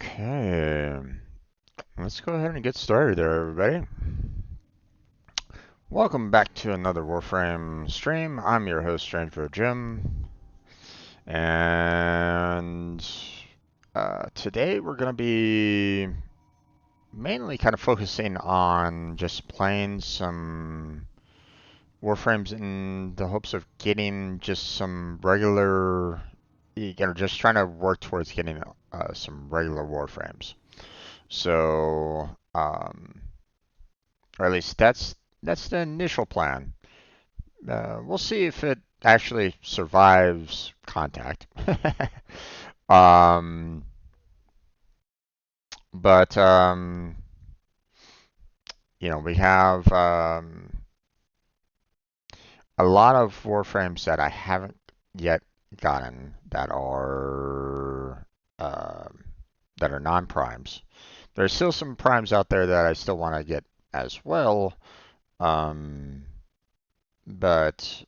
Okay, let's go ahead and get started there, everybody. Welcome back to another Warframe stream. I'm your host, Stranger Jim, and today we're going to be mainly kind of focusing on just playing some Warframes in the hopes of getting just some regular, just trying to work towards getting some regular Warframes. So, or at least that's the initial plan. We'll see if it actually survives contact. um, but we have a lot of Warframes that I haven't yet gotten um, that are non-primes. There's still some primes out there that I still want to get as well. Um, but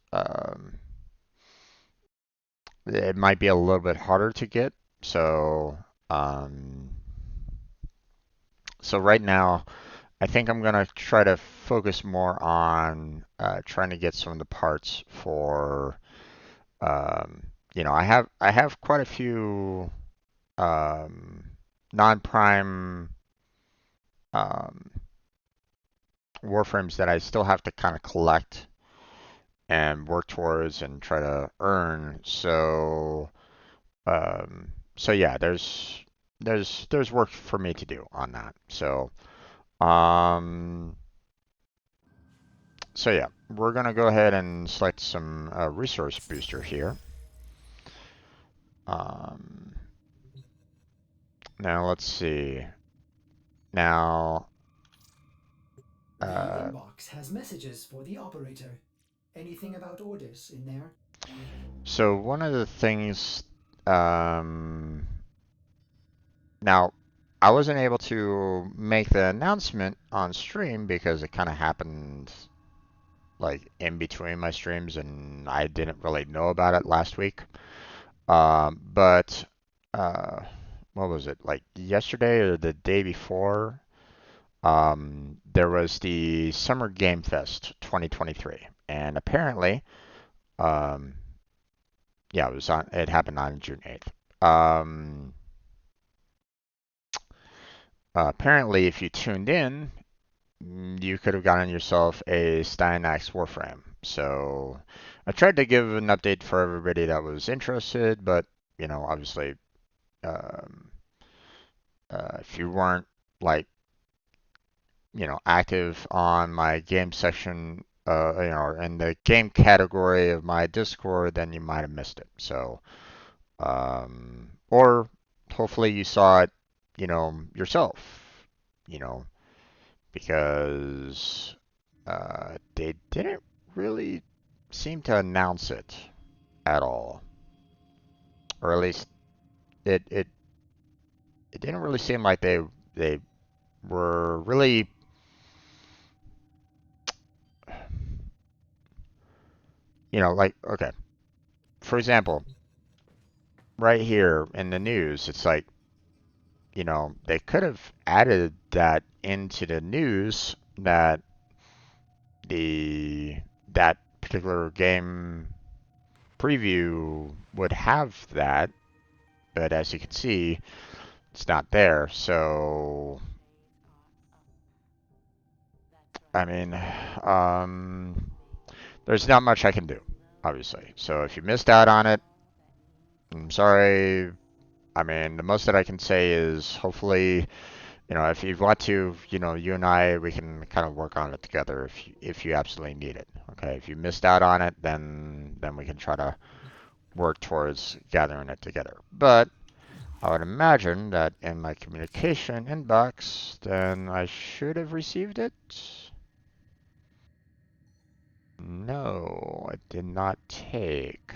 it might be a little bit harder to get. Um, so right now, I think I'm gonna try to focus more on trying to get some of the parts for. Um, I have quite a few um, non-prime um, Warframes that I still have to kind of collect and work towards and try to earn. So yeah, there's work for me to do on that. Um, so yeah, we're gonna go ahead and select some resource booster here. Um, Now let's see. Now, The uh, inbox has messages for the operator. Anything about orders in there? so one of the things, um, now I wasn't able to make the announcement on stream because it kind of happened like in between my streams and I didn't really know about it last week. But uh, what was it? Like yesterday or the day before, there was the Summer Game Fest 2023, and apparently, um, yeah, it happened on June 8th. Um, Apparently, if you tuned in, you could have gotten yourself a Styanax Warframe. So I tried to give an update for everybody that was interested, but obviously, um, if you weren't like active on my game section, in the game category of my Discord, then you might have missed it. So, or hopefully you saw it, yourself, you know, because they didn't really seem to announce it at all, or at least it it it didn't really seem like they were really, like okay, for example, right here in the news, it's like, they could have added that into the news that the that particular game preview would have that, but as you can see, it's not there. So, I mean, there's not much I can do, obviously. So if you missed out on it, I'm sorry. I mean, the most that I can say is hopefully, if you want to, you and I, we can kind of work on it together if you absolutely need it. Okay, if you missed out on it, then we can try to work towards gathering it together. But I would imagine that in my communication inbox, then I should have received it. No, I did not take.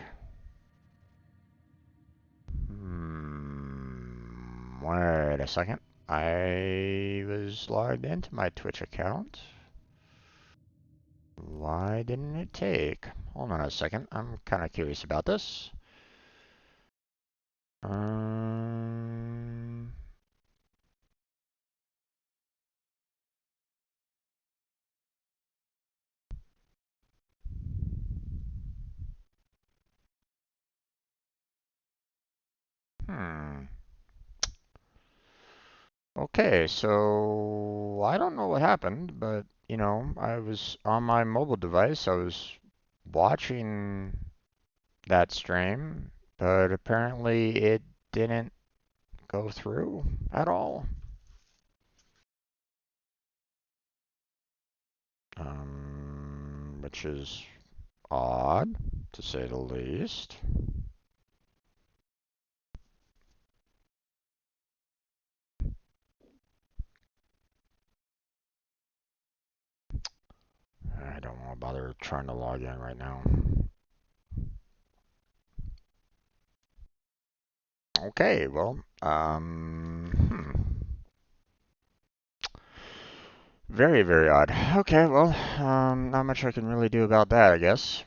Wait a second. I was logged into my Twitch account. Why didn't it take? Hold on a second. I'm kind of curious about this. Um, Hmm. Okay, so I don't know what happened, but you know, I was on my mobile device. I was watching that stream, but apparently it didn't go through at all. Which is odd, to say the least. I don't want to bother trying to log in right now. Okay, well, very, very odd. Okay, well, not much I can really do about that, I guess.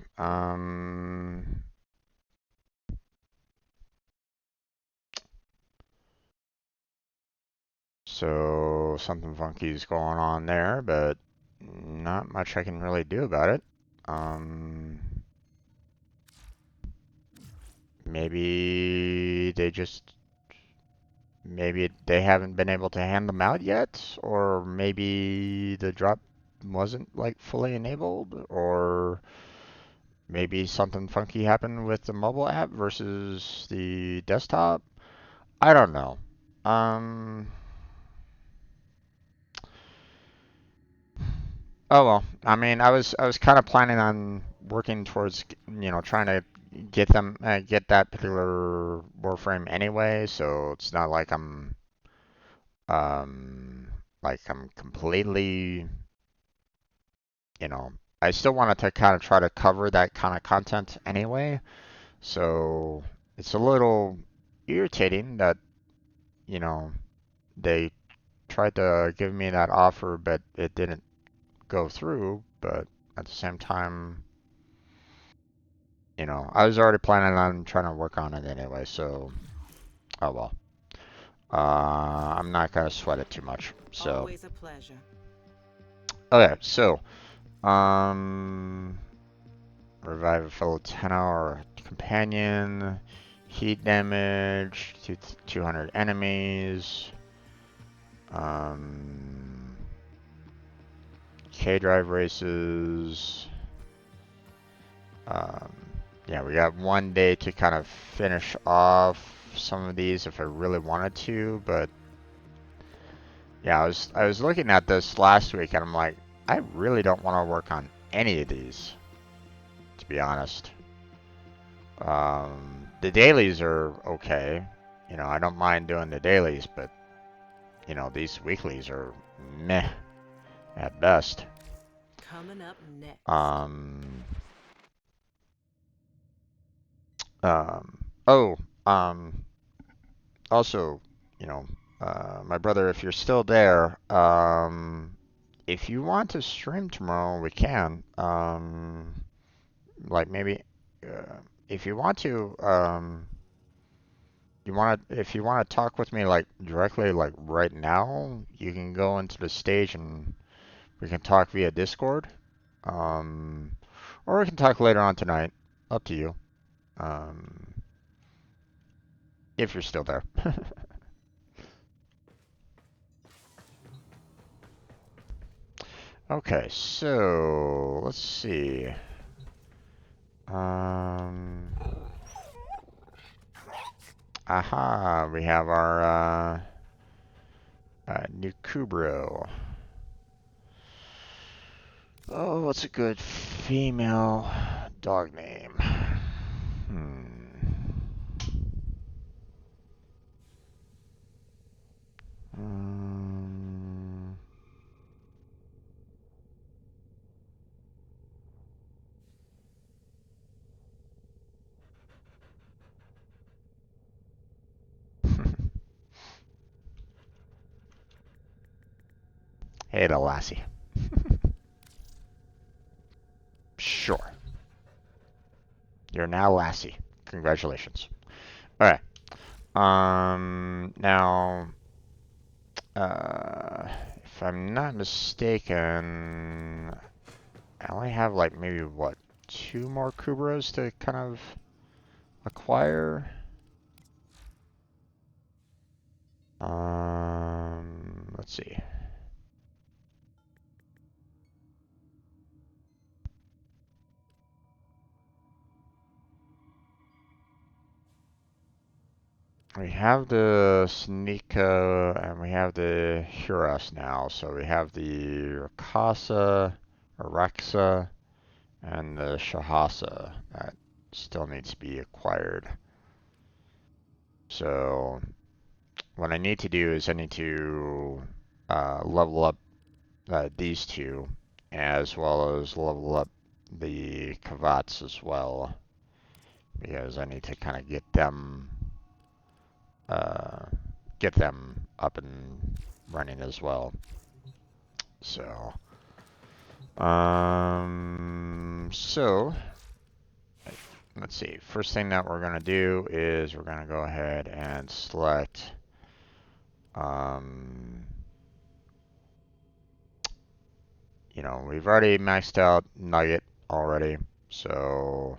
So something funky is going on there, but not much I can really do about it. Um, maybe they just maybe they haven't been able to hand them out yet, or maybe the drop wasn't like fully enabled, or maybe something funky happened with the mobile app versus the desktop. I don't know. Um, oh well. I mean, I was kind of planning on working towards trying to get that particular Warframe anyway, so it's not um like I'm completely you know, I still wanted to kind of try to cover that kind of content anyway. So it's a little irritating that, you know, they tried to give me that offer, but it didn't go through. But at the same time, I was already planning on trying to work on it anyway. So, oh well. I'm not gonna sweat it too much. So, Always a pleasure. okay. So, um, revive a fellow 10-hour companion. Heat damage to 200 enemies. Um, K-drive races. Um, yeah, we got 1 day to kind of finish off some of these if I really wanted to, but yeah, I was looking at this last week and I'm like, I really don't want to work on any of these, to be honest. The dailies are okay. I don't mind doing the dailies, but these weeklies are meh at best. Coming up next. Um, oh, also, you know, my brother, if you're still there, if you want to stream tomorrow, we can. Like maybe, uh, if you want to, if you want to talk with me like directly, like right now, you can go into the stage and we can talk via Discord. Um, or we can talk later on tonight. Up to you. Um, if you're still there. Okay, so let's see. Um, aha, we have our new Kubro. Oh, what's a good female dog name? Um, hey, the lassie. Sure. You're now lassie. Congratulations. All right. Now, if I'm not mistaken, I only have like maybe what, two more Kubras to kind of acquire. Let's see. We have the Sneeko and we have the Huras now. So we have the Araxa, and the Shahasa that still needs to be acquired. So what I need to do is I need to level up these two, as well as level up the Kavats as well, because I need to kind of uh, get them up and running as well. So, so let's see. First thing that we're gonna do is we're gonna go ahead and select you know, we've already maxed out Nugget already, so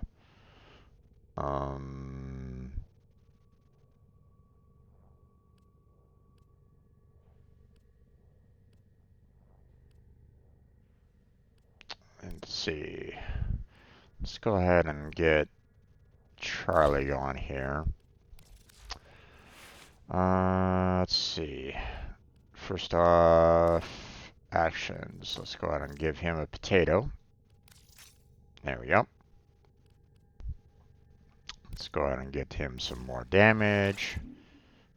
let's see. Let's go ahead and get Charlie going here. Let's see. First off, actions. Let's go ahead and give him a potato. There we go. Let's go ahead and get him some more damage.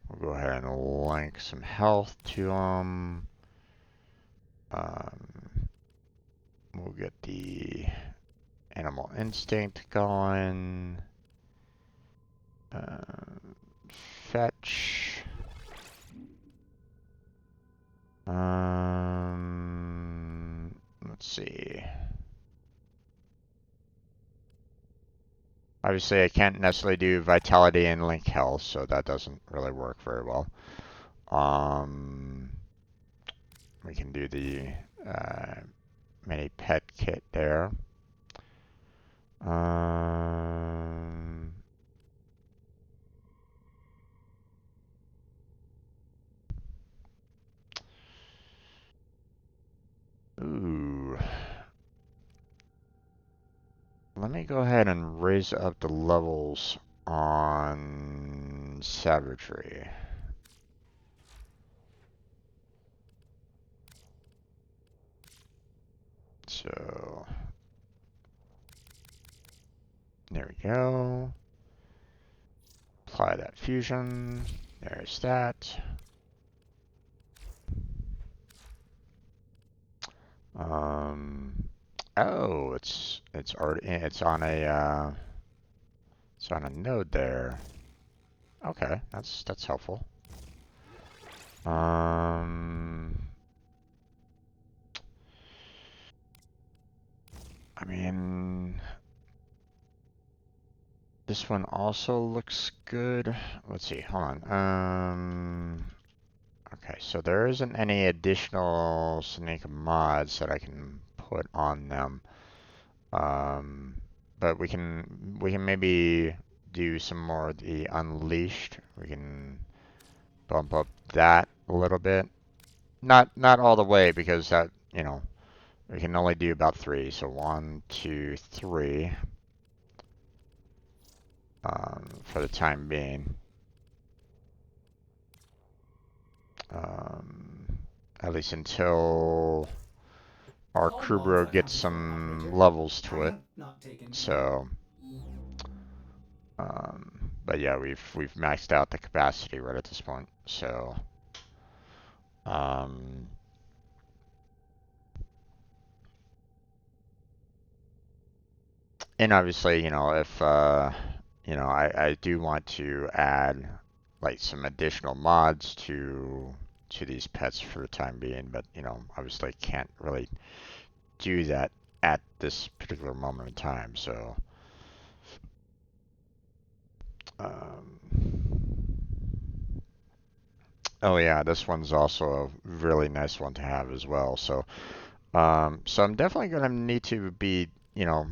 We'll go ahead and link some health to him. We'll get the animal instinct going. Fetch. Let's see. Obviously, I can't necessarily do vitality and link health, so that doesn't really work very well. We can do the mini pet kit there. Ooh. Let me go ahead and raise up the levels on savagery. So there we go. Apply that fusion. There's that. Oh, it's already it's on a node there. Okay, that's helpful. I mean, this one also looks good. Let's see, hold on. Okay, so there isn't any additional Snake mods that I can put on them. But we can maybe do some more of the Unleashed. We can bump up that a little bit. Not all the way, because that, you know, we can only do about 3. So 1, 2, 3 for the time being. At least until our crew bro gets some levels to it. So, but yeah, we've maxed out the capacity right at this point. So, and obviously, you know, if you know, I do want to add like some additional mods to these pets for the time being, but you know, obviously can't really do that at this particular moment in time. So, oh yeah, this one's also a really nice one to have as well. So, so I'm definitely gonna need to be, you know,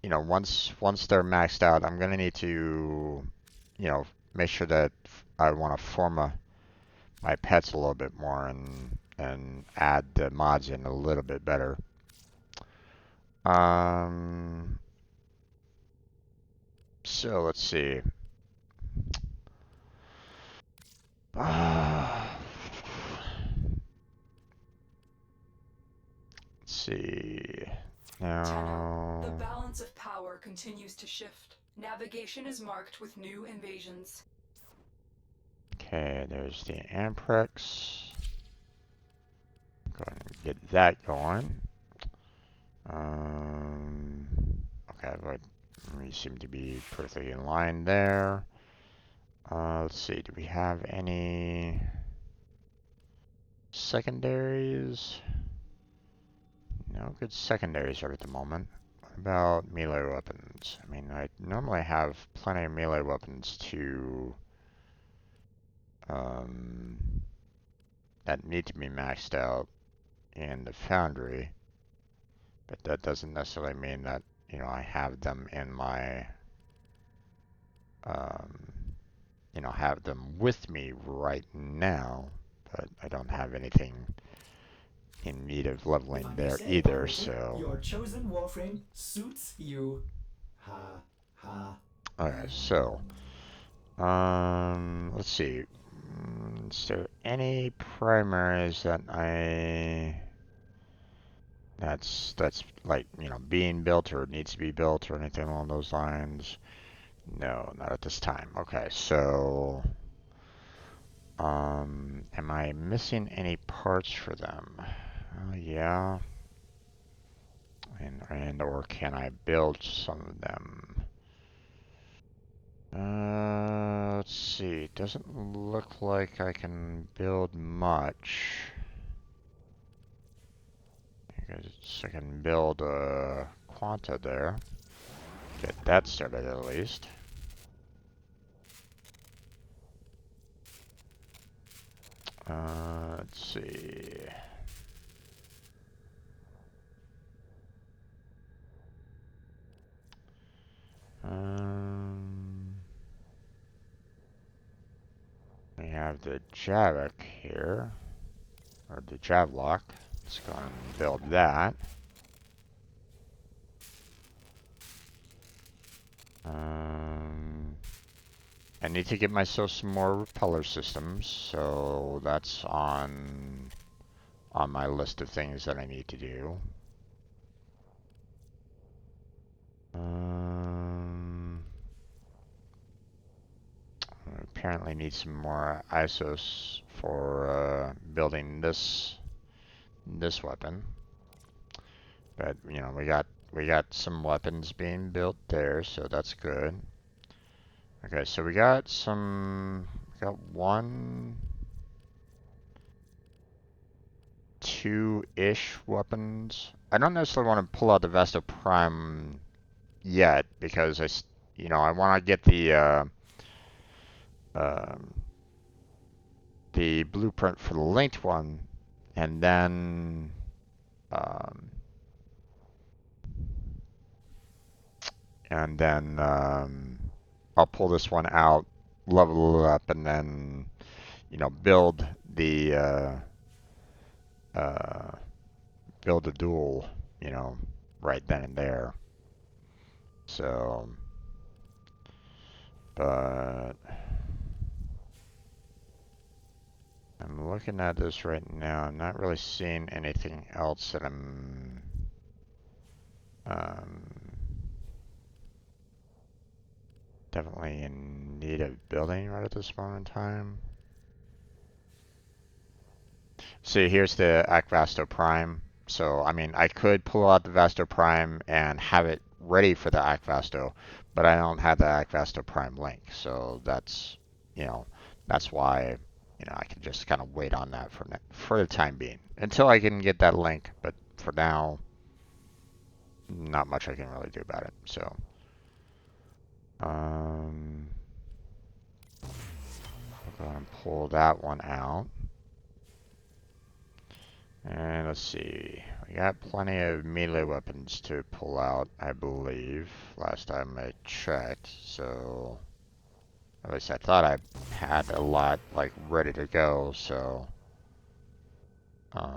you know, once they're maxed out, I'm gonna need to, you know, make sure that I want to form my pets a little bit more and add the mods in a little bit better. So let's see. Let's see. Now. The balance of power continues to shift. Navigation is marked with new invasions. Okay, there's the Amprex. Go ahead and get that going. Okay, but we seem to be perfectly in line there. Let's see, do we have any secondaries? No good secondaries right at the moment. What about melee weapons? I mean, I normally have plenty of melee weapons to that need to be maxed out in the foundry, but that doesn't necessarily mean that, you know, I have them in my you know, have them with me right now, but I don't have anything in need of leveling there either, so. Your chosen Warframe suits you. Ha ha. Alright, so let's see. Is there any primaries that that's like, you know, being built or needs to be built or anything along those lines? No, not at this time. Okay, so am I missing any parts for them? Yeah. And or can I build some of them? Let's see. It doesn't look like I can build much. I can build a Quanta there. Get that started at least. Let's see. We have the Javik here, or the Javlock. Let's go and build that. I need to get myself some more repeller systems, so that's on my list of things that I need to do. Apparently need some more ISOs for building this weapon. But you know, we got some weapons being built there, so that's good. Okay, so we got one, two-ish weapons. I don't necessarily want to pull out the Vasto Prime yet because you know, I want to get the blueprint for the linked one, and then I'll pull this one out, level it up, and then, you know, build the duel, you know, right then and there. So, but I'm looking at this right now. I'm not really seeing anything else that I'm definitely in need of building right at this moment in time. See, here's the Vasto Prime. So, I mean, I could pull out the Vasto Prime and have it ready for the Vasto, but I don't have the Vasto Prime link. So that's, you know, that's why, you know, I can just kind of wait on that for the time being until I can get that link. But for now, not much I can really do about it. So, I'll go ahead and pull that one out. And let's see, we got plenty of melee weapons to pull out, I believe, last time I checked, so At least I thought I had a lot like ready to go, so okay.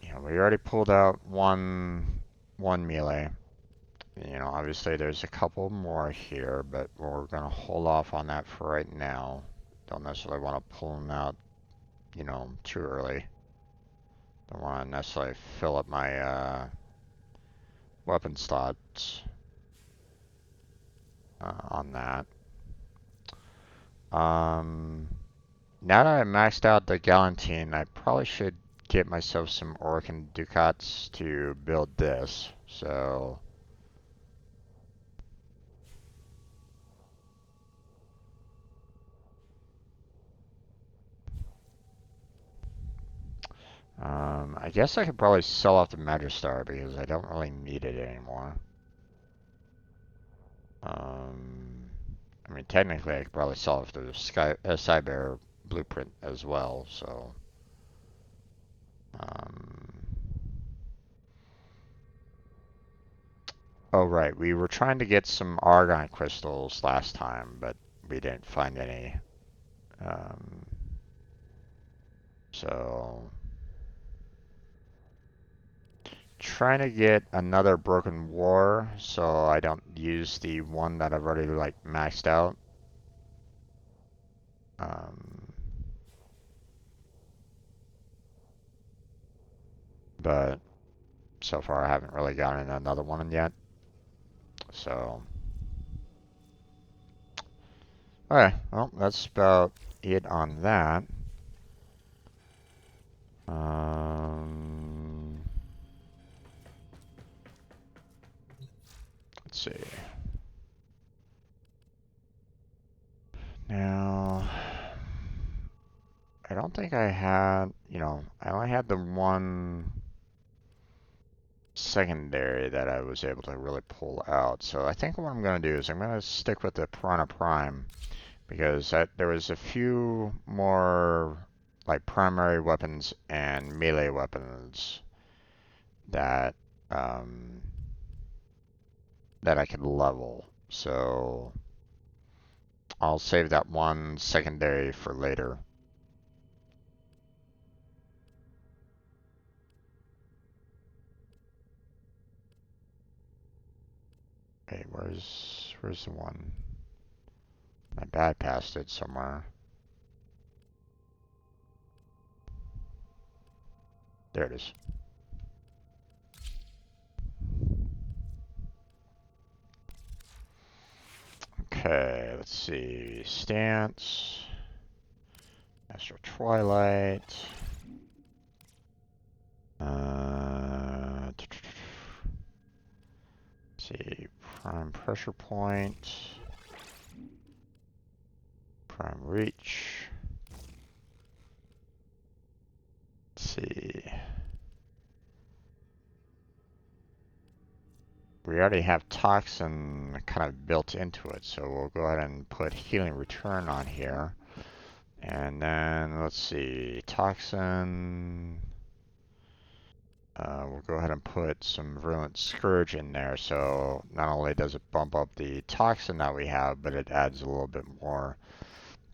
Yeah, we already pulled out one melee. You know, obviously there's a couple more here, but we're gonna hold off on that for right now. Don't necessarily want to pull them out, you know, too early. Don't want to necessarily fill up my weapon slots on that. Now that I maxed out the Galantine, I probably should get myself some Orkan Ducats to build this. So I guess I could probably sell off the Magistar because I don't really need it anymore. I mean, technically, I could probably sell off the Cyber blueprint as well. So, oh right, we were trying to get some argon crystals last time, but we didn't find any. So. Trying to get another Broken War so I don't use the one that I've already like maxed out. But so far I haven't really gotten another one yet. So, alright, well that's about it on that. Let's see. Now, I don't think I had, you know, I only had the one secondary that I was able to really pull out. So I think what I'm going to do is I'm going to stick with the Piranha Prime because there was a few more like primary weapons and melee weapons that that I could level. So I'll save that one secondary for later. Okay, where's the one? I bypassed it somewhere. There it is. Okay, let's see. Stance. Astral Twilight. Let's see. Prime Pressure Point. Prime Reach. Let's see. We already have Toxin kind of built into it, so we'll go ahead and put Healing Return on here. And then, let's see, Toxin. We'll go ahead and put some Virulent Scourge in there, so not only does it bump up the Toxin that we have, but it adds a little bit more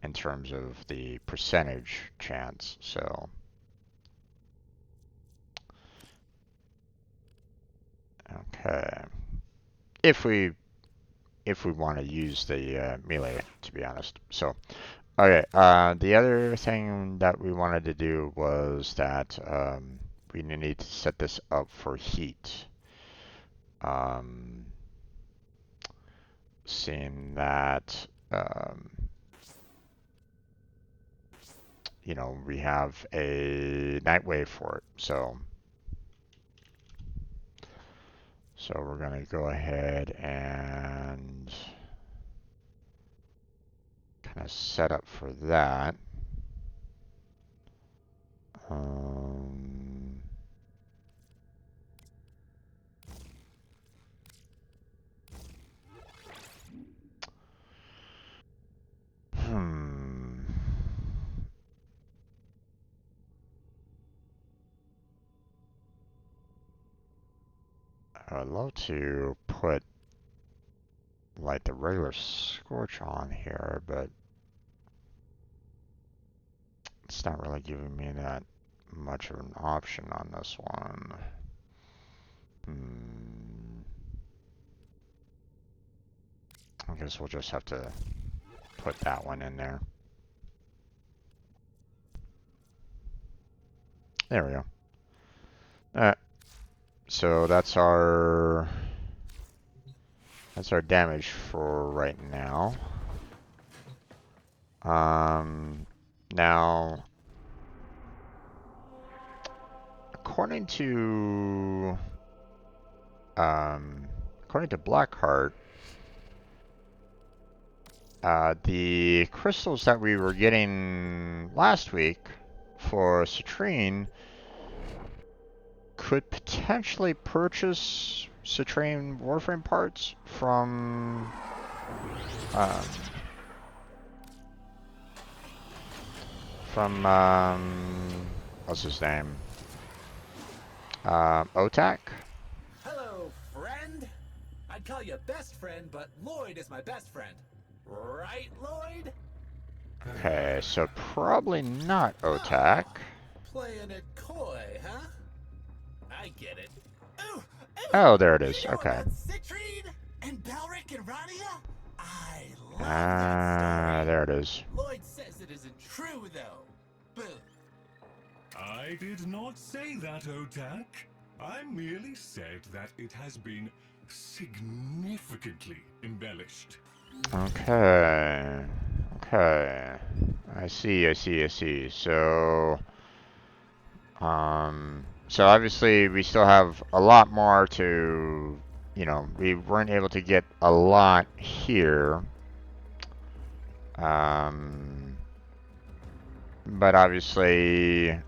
in terms of the percentage chance, so. Okay. If we want to use the melee, to be honest. So, okay. The other thing that we wanted to do was that we need to set this up for heat. Seeing that, you know, we have a night wave for it, so we're gonna go ahead and kind of set up for that. I would love to put like the regular scorch on here, but it's not really giving me that much of an option on this one. I guess we'll just have to put that one in there. There we go. So that's our damage for right now. Now, according to Blackheart, the crystals that we were getting last week for Citrine could potentially purchase Citrine Warframe parts from what's his name? Otak? Hello, friend. I'd call you best friend, but Lloyd is my best friend. Right, Lloyd? Okay, so probably not Otak. Playing it coy, huh? I get it. Ooh, Oh, there it is. You know Okay. about Citrine and Balric and Rania? I love that story. There it is. Lloyd says it isn't true, though. Boo. I did not say that, Otak. I merely said that it has been significantly embellished. Okay. Okay. I see. So, so obviously we still have a lot more to, you know, we weren't able to get a lot here. But obviously,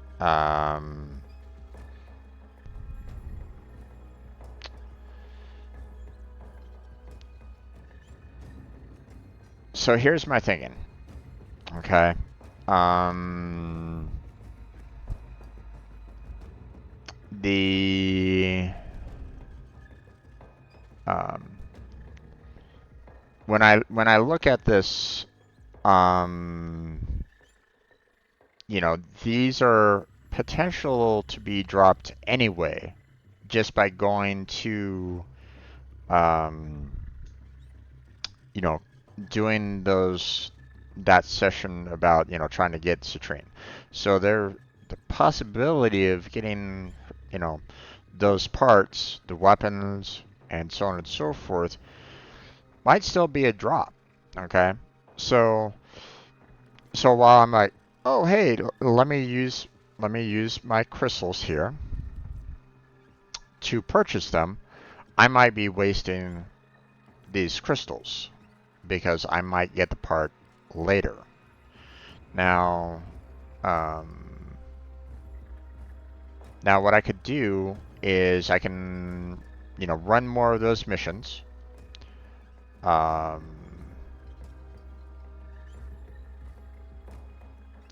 so here's my thinking, okay? When I look at this, you know, these are potential to be dropped anyway, just by going to, you know, doing that session about, you know, trying to get Citrine. So the possibility of getting, you know, those parts, the weapons, and so on and so forth, might still be a drop. Okay, so while I'm like, oh hey, let me use my crystals here to purchase them, I might be wasting these crystals because I might get the part later. Now, now what I could do is I can, you know, run more of those missions.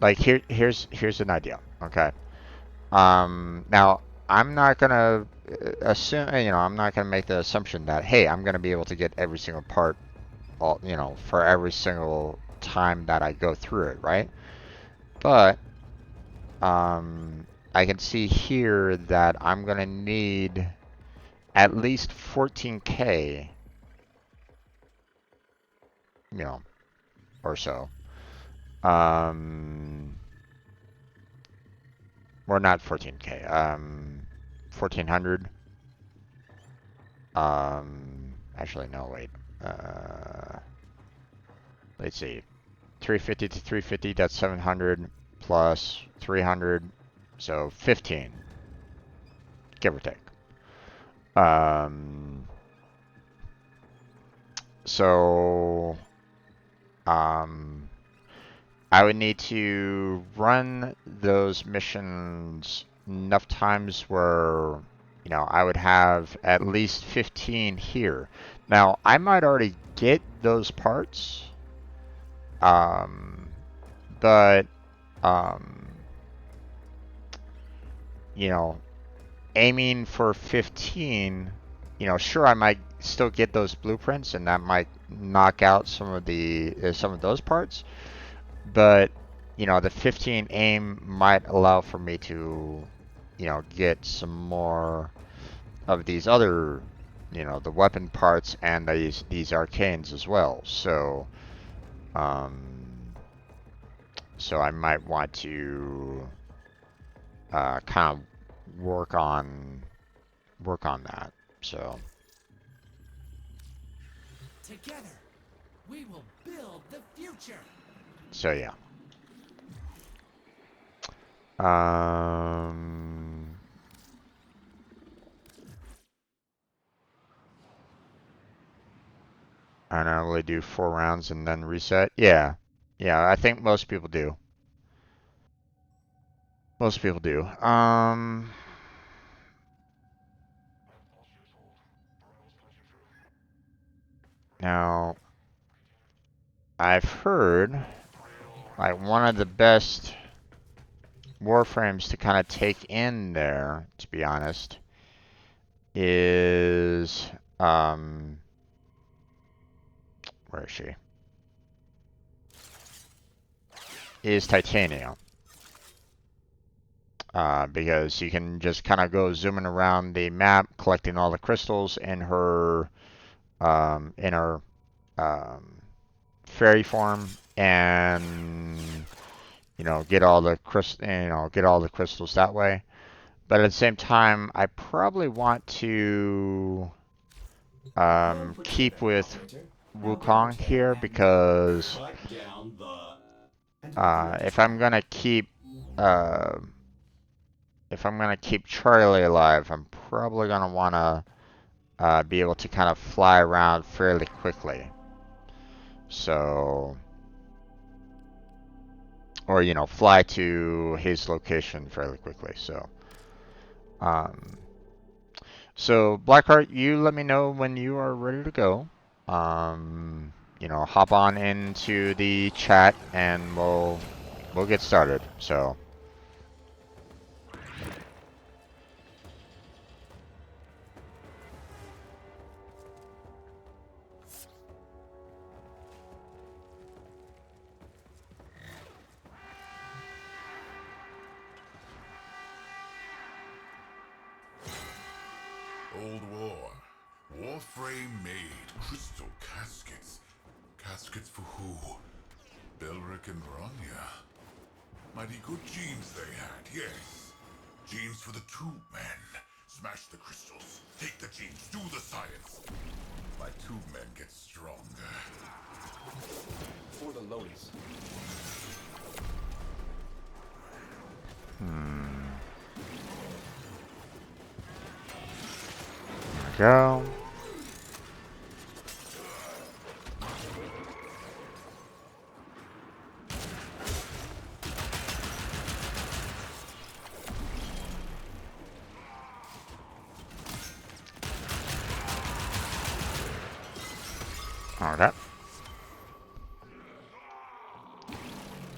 Like here's an idea. Okay. Now I'm not gonna assume, you know, I'm not gonna make the assumption that, hey, I'm gonna be able to get every single part, all, you know, for every single time that I go through it, right? But I can see here that I'm gonna need at least 14K, you know, or so. Or not 14K, 1400. Actually, no, wait. Let's see. 350 to 350, that's 700 plus 300, so 15, give or take. So, I would need to run those missions enough times where, you know, I would have at least 15 here. Now, I might already get those parts, but, you know, aiming for 15 sure, I might still get those blueprints, and that might knock out some of those parts. But the 15 aim might allow for me to, get some more of these other, the weapon parts and these arcanes as well. So, so I might want to kind of work on that. So. Together, we will build the future. So yeah. I normally do 4 rounds and then reset. Yeah. Yeah, I think most people do. Most people do. Now, I've heard like one of the best Warframes to kind of take in there, to be honest, is where is she? Is Tyana. Because you can just kind of go zooming around the map, collecting all the crystals in her fairy form, and get all the crystals that way. But at the same time, I probably want to keep with Wukong here, because if I'm gonna keep Charlie alive, I'm probably gonna wanna be able to kind of fly around fairly quickly. So, or fly to his location fairly quickly. So Blackheart, you let me know when you are ready to go. Hop on into the chat and we'll get started. So. Old War. Warframe made crystal caskets. Caskets for who? Belric and Bronya. Mighty good genes they had, yes. Genes for the tube men. Smash the crystals, take the genes, do the science. My tube men get stronger. For the Lotus. Go. Okay.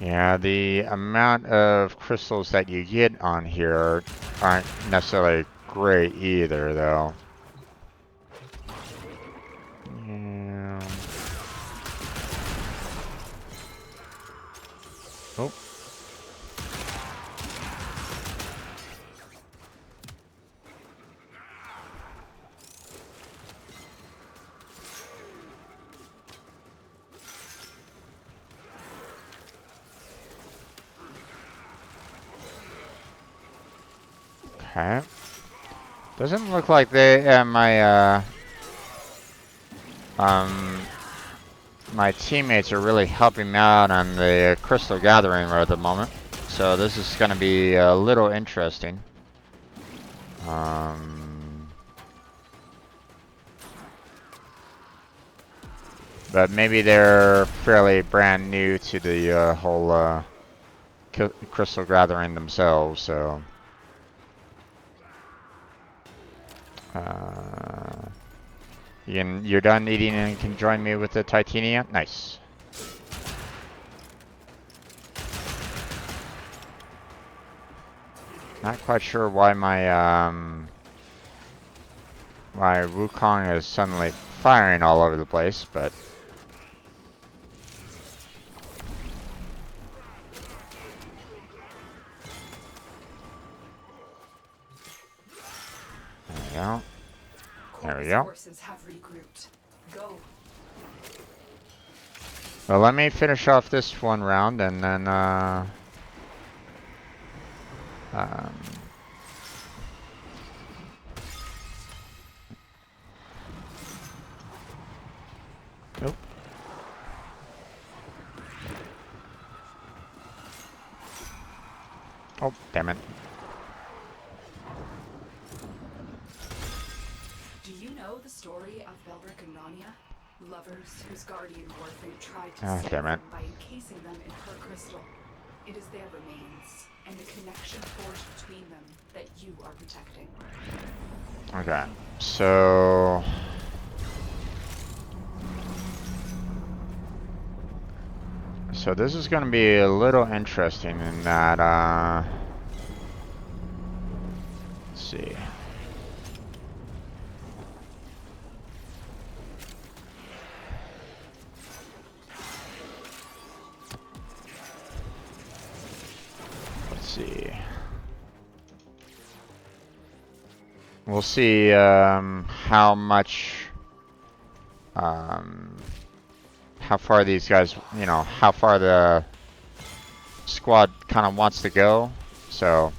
Yeah, the amount of crystals that you get on here aren't necessarily great either, though. Yeah. Oh. Okay. Doesn't look like my teammates are really helping me out on the crystal gathering right at the moment. So this is going to be a little interesting. But maybe they're fairly brand new to the whole crystal gathering themselves, so. You're done eating and can join me with the Titania? Nice. Not quite sure why my why Wukong is suddenly firing all over the place, but there we go. There we Corvus go. forces have regrouped. Go. Well, let me finish off this one round and then nope. Oh, damn it. Do you know the story of Belric and Rania? Lovers whose guardian Warframe tried to Ah, save damn it. them by encasing them in her crystal. It is their remains, and the connection forged between them that you are protecting. Okay, so this is going to be a little interesting in that, let's see. Let's see. We'll see how much, how far these guys, you know, how far the squad kind of wants to go. So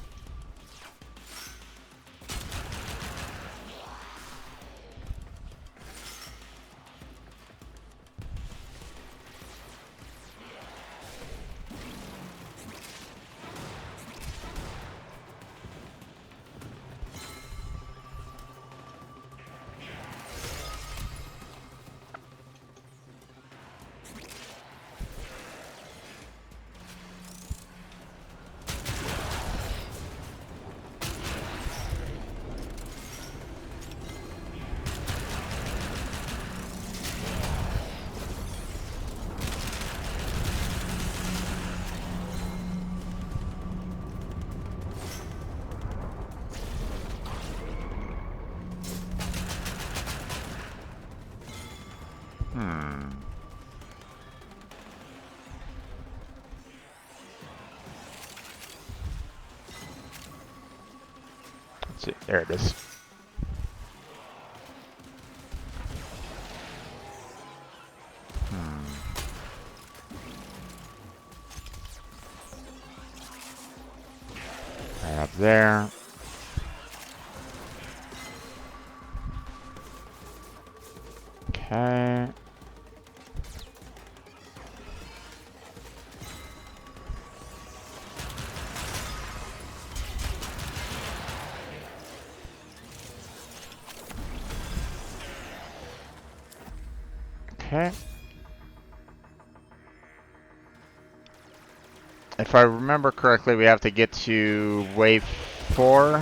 let's see, there it is. Right up there. Okay. Okay. If I remember correctly, we have to get to wave 4.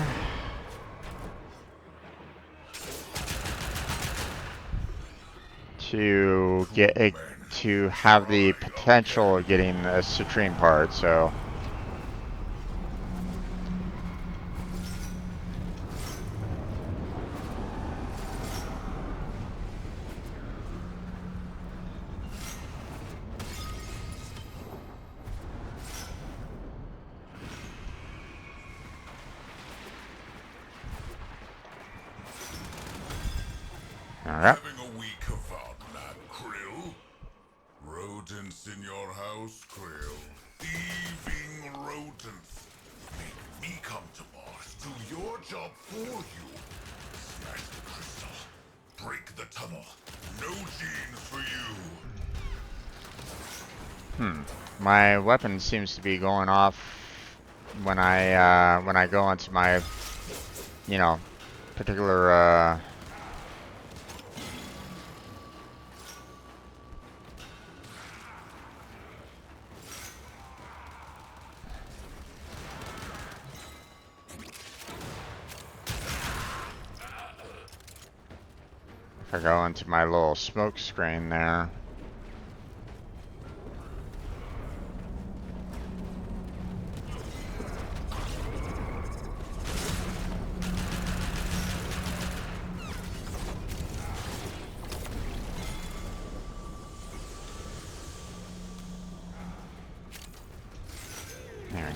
To get a, to have the potential of getting a Supreme part, so alright. Having a week of that, Krill? Rodents in your house, Krill. Thieving rodents. Make me come to Mars, do your job for you. Smash the crystal. Break the tunnel. No genes for you. My weapon seems to be going off when I go into my, you know, particular if I go into my little smoke screen there.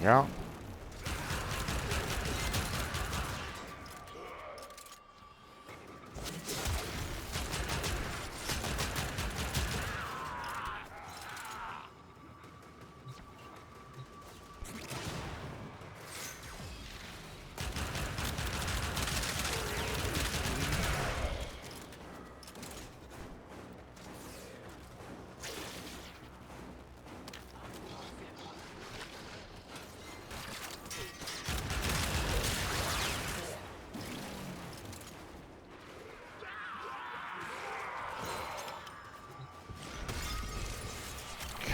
go.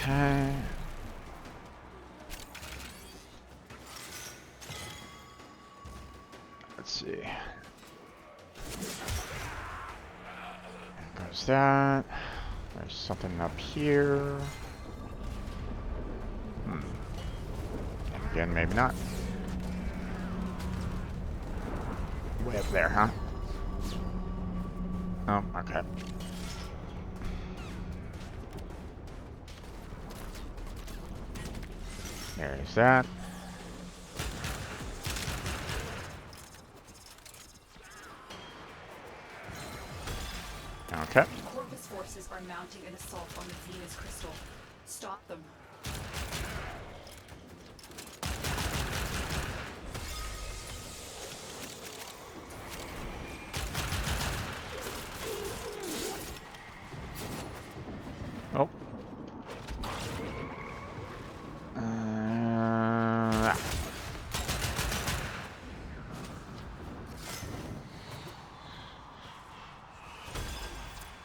Okay. Let's see. There goes that. There's something up here. And again, maybe not. Way up there, huh? Oh, okay. There's that. Okay. Corvus forces are mounting an assault on the Venus crystal. Stop them. Oh.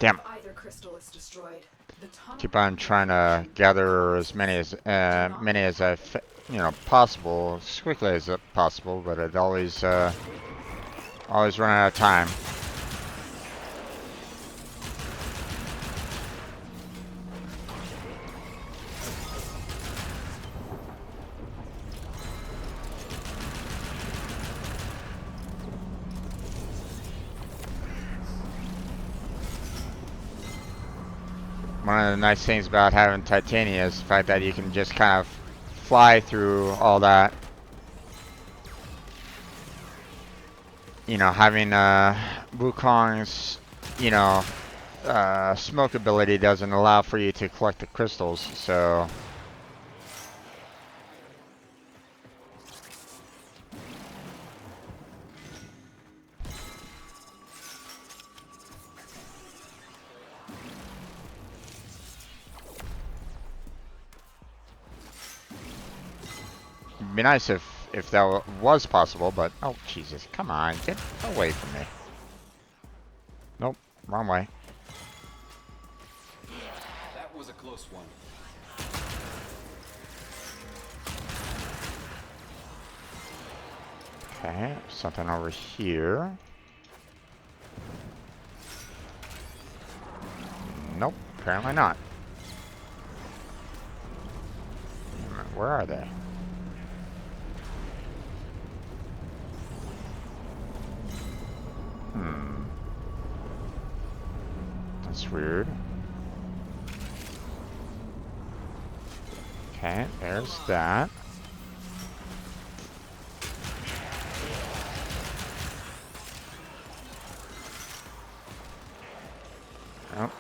Damn it. Either crystal is destroyed. The tunnel Keep on trying to gather as many as possible as quickly as possible, but it always always run out of time. One of the nice things about having Tyana is the fact that you can just kind of fly through all that. You know, having Wukong's, smoke ability doesn't allow for you to collect the crystals, so... It'd be nice if that was possible, but oh Jesus, come on, get away from me. Nope, wrong way. That was a close one. Okay, something over here. Nope, apparently not. Where are they? That's weird. Okay, there's that. Oh.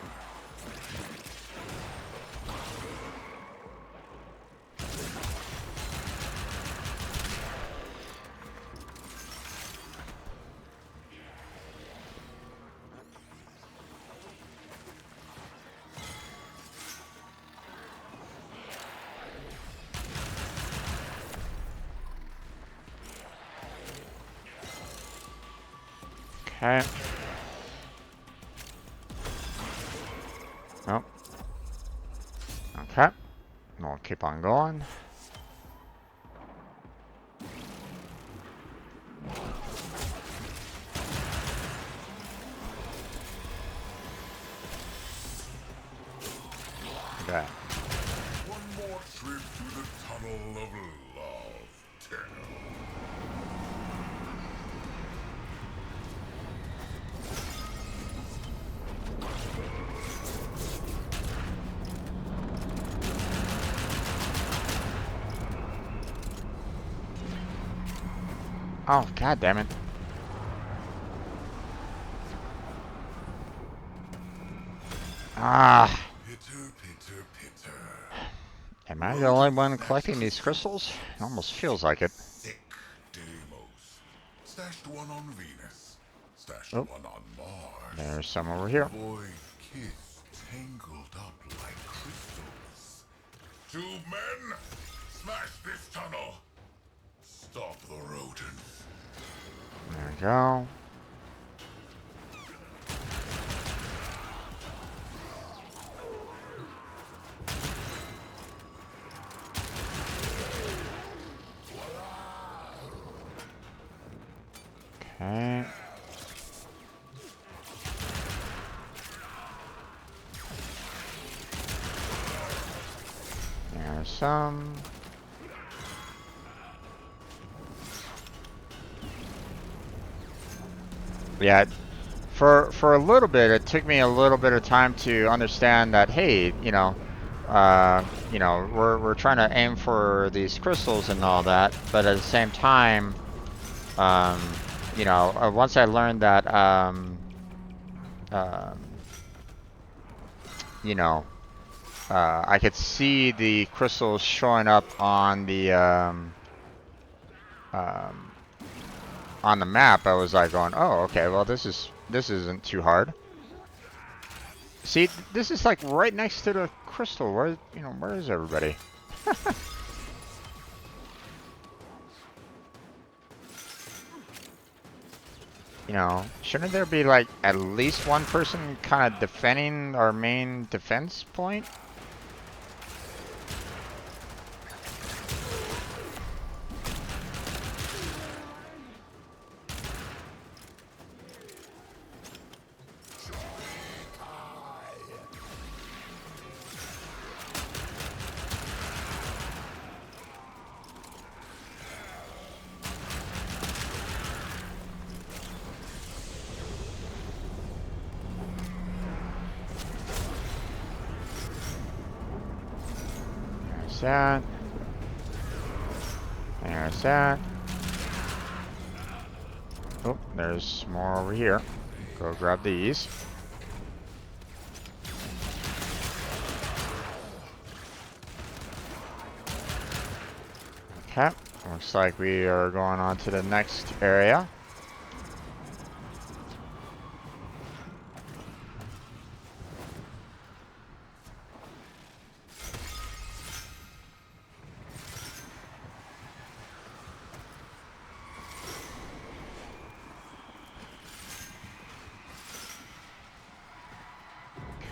Okay. Oh. Okay. We'll keep on going. Okay. One more trip through the tunnel of love, Tyana. Oh, god damn it. Ah. Pitter, pitter, pitter. Am I the only one collecting these crystals? It almost feels like it. Thick Deimos. Stashed one on Venus. Stashed Oh. one on Mars. There's some over here. Void kiss tangled up like crystals. Tube men, smash this tunnel. Stop the rodents. There we go. Okay. There's some. Yeah, for a little bit, it took me a little bit of time to understand that, hey, we're trying to aim for these crystals and all that, but at the same time, once I learned that, I could see the crystals showing up on the map. I was like going, oh, okay, well this isn't too hard. See, this is like right next to the crystal. Where is everybody? Shouldn't there be like at least one person kind of defending our main defense point? That. There's that. Oh, there's more over here. Go grab these. Okay, looks like we are going on to the next area.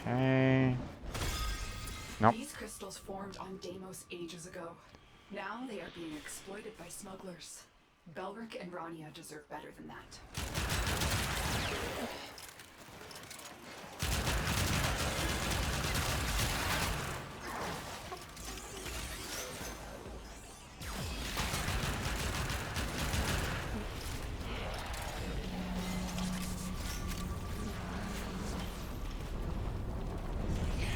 Okay. Nope. These crystals formed on Deimos ages ago. Now they are being exploited by smugglers. Belric and Rania deserve better than that.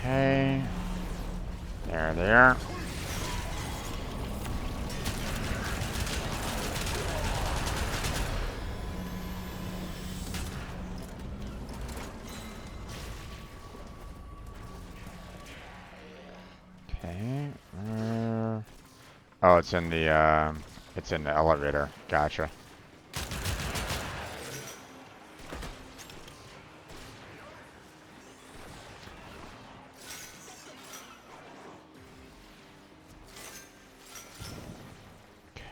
Okay. There they are. Okay. Oh, it's in the elevator. Gotcha.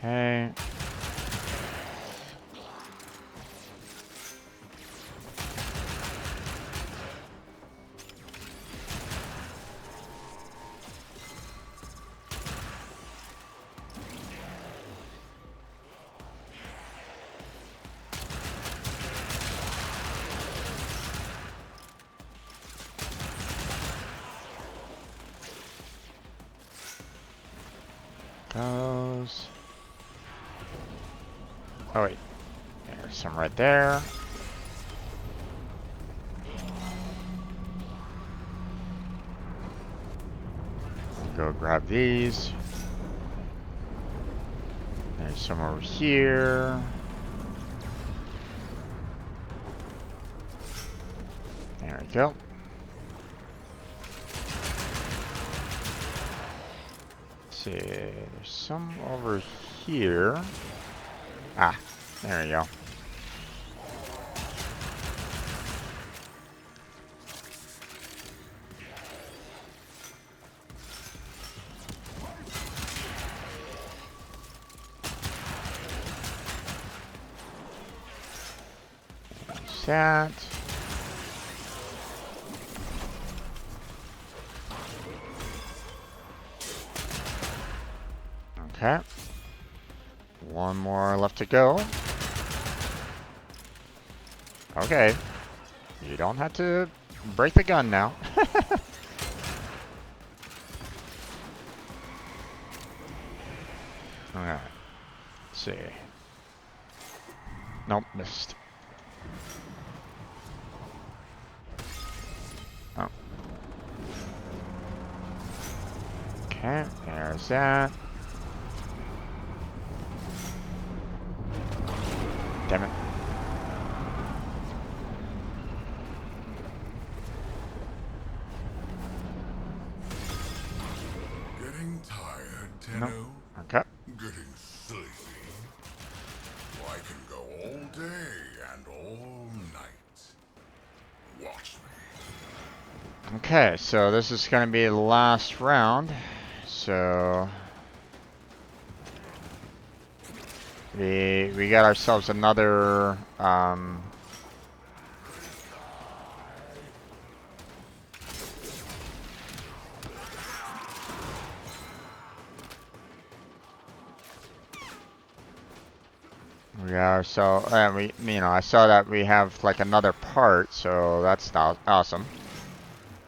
Okay. Goes. Oh wait, there's some right there. Go grab these. There's some over here. There we go. Let's see, there's some over here. Ah, there we go. There's that. Okay. One more left to go. Okay. You don't have to break the gun now. Alright. Let's see. Nope, missed. Oh. Okay, there's that. Damn it. Getting tired, Tenno? Nope. Okay. Getting sleepy? Well, I can go all day and all night. Watch me. Okay, so this is going to be the last round. So we got ourselves another I saw that we have like another part, so that's awesome.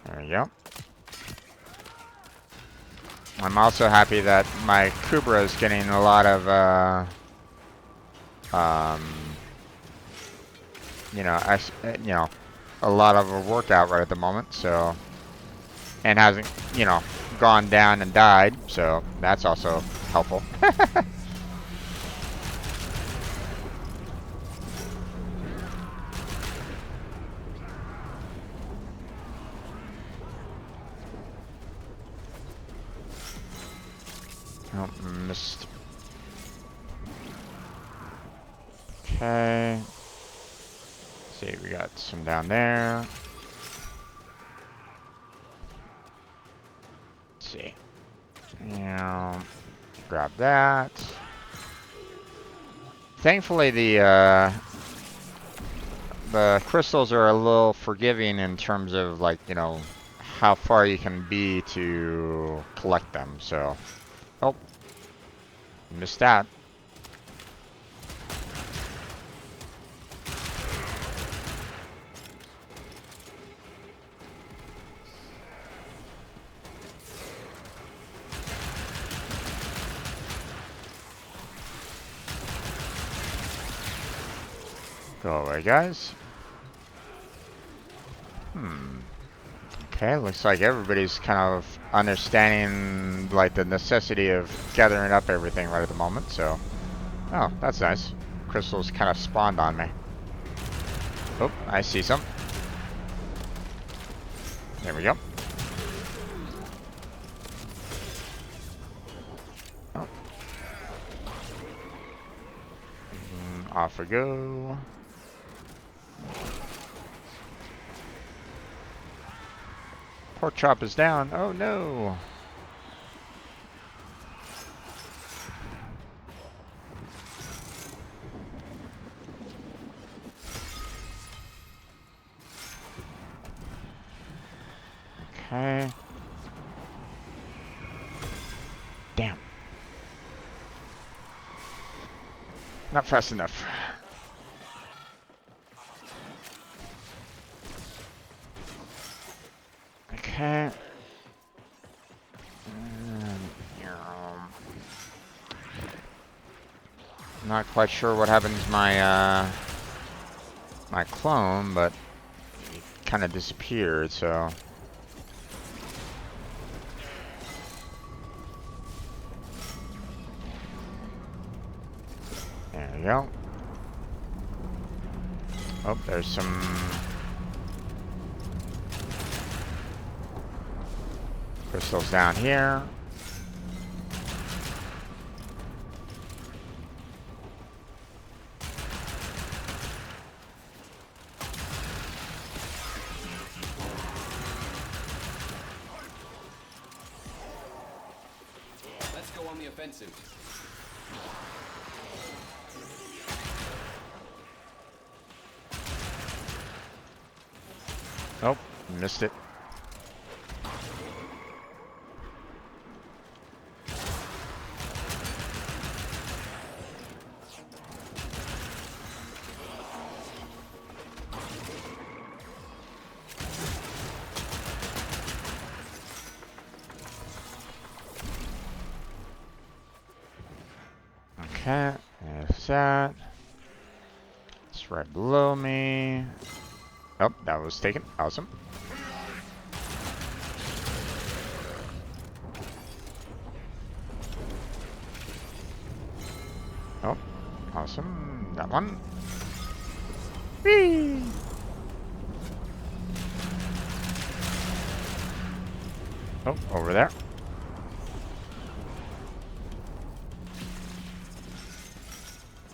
There we go. I'm also happy that my Kubra is getting a lot of a lot of a workout right at the moment, so, and hasn't, gone down and died, so that's also helpful. Oh, missed. Okay. Let's see, we got some down there. Let's see. Grab that. Thankfully, the crystals are a little forgiving in terms of, like, how far you can be to collect them, so. Oh. Missed that. Go away, guys. Okay, looks like everybody's kind of understanding, like, the necessity of gathering up everything right at the moment, so. Oh, that's nice. Crystals kind of spawned on me. Oh, I see some. There we go. Oh. Off we go. Pork chop is down. Oh no. Okay. Damn. Not fast enough. Okay. Not quite sure what happened to my my clone, but it kind of disappeared, so. There we go. Oh, there's some Crystals down here. Let's go on the offensive. Nope, missed it. Okay, there's that. It's right below me. Oh, that was taken. Awesome. Oh, awesome. That one. Whee! Oh, over there.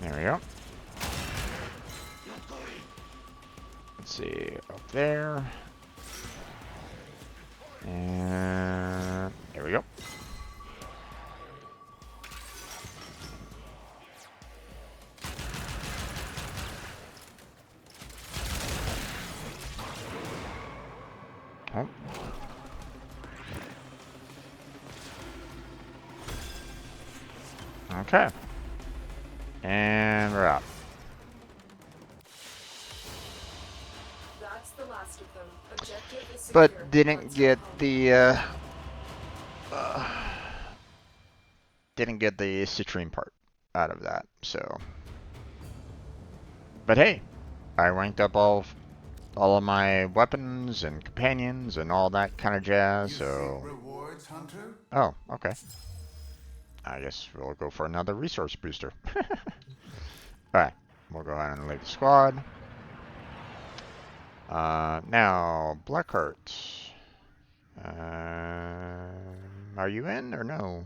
There we go. Let's see, up there. And there we go. Oh. Okay. And we're out. That's the last of them. Objective is secure. But didn't get the didn't get the citrine part out of that, so. But hey, I ranked up all of my weapons and companions and all that kind of jazz, You so. seek rewards, Hunter? Oh, okay. I guess we'll go for another resource booster. Alright, we'll go ahead and leave the squad. Now, Blackheart. Are you in or no?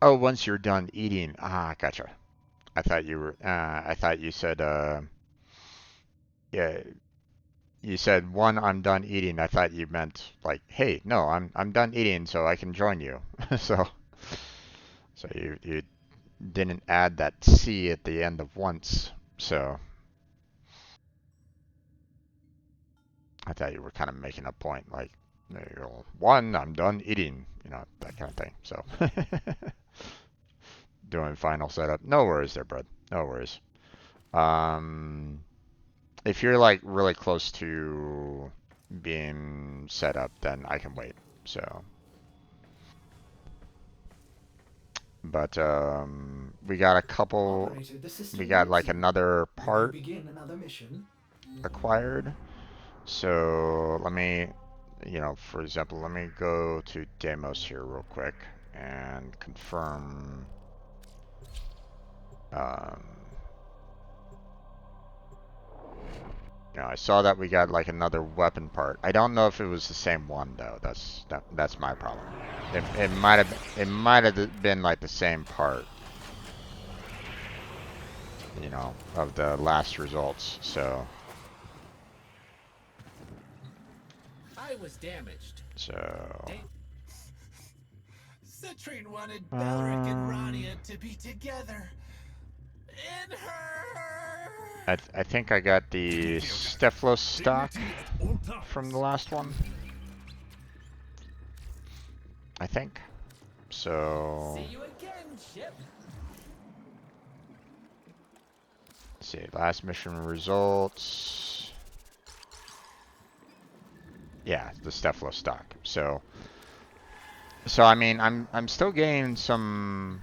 Oh, once you're done eating. Ah, gotcha. I thought you were, I thought you said, yeah, you said one, I'm done eating. I thought you meant like, hey, no, I'm done eating, so I can join you. so you didn't add that C at the end of once. So I thought you were kind of making a point, like, there you go, one, I'm done eating, you know, that kind of thing. So doing final setup. No worries there, bud. No worries. If you're like really close to being set up, then I can wait. So, but we got a couple. Operator, the system We got needs like you. another Will you part begin another mission? acquired. So let me, you know, for example, let me go to Deimos here real quick and confirm. You know, I saw that we got like another weapon part. I don't know if it was the same one though. That's my problem. It might have been like the same part. You know, of the last results. So. I was damaged. So. Citrine wanted Belric and Rania to be together. In her. I think I got the Stephalos stock from the last one. I think. So. See you again, ship. Let's see, last mission results. Yeah, the Stephalos stock. So I mean, I'm still getting some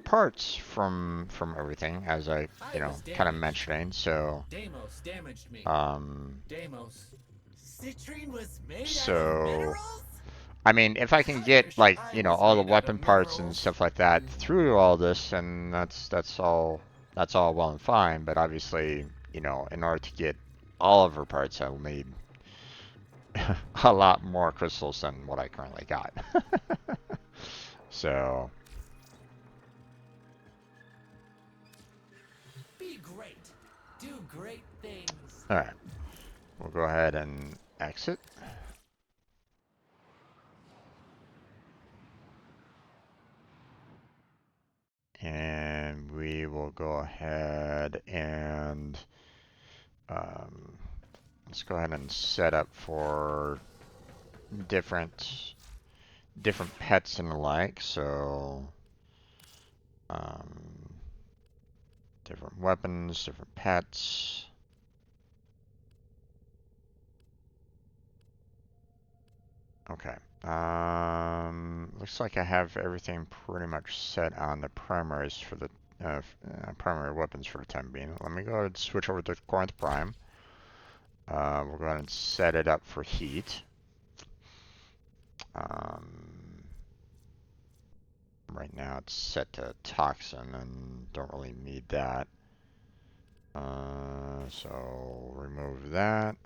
parts from everything, as I you know kind of mentioning. So Deimos damaged me. Deimos. Citrine was made out of so minerals? I mean, if I can get like you know all the weapon parts and stuff like that through all this, and that's all well and fine. But obviously, you know, in order to get all of her parts, I'll need a lot more crystals than what I currently got. So, Be great. Do great things. alright. We'll go ahead and exit. And we will go ahead and let's go ahead and set up for different pets and the like. So different weapons, different pets. Okay. Looks like I have everything pretty much set on the primaries for the primary weapons for the time being. Let me go ahead and switch over to Corinth Prime. We'll go ahead and set it up for heat. Right now it's set to toxin and don't really need that. So remove that.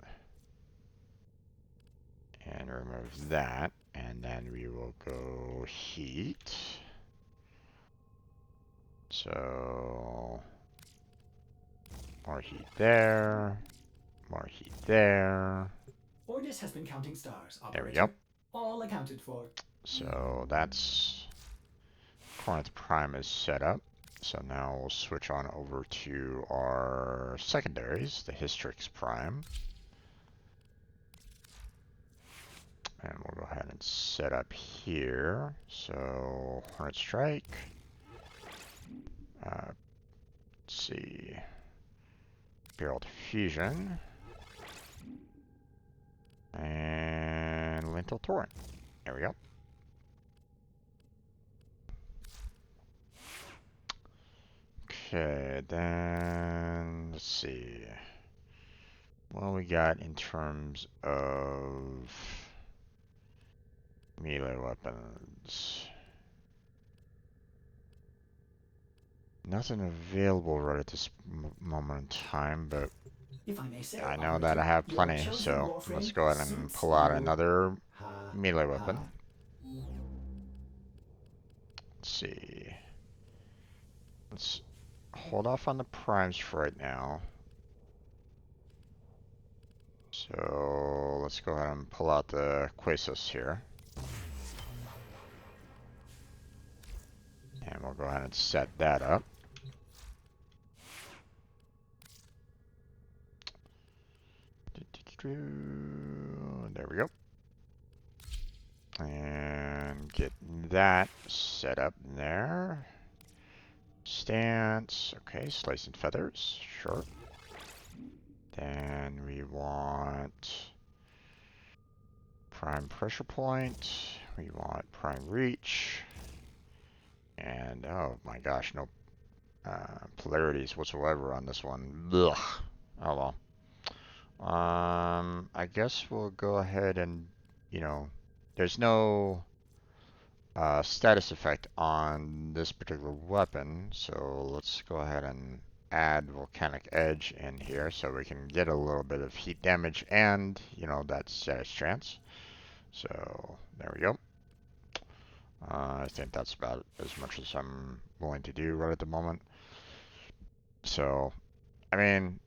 And remove that. And then we will go heat. So more heat there. More heat there. Ordis has been counting stars, There we operator. go. All accounted for. So that's Corinth Prime is set up. So now we'll switch on over to our secondaries, the Hystrix Prime. And we'll go ahead and set up here. So Hornet Strike. Let's see. Barrel Diffusion. And Lintel Torrent. There we go. Okay, then let's see. What we got in terms of melee weapons. Nothing available right at this moment in time, but If I may say, I know operator, that I have your plenty, chosen so Warframe let's go ahead and suits pull out you. another Ha, melee weapon. ha. Let's see. Let's hold off on the primes for right now. So let's go ahead and pull out the Quasos here. And we'll go ahead and set that up. There we go. And get that set up there. Stance. Okay, slice and feathers. Sure. Then we want prime pressure point. We want prime reach. And oh my gosh, no polarities whatsoever on this one. Ugh. Oh well. I guess we'll go ahead and, there's no status effect on this particular weapon, so let's go ahead and add Volcanic Edge in here so we can get a little bit of heat damage and, that status chance. So there we go. I think that's about as much as I'm willing to do right at the moment. So, I mean,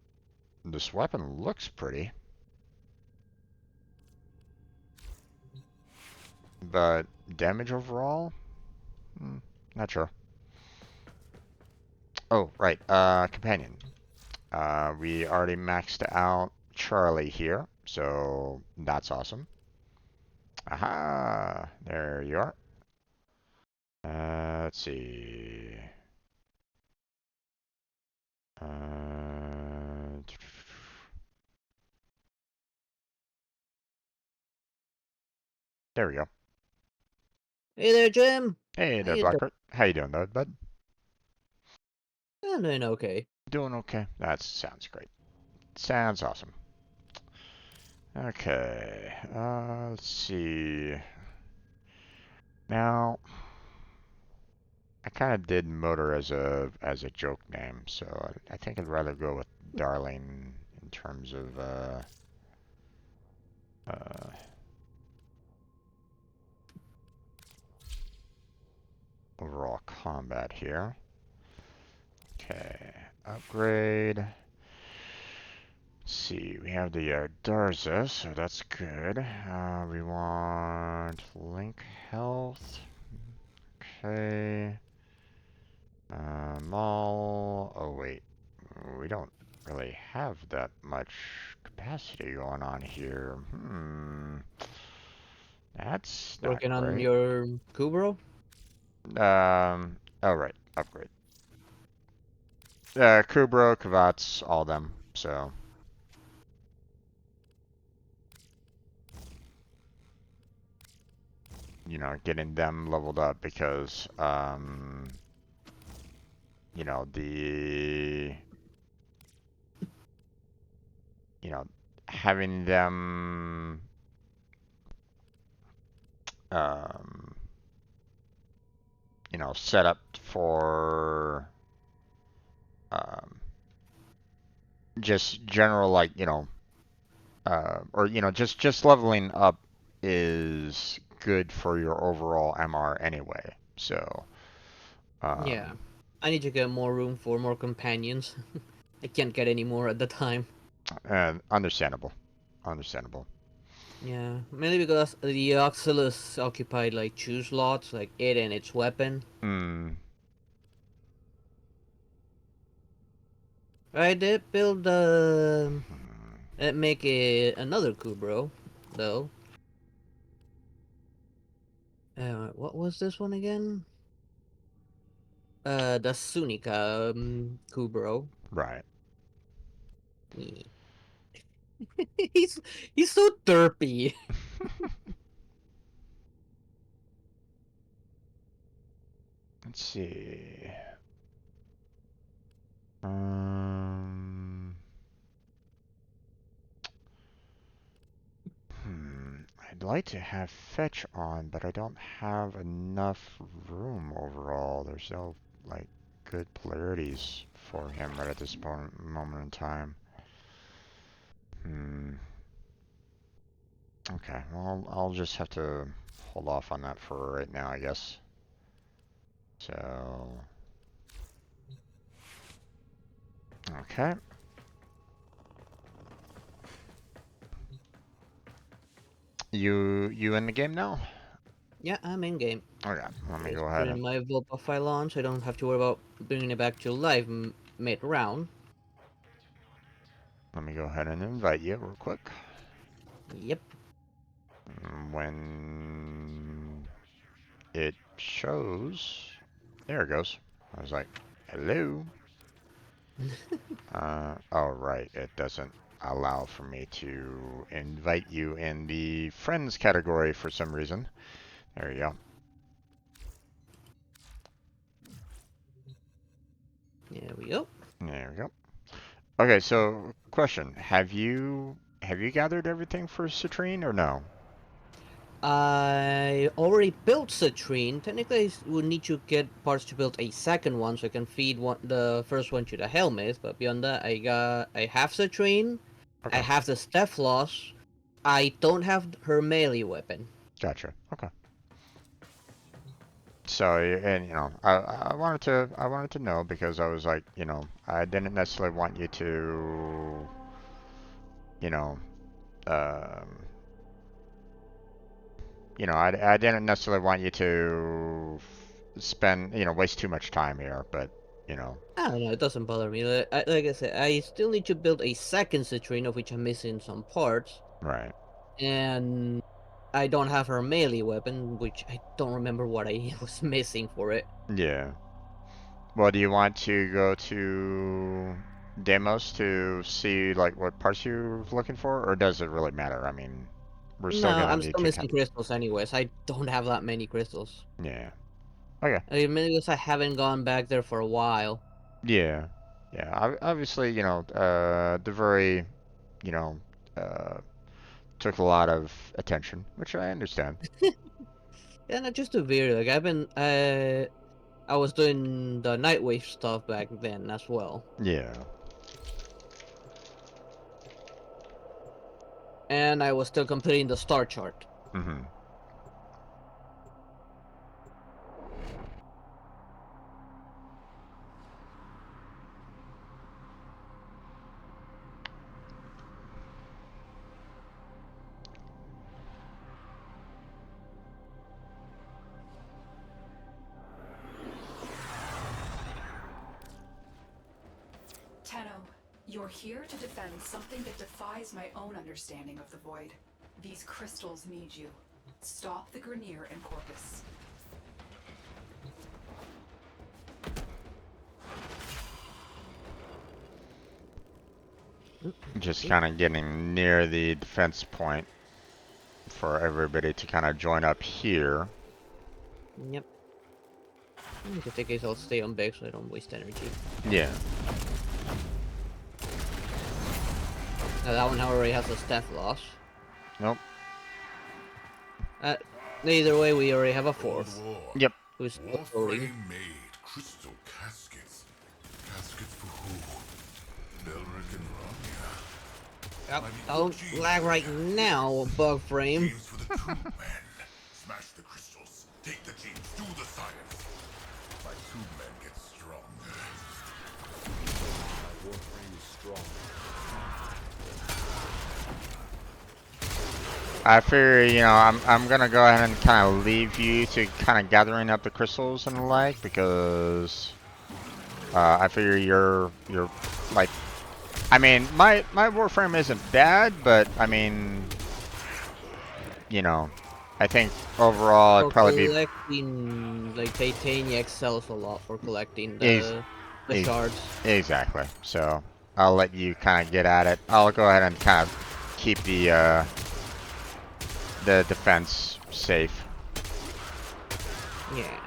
this weapon looks pretty. But damage overall? Not sure. Oh, right. Companion. We already maxed out Charlie here, so that's awesome. Aha! There you are. Let's see. There we go. Hey there, Jim. Hey How there, you doing? Blackbird. How you doing, bud? I'm doing okay. Doing okay. That sounds great. Sounds awesome. Okay. Let's see. Now, I kind of did Motor as a joke name, so I think I'd rather go with Darling in terms of overall combat here. Okay, upgrade. Let's see, we have the Darza, so that's good. We want Link Health. Okay. Mall. Oh, wait. We don't really have that much capacity going on here. That's not Working on great. your Kubro? Oh, right. Upgrade. Kubro, Kavats, all them. So. You know, getting them leveled up because, you know, having them, you know, set up for, just general, like, you know, or, you know, just leveling up is good for your overall MR anyway. So, Yeah. I need to get more room for more companions. I can't get any more at the time. understandable. Understandable. Yeah, mainly because the Oxylus occupied like 2 slots, like it and its weapon. Hmm. I did build make another Kubro, though. What was this one again? The Sunika Kubro. Right. Yeah. he's he's so derpy. Let's see. Um. I'd like to have fetch on, but I don't have enough room overall. There's no, like, good polarities for him right at this moment in time. Okay, well, I'll just have to hold off on that for right now, I guess. So. Okay. You in the game now? Yeah, I'm in game. Okay, let me Just go ahead putting and my Volpa file on, so I don't have to worry about bringing it back to live mid round. invite you real quick. Yep. When it shows, there it goes. I was like, hello. Oh right, it doesn't allow for me to invite you in the friends category for some reason. There you go. There we go. There we go. Okay, so question: Have you gathered everything for Citrine or no? I already built Citrine. Technically, I would need to get parts to build a second one, so I can feed the first one to the helmet. But beyond that, I have Citrine. I Okay, have the Stepfloss. I don't have her melee weapon. gotcha. Okay. So, and you know, I wanted to know because I was like, you know, I didn't necessarily want you to, you know, um, I didn't necessarily want you to spend, waste too much time here, but, you know, I don't know. It doesn't bother me. Like I said, I still need to build a second Citrine, of which I'm missing some parts, right. and I don't have her melee weapon, which I don't remember what I was missing for it. Yeah. Well, do you want to go to demos to see like what parts you're looking for, or does it really matter? I mean, we're still No, gonna I'm need still to missing crystals anyways. I don't have that many crystals. yeah. Okay. I mean, maybe because I haven't gone back there for a while. Yeah. Yeah. Obviously, the very, you know, uh, took a lot of attention, which I understand. Yeah, not just to veer. Like I was doing the Nightwave stuff back then as well. Yeah. and I was still completing the star chart. Mm-hmm. Tenno, you're here to defend something that defies my own understanding of the Void. These crystals need you. Stop the Grineer and Corpus. Just kind of getting near the defense point for everybody to kind of join up here. Yep. In that case, I'll stay on base so I don't waste energy. Yeah. Now that one, however, already has a staff loss. Nope. Either way, we already have a fourth. Yep. Who's Warframe loading. made crystal caskets. Caskets for who? Belric and Rania. Yep. Don't lag right now, bug frame. Genes for the true men. Smash the crystals. Take the genes. Do the science. My true men get stronger. My Warframe is strong. I figure, you know, I'm gonna go ahead and kind of leave you to kind of gathering up the crystals and the like, because I figure you're like, I mean, my Warframe isn't bad, but I mean, you know, I think overall it'd probably collecting, like, Titania excels a lot for collecting the shards. Exactly. So I'll let you kind of get at it. I'll go ahead and kind of keep the defense safe. Yeah.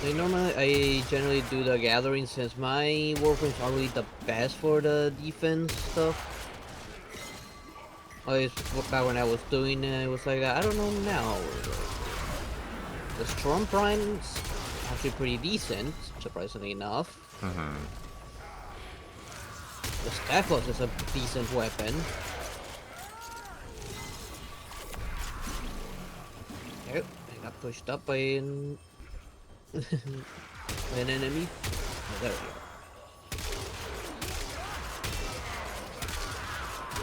I generally do the gathering since my Warframes aren't really the best for the defense stuff. At least back when I was doing it, it was like that. I don't know now. The Storm Prime's actually pretty decent, surprisingly enough. Mm-hmm. The Staphos is a decent weapon. Yep, I got pushed up by an enemy. Oh, there we go.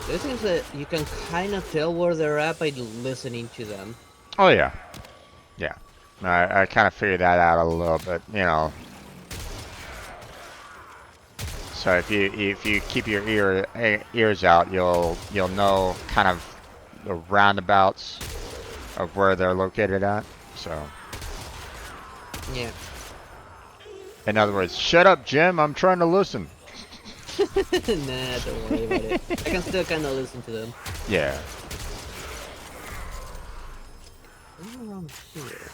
This is that you can kind of tell where they're at by listening to them. Oh yeah, yeah. I kind of figured that out a little bit, you know. So if you keep your ears out, you'll know kind of the roundabouts of where they're located at. So. Yeah. In other words, shut up, Jim. I'm trying to listen. Nah, don't worry about it. I can still kind of listen to them. Yeah. What's around here?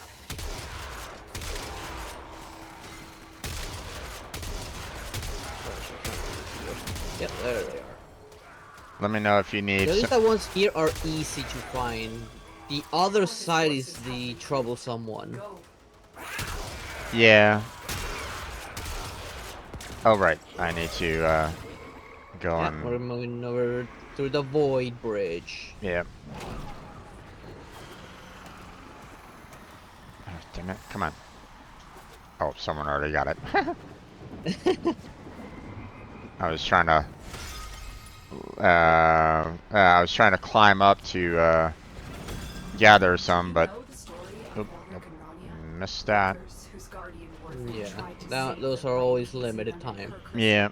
Yep, there they are. Let me know if you need. At least the ones here are easy to find. The other side is the troublesome one. Yeah. Oh right, I need to go on. We're moving over through the Void Bridge. Yep. Oh, damn it! Come on. Oh, someone already got it. I was trying to. I was trying to climb up to gather some, but nope, missed that. Yeah, those are always limited time. Yeah.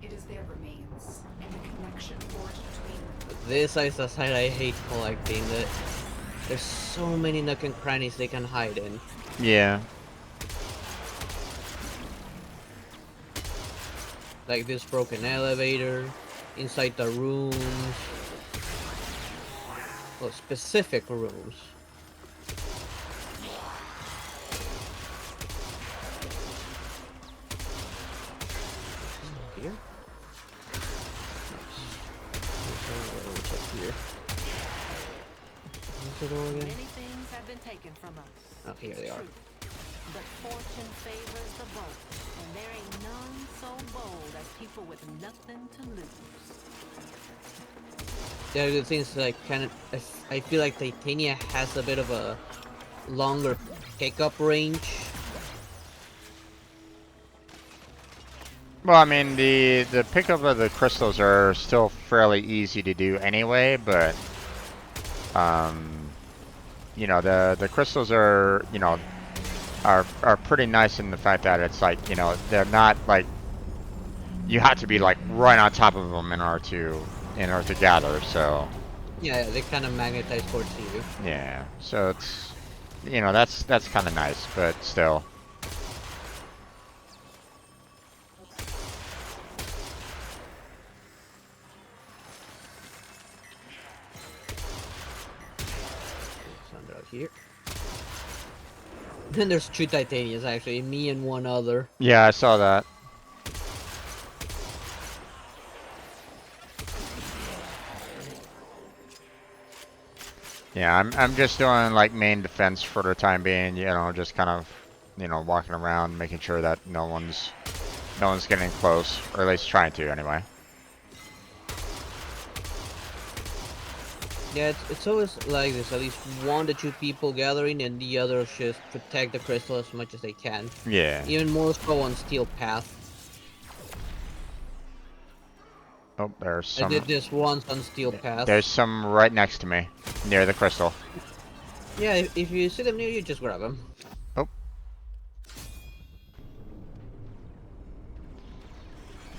It is their remains and the connection forged between them. This is the side I hate collecting. There's so many nook and crannies they can hide in. Yeah. Like this broken elevator, inside the rooms. Well, specific rooms. Here? What's up here? What's it all again? Many things have been taken from us. Oh, here they are. But fortune favors the bold, and there ain't none so bold as people with nothing to lose. The other thing is like kind of, I feel like Titania has a bit of a longer pickup range. Well, I mean, the pickup of the crystals are still fairly easy to do anyway, but you know, the crystals are, you know, are pretty nice in the fact that it's like, you know, they're not like you have to be like right on top of them in order to gather. So Yeah, they kind of magnetize towards you. yeah, so it's, you know, that's kind of nice, but still. Thunder out here. Then there's 2 Titanias actually, me and one other. Yeah, I saw that. Yeah, I'm just doing like main defense for the time being, you know, just kind of, you know, walking around, making sure that no one's getting close, or at least trying to anyway. Yeah, it's always like this, at least 1 to 2 people gathering and the others just protect the crystal as much as they can. Yeah. Even more so on Steel Path. Oh, there's I some. did this once on Steel Path. There's some right next to me, near the crystal. Yeah, if you see them near you, just grab them. Oh.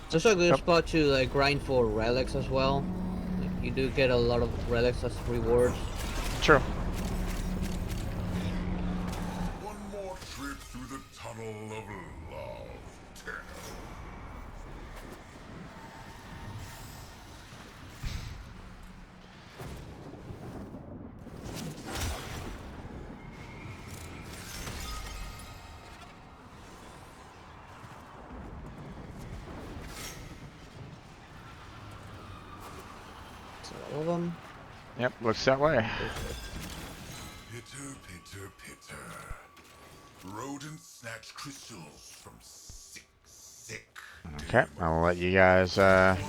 It's also a good spot to like grind for relics as well. Like, you do get a lot of relics as rewards. True. One more trip through the tunnel of love, Tanner. So all of them. Yep, looks that way. Pitter, pitter, pitter. Rodents snatch crystals from sick. Okay, I'll let you guys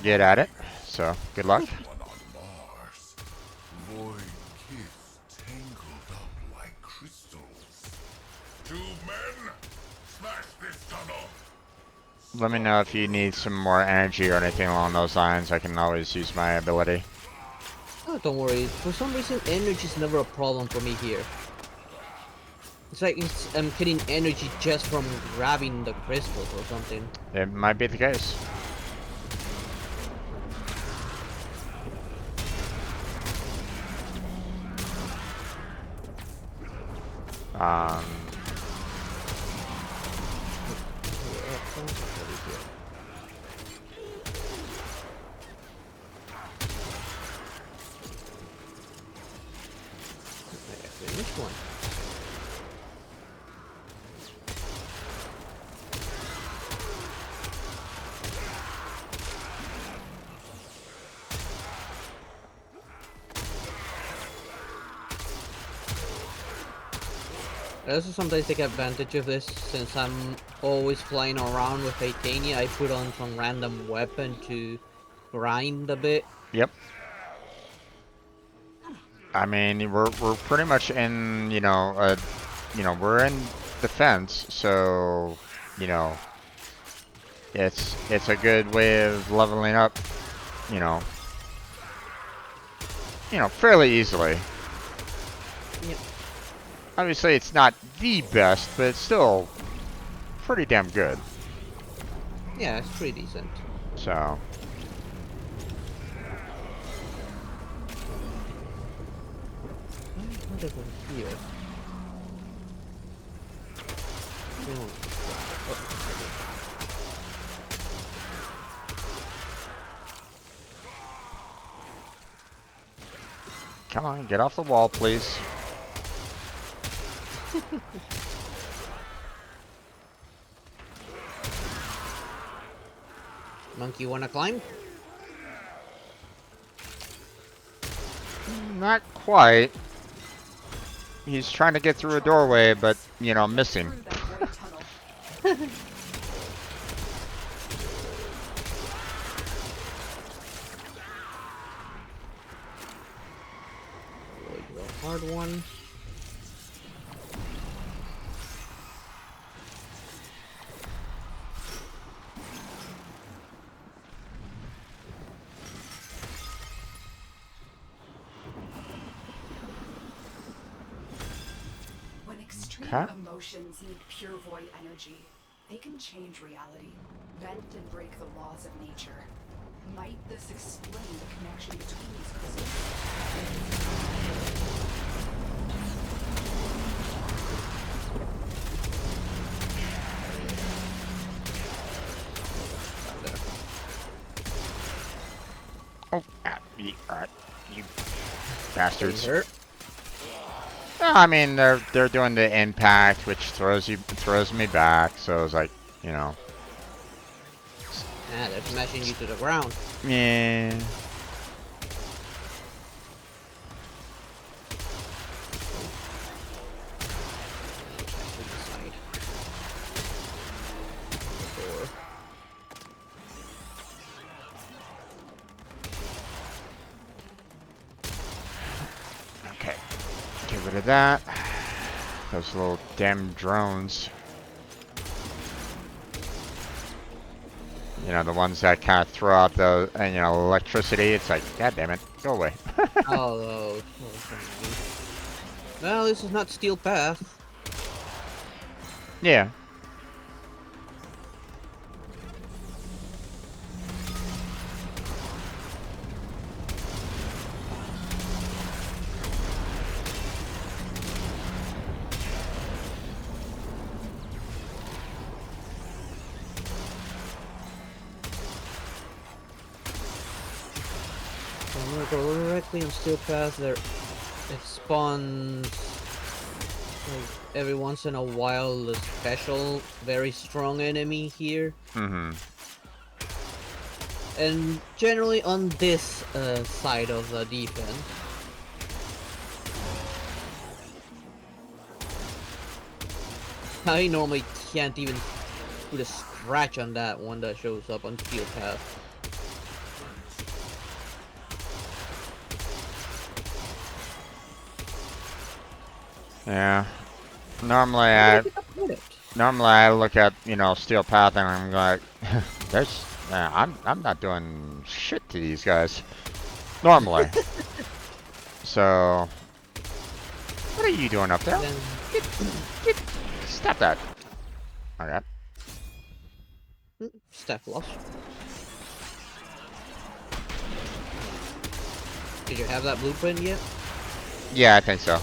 get at it. So, good luck. One on Mars. Void kiss tangled up like crystals. 2 men, smash this tunnel. Let me know if you need some more energy or anything along those lines. I can always use my ability. Oh, don't worry. For some reason, energy is never a problem for me here. It's like I'm getting energy just from grabbing the crystals or something. It might be the case. Which one? I also sometimes take advantage of this since I'm always flying around with Titania. I put on some random weapon to grind a bit. Yep. I mean, we're pretty much in, you know, we're in defense, so, you know, it's a good way of leveling up, you know, fairly easily. Yep. Obviously, it's not the best, but it's still pretty damn good. Yeah, it's pretty decent. So. What is over here? Come on, get off the wall, please. Monkey wanna climb? Not quite. He's trying to get through a doorway, but, you know, missing. Through that Hard one. When extreme Huh? emotions need pure void energy, they can change reality, bend and break the laws of nature. Might this explain the connection between these crystals? Oh, you bastards. Hurt. No, I mean they're doing the impact, which throws me back. So it's like, you know. Ah, they're smashing you to the ground. Yeah. Okay. Get rid of that. Those little damn drones. You know, the ones that kind of throw out the, you know, electricity. It's like, god damn it, go away. Oh, well, this is not Steel Path. Yeah. I'm gonna go directly on Steel Path. There, it spawns like every once in a while a special, very strong enemy here. Mm-hmm. And generally on this side of the defense. I normally can't even put a scratch on that one that shows up on Steel Path. Yeah. Normally I look at, you know, Steel Path and I'm like, there's, I'm not doing shit to these guys. Normally. So, what are you doing up there? Stop that. Okay. Step loss. Did you have that blueprint yet? Yeah, I think so.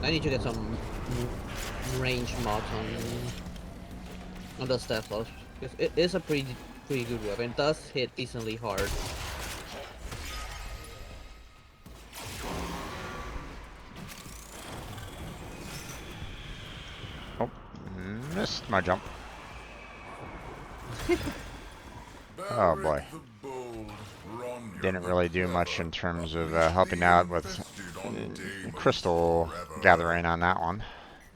I need to get some range mods on the staff loss, because it is a pretty good weapon. It does hit decently hard. Oh, missed my jump. Oh boy. Didn't really do much in terms of helping out with crystal gathering on that one.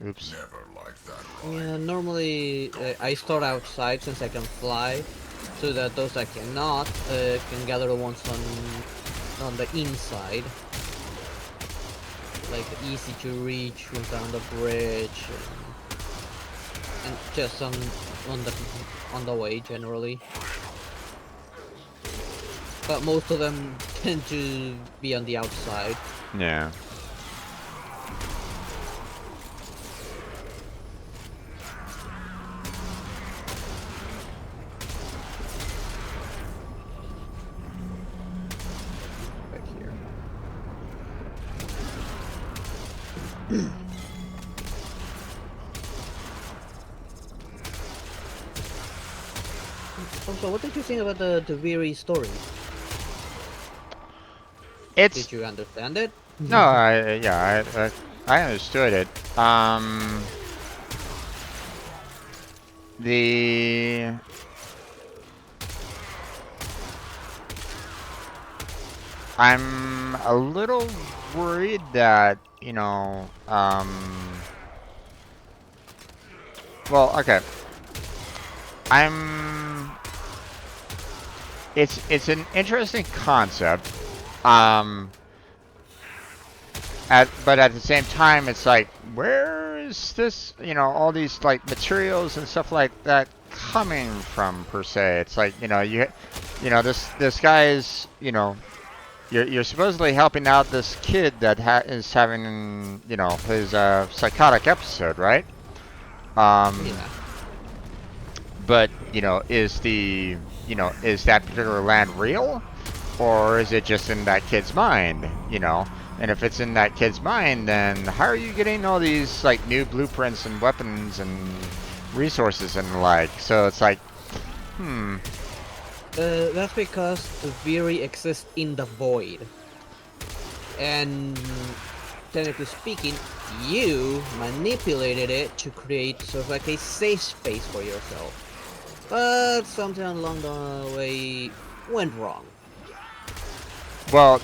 Oops. Yeah, normally I start outside since I can fly, so that those that cannot can gather the ones on the inside, like easy to reach ones on the bridge, and just on the way generally. But most of them tend to be on the outside. Yeah. Back here. Also, what did you think about the Viri story? Did you understand it? No, I understood it. I'm a little worried that, you know, well, okay. I'm it's an interesting concept. Um but at the same time it's like, where is this, you know, all these like materials and stuff like that coming from per se? It's like, you know, you know, this guy is, you know, you're supposedly helping out this kid that is having, you know, his psychotic episode, right? Yeah. But, you know, is that particular land real? Or is it just in that kid's mind, you know? And if it's in that kid's mind, then how are you getting all these, like, new blueprints and weapons and resources and the like? So it's like, That's because the Viri exists in the void. And technically speaking, you manipulated it to create sort of like a safe space for yourself. But something along the way went wrong. well,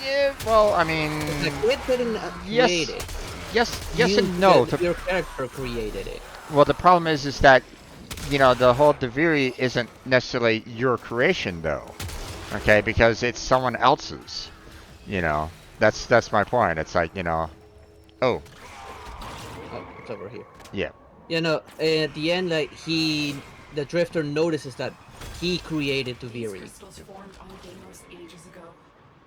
yeah, well, I mean, The kid didn't yes, create it. yes and no. Your character created it. Well, the problem is that, you know, the whole Deviri isn't necessarily your creation, though. Okay, because it's someone else's. You know, that's my point. It's like, you know, oh, Oh, it's over here. yeah, You know, at the end, like, the Drifter notices that he created the These Viri. crystals formed on Deimos ages ago.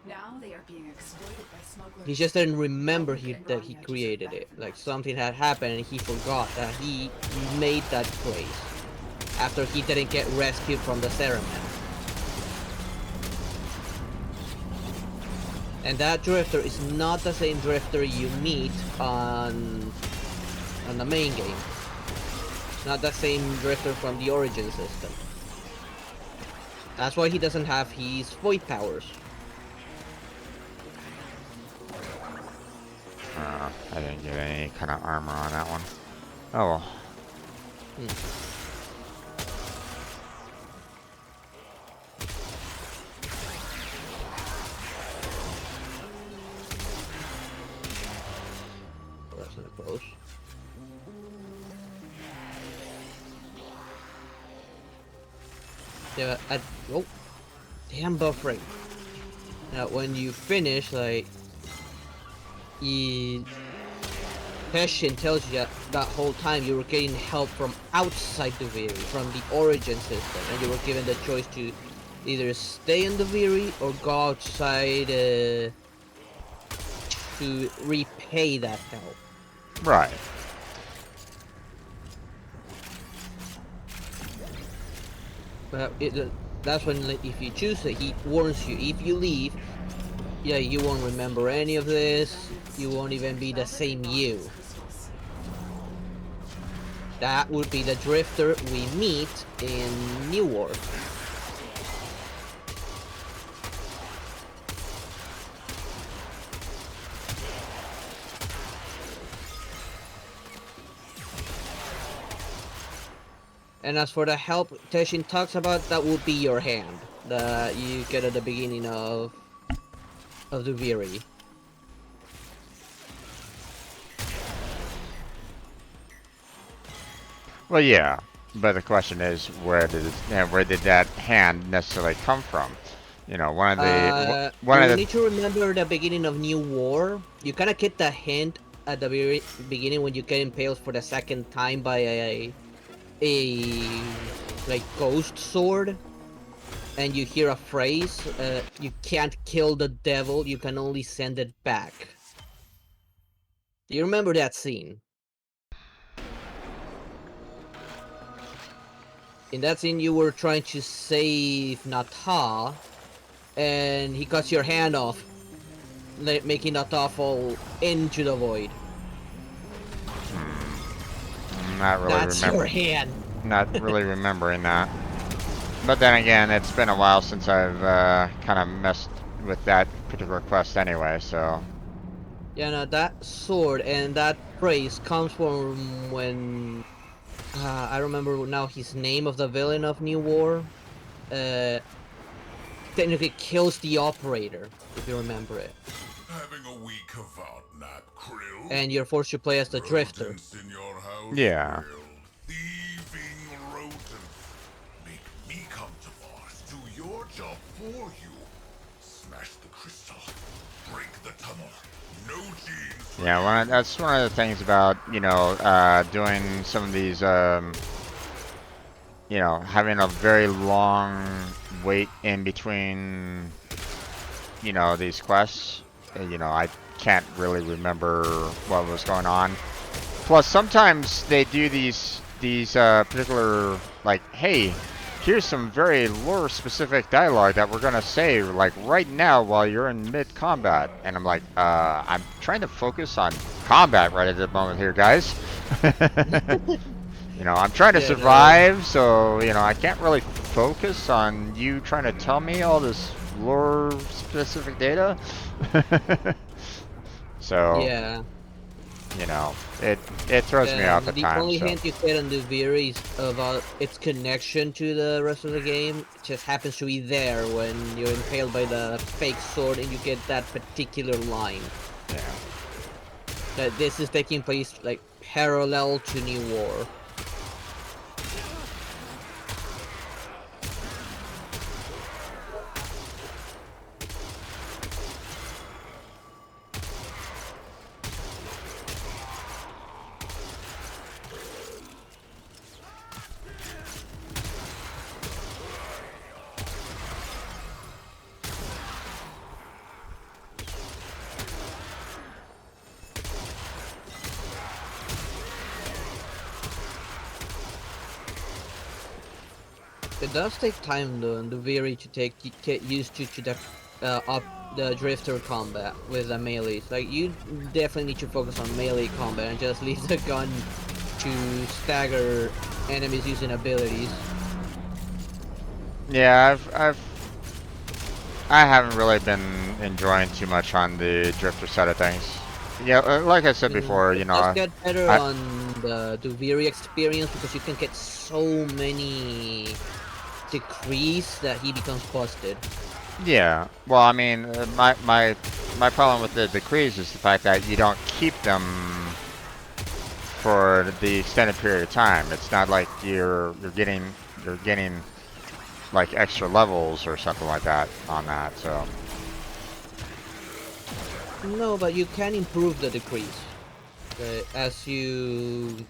Now they are being exploited by smugglers. He just didn't remember that he created it. Like, something had happened and he forgot that he made that place after he didn't get rescued from the Cereman. And that Drifter is not the same Drifter you meet on the main game. It's not the same Drifter from the Origin system. That's why he doesn't have his void powers. I didn't get any kind of armor on that one. Oh well. That's not close. Yeah, oh, damn buffering. Now, when you finish, like, Heshin tells you that whole time you were getting help from outside the Viri, from the Origin system, and you were given the choice to either stay in the Viri or go outside to repay that help. Right. But that's when, like, if you choose it, he warns you, if you leave, yeah, you won't remember any of this, you won't even be the same you. That would be the Drifter we meet in New War. And as for the help Teshin talks about, that would be your hand that you get at the beginning of the Viri. Well, yeah, but the question is, where did that hand necessarily come from? You know, You need to remember the beginning of New War. You kind of get the hint at the very beginning when you get impaled for the second time by a like ghost sword, and you hear a phrase, you can't kill the devil, you can only send it back. Do you remember that scene? In that scene you were trying to save Nata, and he cuts your hand off, making Nata fall into the void. Not really That's your hand. Not really remembering that. But then again, it's been a while since I've kind of messed with that particular quest anyway, so... Yeah, no, that sword and that phrase comes from when... I remember now his name of the villain of New War. technically kills the operator, if you remember it. Having a week of out nap, Krill? And you're forced to play as the drifter. Rodents in your house, Yeah. Krill. Thieving rodents. Make me come to Mars, do your job for you. Smash the crystal. Break the tunnel. No genes. Yeah, that's one of the things about, you know, doing some of these, you know, having a very long wait in between, you know, these quests. You know, I can't really remember what was going on. Plus, sometimes they do these particular, like, hey, here's some very lore-specific dialogue that we're gonna say, like, right now while you're in mid-combat. And I'm like, I'm trying to focus on combat right at the moment here, guys. You know, I'm trying to survive, so, you know, I can't really focus on you trying to tell me all this lore-specific data. So, Yeah. you know, it throws me off at the times. only So. hint you get on the Viri is about its connection to the rest of the game. It just happens to be there when you're impaled by the fake sword and you get that particular line. Yeah. That this is taking place like parallel to New War. It does take time though in the Viri to get used to the up the drifter combat with the melee. Like you definitely need to focus on melee combat and just leave the gun to stagger enemies using abilities. Yeah, I haven't really been enjoying too much on the drifter side of things. Yeah, like I said before, you know, It does get better on the Viri experience because you can get so many decrees that he becomes busted. Yeah, well, I mean, my problem with the decrees is the fact that you don't keep them for the extended period of time. It's not like you're getting like extra levels or something like that on that. So no, but you can improve the decrees as you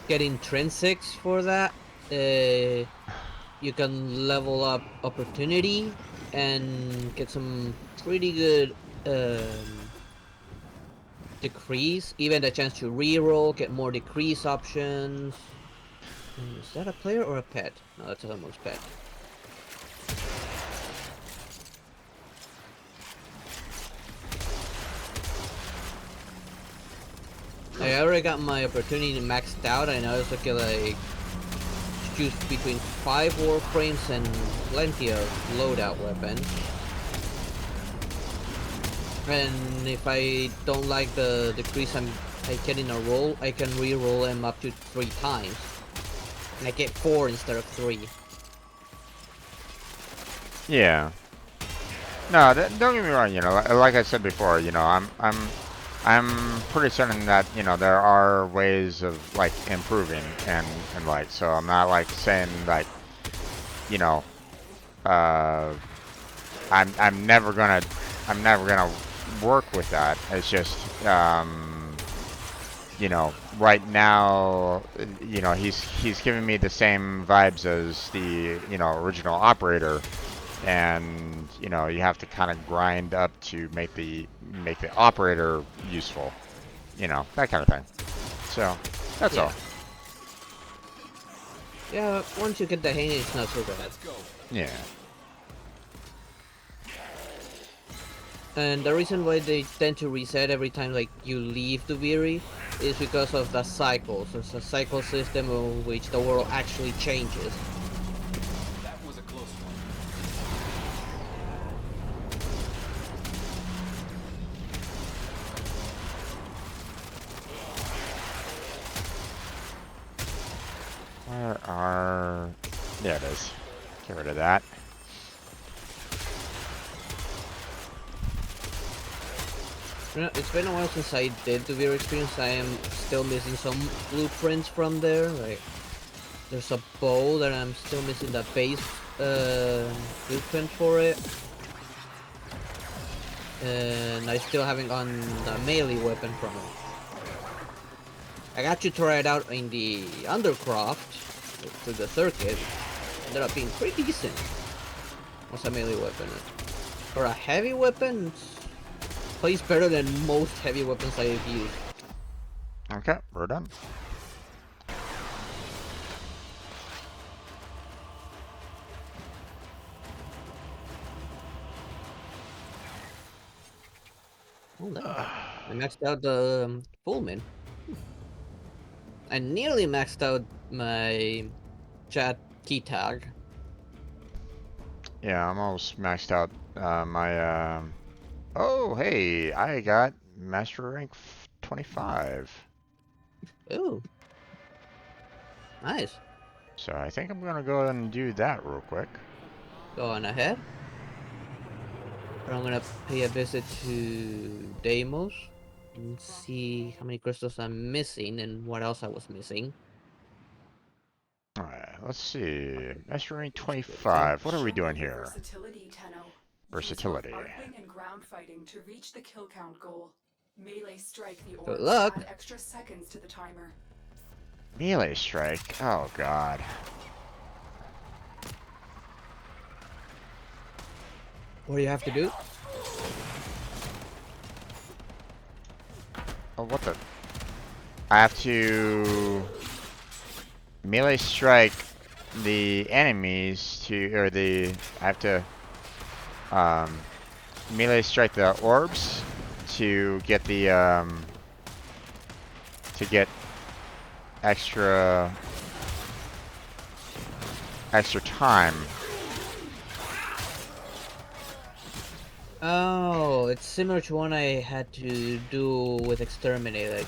get intrinsics for that. You can level up opportunity and get some pretty good decrease, even the chance to reroll, get more decrease options. Is that a player or a pet? No, that's almost pet. I already got my opportunity maxed out, and I also can like choose between 5 Warframes and plenty of loadout weapons. And if I don't like the decrease I get in a roll, I can re-roll them up to 3 times. And I get 4 instead of 3. yeah, no, don't get me wrong. You know, like I said before, you know, I'm pretty certain that, you know, there are ways of like improving and like, so I'm not like saying like, you know, I'm never gonna work with that. It's just, you know, right now, you know, he's giving me the same vibes as the, you know, original operator, and you know, you have to kind of grind up to make the operator useful, you know, that kind of thing. So that's all. Yeah, once you get the hang, it's not so bad. Let's go. Yeah. And the reason why they tend to reset every time like you leave the Viri is because of the cycles. It's a cycle system in which the world actually changes. That was a close one. Where are... There it is. Get rid of that. You know, it's been a while since I did the VR experience. I am still missing some blueprints from there. Like, there's a bow that I'm still missing the base blueprint for it. And I still haven't gotten the melee weapon from it. I got to try it out in the Undercroft through the circuit. Ended up being pretty decent. What's a melee weapon? For a heavy weapon, plays better than most heavy weapons I've used. Okay, we're done. Oh, I maxed out the Fullman. I nearly maxed out my chat key tag. Yeah, I'm almost maxed out my. Oh, hey, I got Master Rank 25. Ooh, nice. So I think I'm gonna go ahead and do that real quick. Go on ahead. But I'm gonna pay a visit to Deimos and see how many crystals I'm missing and what else I was missing. Alright, let's see. Master Rank 25. What are we Show doing me your here? versatility, Tenno. Versatility. Use both arcing and ground fighting to reach the kill count goal. Melee strike the Good orbs luck. add extra seconds to the timer. Melee strike. Oh god. What do you have to do? Oh, what the? I have to melee strike the enemies I have to melee strike the orbs to get the to get extra time. Oh, it's similar to one I had to do with Exterminate. Like,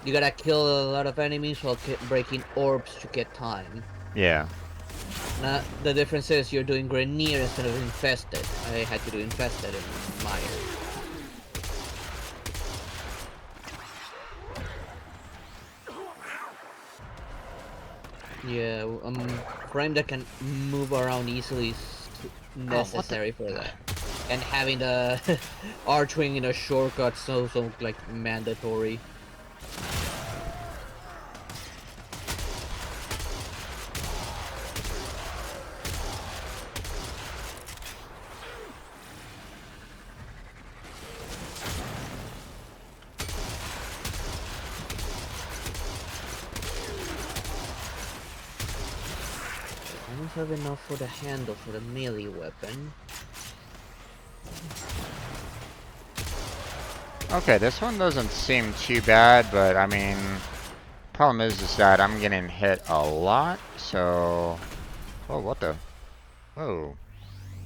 you gotta kill a lot of enemies while breaking orbs to get time. Yeah. Now, the difference is you're doing Grenier instead of Infested. I had to do Infested in Mire. Yeah, frame that can move around easily is necessary for that. And having the archwing in a shortcut so like mandatory. I don't have enough for the handle for the melee weapon. Okay, this one doesn't seem too bad, but I mean, problem is that I'm getting hit a lot, so... Oh, what the? Oh.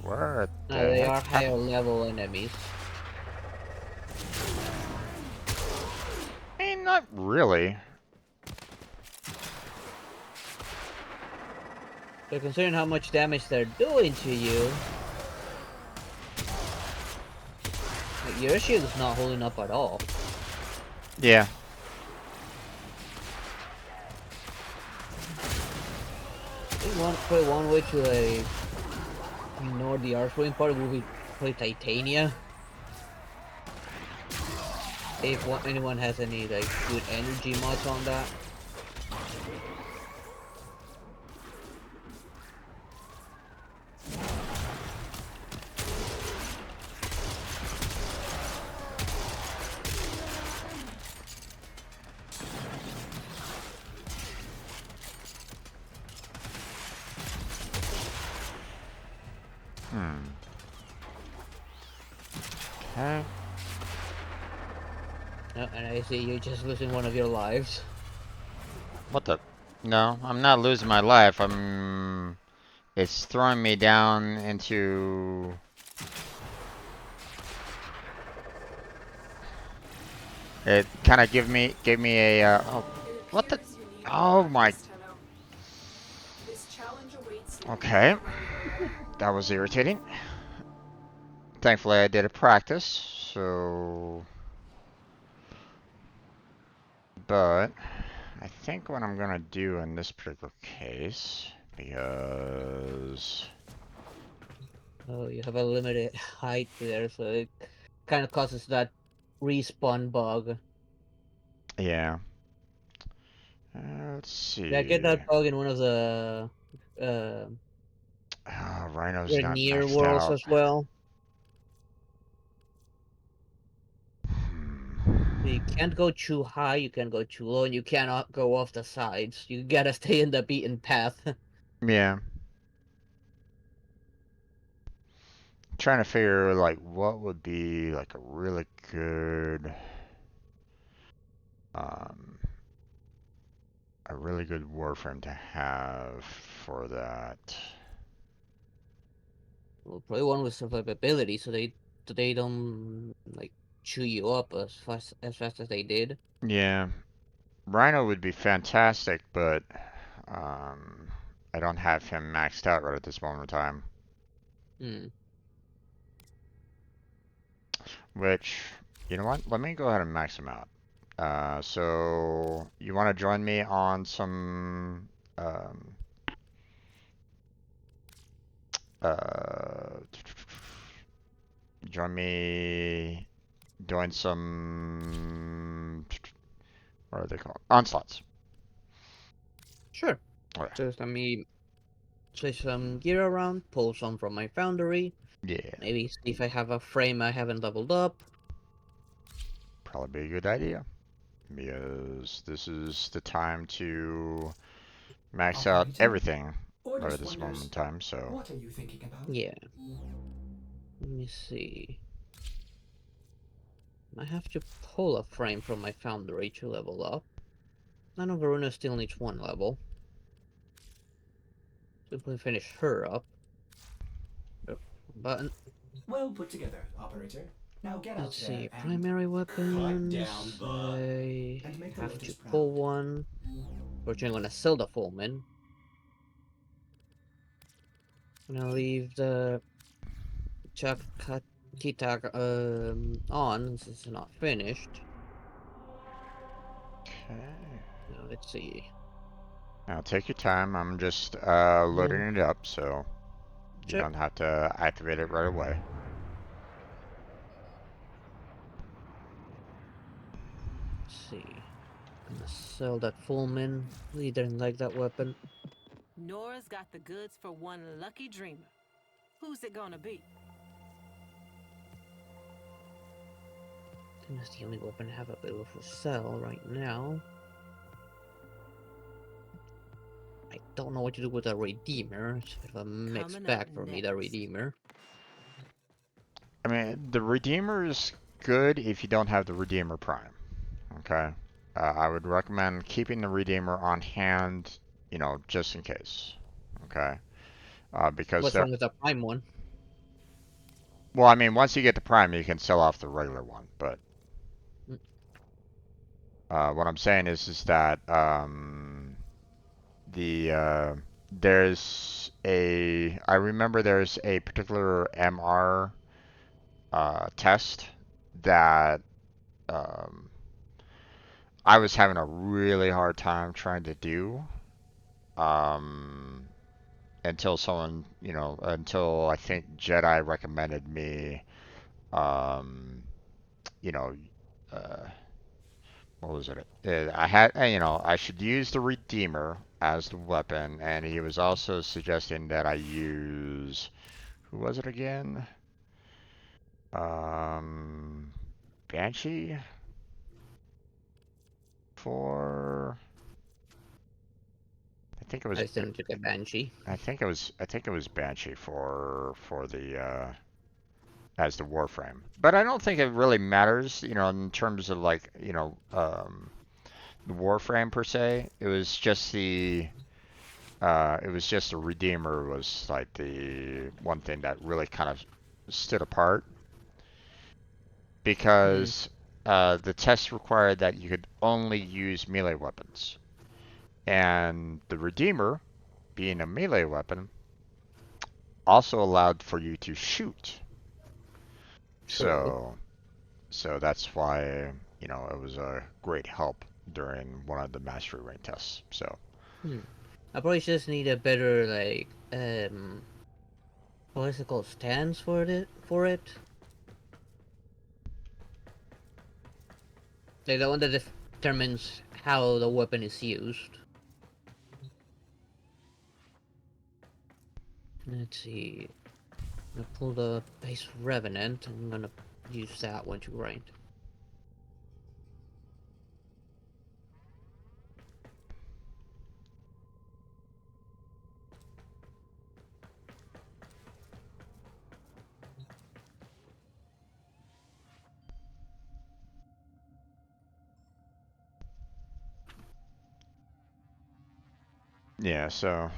Where the They heck are higher level enemies. I mean, not really. So considering how much damage they're doing to you, like, your shield is not holding up at all. Yeah. I think one way to like ignore the archwing part would be play Titania. If anyone has any like good energy mods on that. Okay. Oh, and I see you're just losing one of your lives. What the? No, I'm not losing my life. It's throwing me down into... It kind of gave me a, oh, what the? Oh my... Okay. That was irritating. Thankfully I did a practice, so... But I think what I'm gonna do in this particular case, because Oh, you have a limited height there, so it kind of causes that respawn bug. yeah. Let's Yeah, I get see. that bug in one of the uh, Rhino's not near maxed worlds out. as well. You can't go too high, you can't go too low, and you cannot go off the sides. You gotta stay in the beaten path. Yeah. Trying to figure like what would be like a really good um a really good Warframe to have for that. Well, probably one with survivability, so they don't like chew you up as fast as they did. Yeah. Rhino would be fantastic, but um I don't have him maxed out right at this moment in time. Hmm. Which, you know what? Let me go ahead and max him out. So you want to join me on some uh, join me doing some, what are they called? Onslaughts. Sure. Okay. Just let me switch some gear around, pull some from my foundry. Yeah, Maybe see if I have a frame I haven't leveled up. probably be a good idea. Because this is the time to max out Operator, everything right Ordis at this moment in wonders, time, so. what are you thinking about? Yeah. Let me see. I have to pull a frame from my foundry to level up. I know Varuna still needs one level. Simply finish her up. Oh, button. Well put together, operator. Now get out Let's there see. and Primary Pipe down, weapons. bud. I make the have Lotus to proud. pull one. Fortunately, I'm gonna sell the Fulmin. I'm gonna leave the Kitak on since it's not finished. Okay. Now let's see. Now take your time. I'm just loading it up, so you Check. don't have to activate it right away. Let's see. I'm gonna sell that Fulmin. He didn't like that weapon. Nora's got the goods for one lucky dreamer. Who's it gonna be? I think that's the only weapon I have available for sale right now. I don't know what to do with the Redeemer. It's a bit of a mixed Coming up bag for me, the next. Redeemer. I mean, the Redeemer is good if you don't have the Redeemer Prime. Okay. I would recommend keeping the Redeemer on hand, you know, just in case. Okay. Because What's there. wrong with the Prime one? Well, I mean, once you get the Prime, you can sell off the regular one. But Mm. what I'm saying is that there's a. I remember there's a particular MR test that um, I was having a really hard time trying to do um, until someone, you know, until I think Jedi recommended me, um, you know, uh, what was it? I had, you know, I should use the Redeemer as the weapon, and he was also suggesting that I use, who was it again? Um, Banshee for. I think it was. I still need to get Banshee. I think it was Banshee for the as the Warframe. But I don't think it really matters, you know, in terms of like, you know, the Warframe per se. It was just the Redeemer was like the one thing that really kind of stood apart Mm. because the test required that you could only use melee weapons. And the Redeemer, being a melee weapon, also allowed for you to shoot. True. So that's why, you know, it was a great help during one of the mastery rank tests. So. I probably just need a better like what is it called, stance for it? Like the one that determines how the weapon is used. Let's see. I'm gonna pull the base revenant. I'm gonna use that one to grind. Yeah, so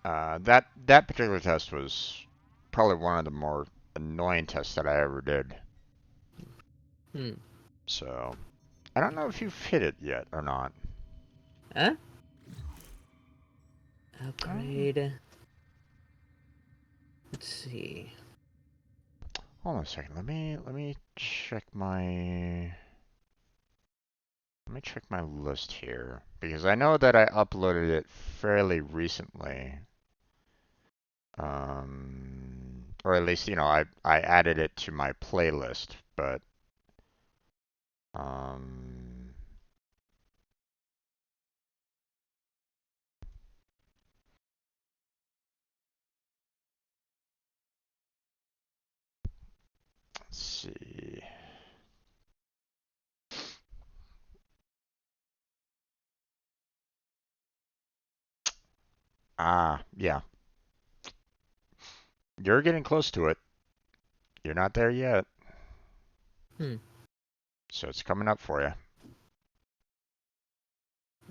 that particular test was probably one of the more annoying tests that I ever did. So I don't know if you've hit it yet or not. Huh? Upgrade. Let's see. Hold on a second. Let me check my list here because I know that I uploaded it fairly recently. Or at least, I added it to my playlist, but let's see. Yeah. You're getting close to it. You're not there yet. So it's coming up for you.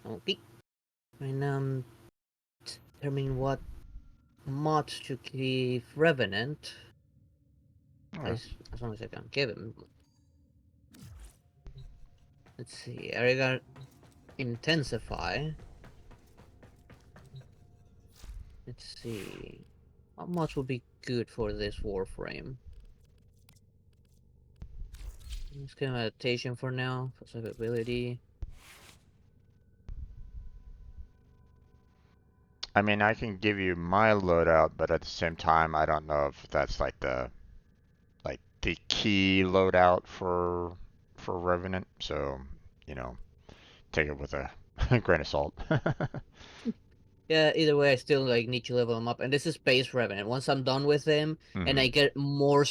Okay. Right now I'm determining what mods to give Revenant. As long as I can give him. Let's see. I got Intensify. Let's see. How much would be good for this Warframe? Let's give Meditation for now, for survivability. I mean, I can give you my loadout, but at the same time, I don't know if that's like the key loadout for Revenant. So, take it with a grain of salt. Yeah, either way, I still need to level him up. And this is base Revenant. Once I'm done with him, and I get more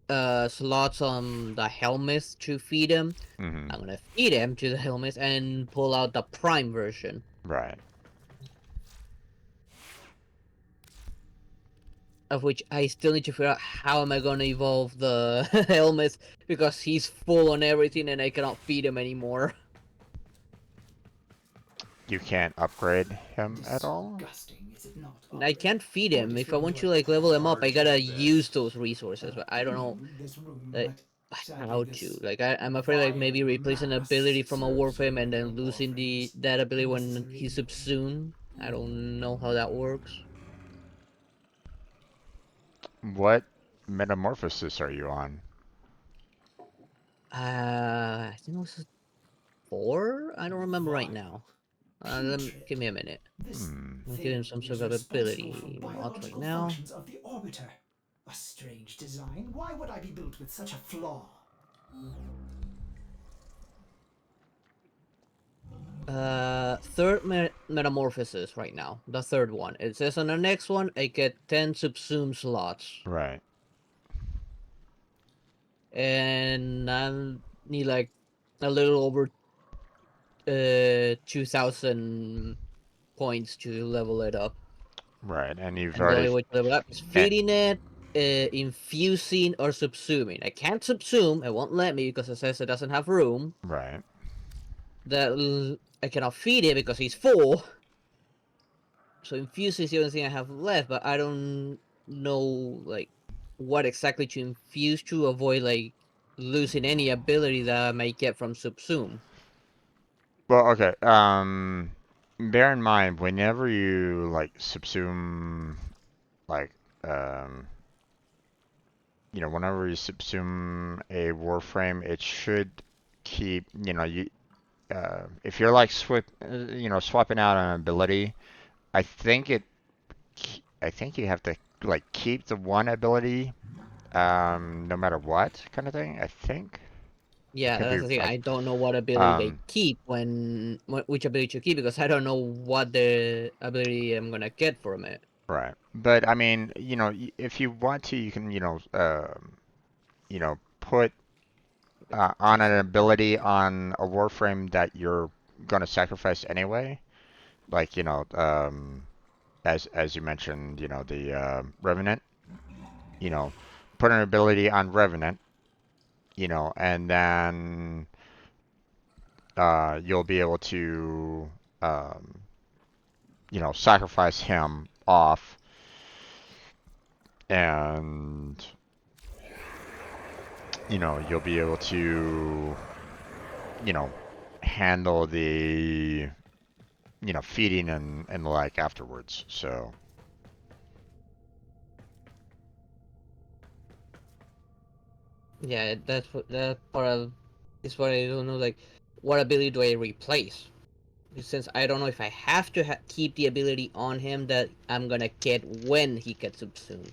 slots on the helmet to feed him, I'm gonna feed him to the helmet and pull out the Prime version. Right. Of which I still need to figure out how am I gonna evolve the helmet because he's full on everything and I cannot feed him anymore. You can't upgrade him at all? Is it not, I can't feed him. If I want to level him up, I gotta use those resources, but I don't know how to. I'm afraid maybe replacing an ability from a Warframe and then losing that ability when he's subsumed. I don't know how that works. What metamorphosis are you on? I think it was 4? I don't remember right now. Give me a minute. I'll give him some sort of ability mod right now. Functions of the orbiter. A strange design. Why would I be built with such a flaw? Third metamorphosis right now. The third one. It says on the next one, I get 10 subsume slots. Right. And I need a little over 2,000 points to level it up. Right, and you've And the already... only way to level up is feeding it, infusing, or subsuming. I can't subsume, it won't let me because it says it doesn't have room. Right. I cannot feed it because he's full. So infuse is the only thing I have left, but I don't know what exactly to infuse to avoid losing any ability that I may get from subsume. Well, okay. Bear in mind whenever you subsume, whenever you subsume a Warframe, it should keep, if you're like swapping out an ability, I think you have to like keep the one ability, no matter what kind of thing. I think. I Yeah, could be. that's the thing. I don't know what ability they keep which ability to keep because I don't know what the ability I'm gonna get from it. Right. But I mean, if you want to, you can, put on an ability on a Warframe that you're gonna sacrifice anyway. Like, as you mentioned, the Revenant. You know, put an ability on Revenant. And then you'll be able to, um, sacrifice him off and you'll be able to, you know, handle the, feeding and the like afterwards. So, Yeah, that part of is what I don't know. Like, what ability do I replace? Since I don't know if I have to keep the ability on him that I'm gonna get when he gets subsumed.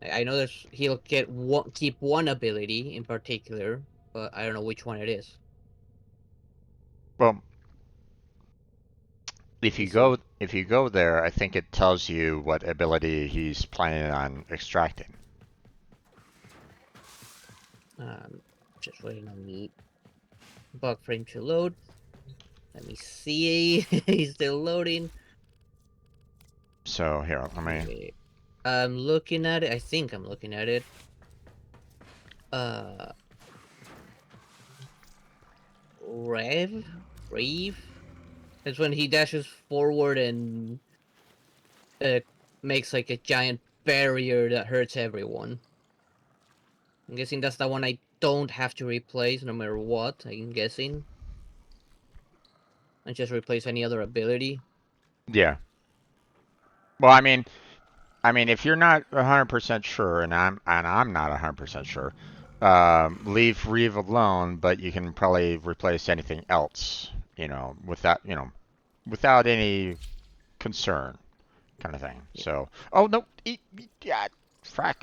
I know he'll keep one ability in particular, but I don't know which one it is. well, if you go there, I think it tells you what ability he's planning on extracting. Just waiting on the bug frame to load. Let me see. He's still loading. So here, let me. Okay. I'm looking at it. I think I'm looking at it. Reeve. It's when he dashes forward and makes like a giant barrier that hurts everyone. I'm guessing that's the one I don't have to replace no matter what. I'm guessing. And just replace any other ability. Yeah. Well, I mean, if you're not 100% sure, and I'm not 100% sure, leave Reeve alone, but you can probably replace anything else, without any concern, kind of thing. Yeah. So, oh no, yeah, frack,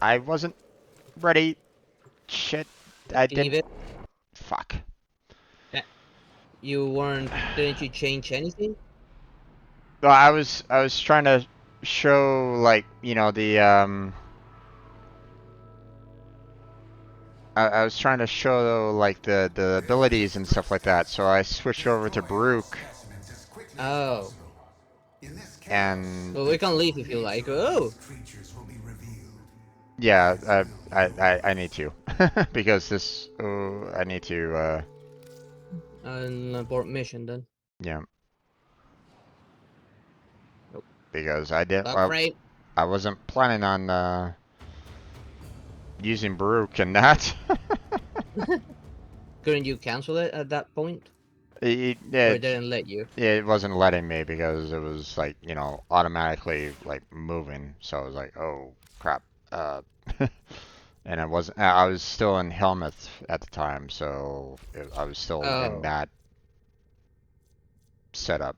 I wasn't ready. Shit, I Leave didn't. it. Fuck. You weren't. Didn't you change anything? Well, I was trying to show like the. I was trying to show like the abilities and stuff like that, so I switched over to Baruch. Oh. And Well, we can leave if you like. Oh. yeah, I need to because this I need to An abort mission then. yeah, Nope. because Bug frame. I wasn't planning on using Baruch and that. Couldn't you cancel it at that point? it, Or it it didn't let you? it wasn't letting me because it was like automatically like moving, so I was like, oh crap. And I was still in Helmuth at the time, so I was still in Oh. that setup.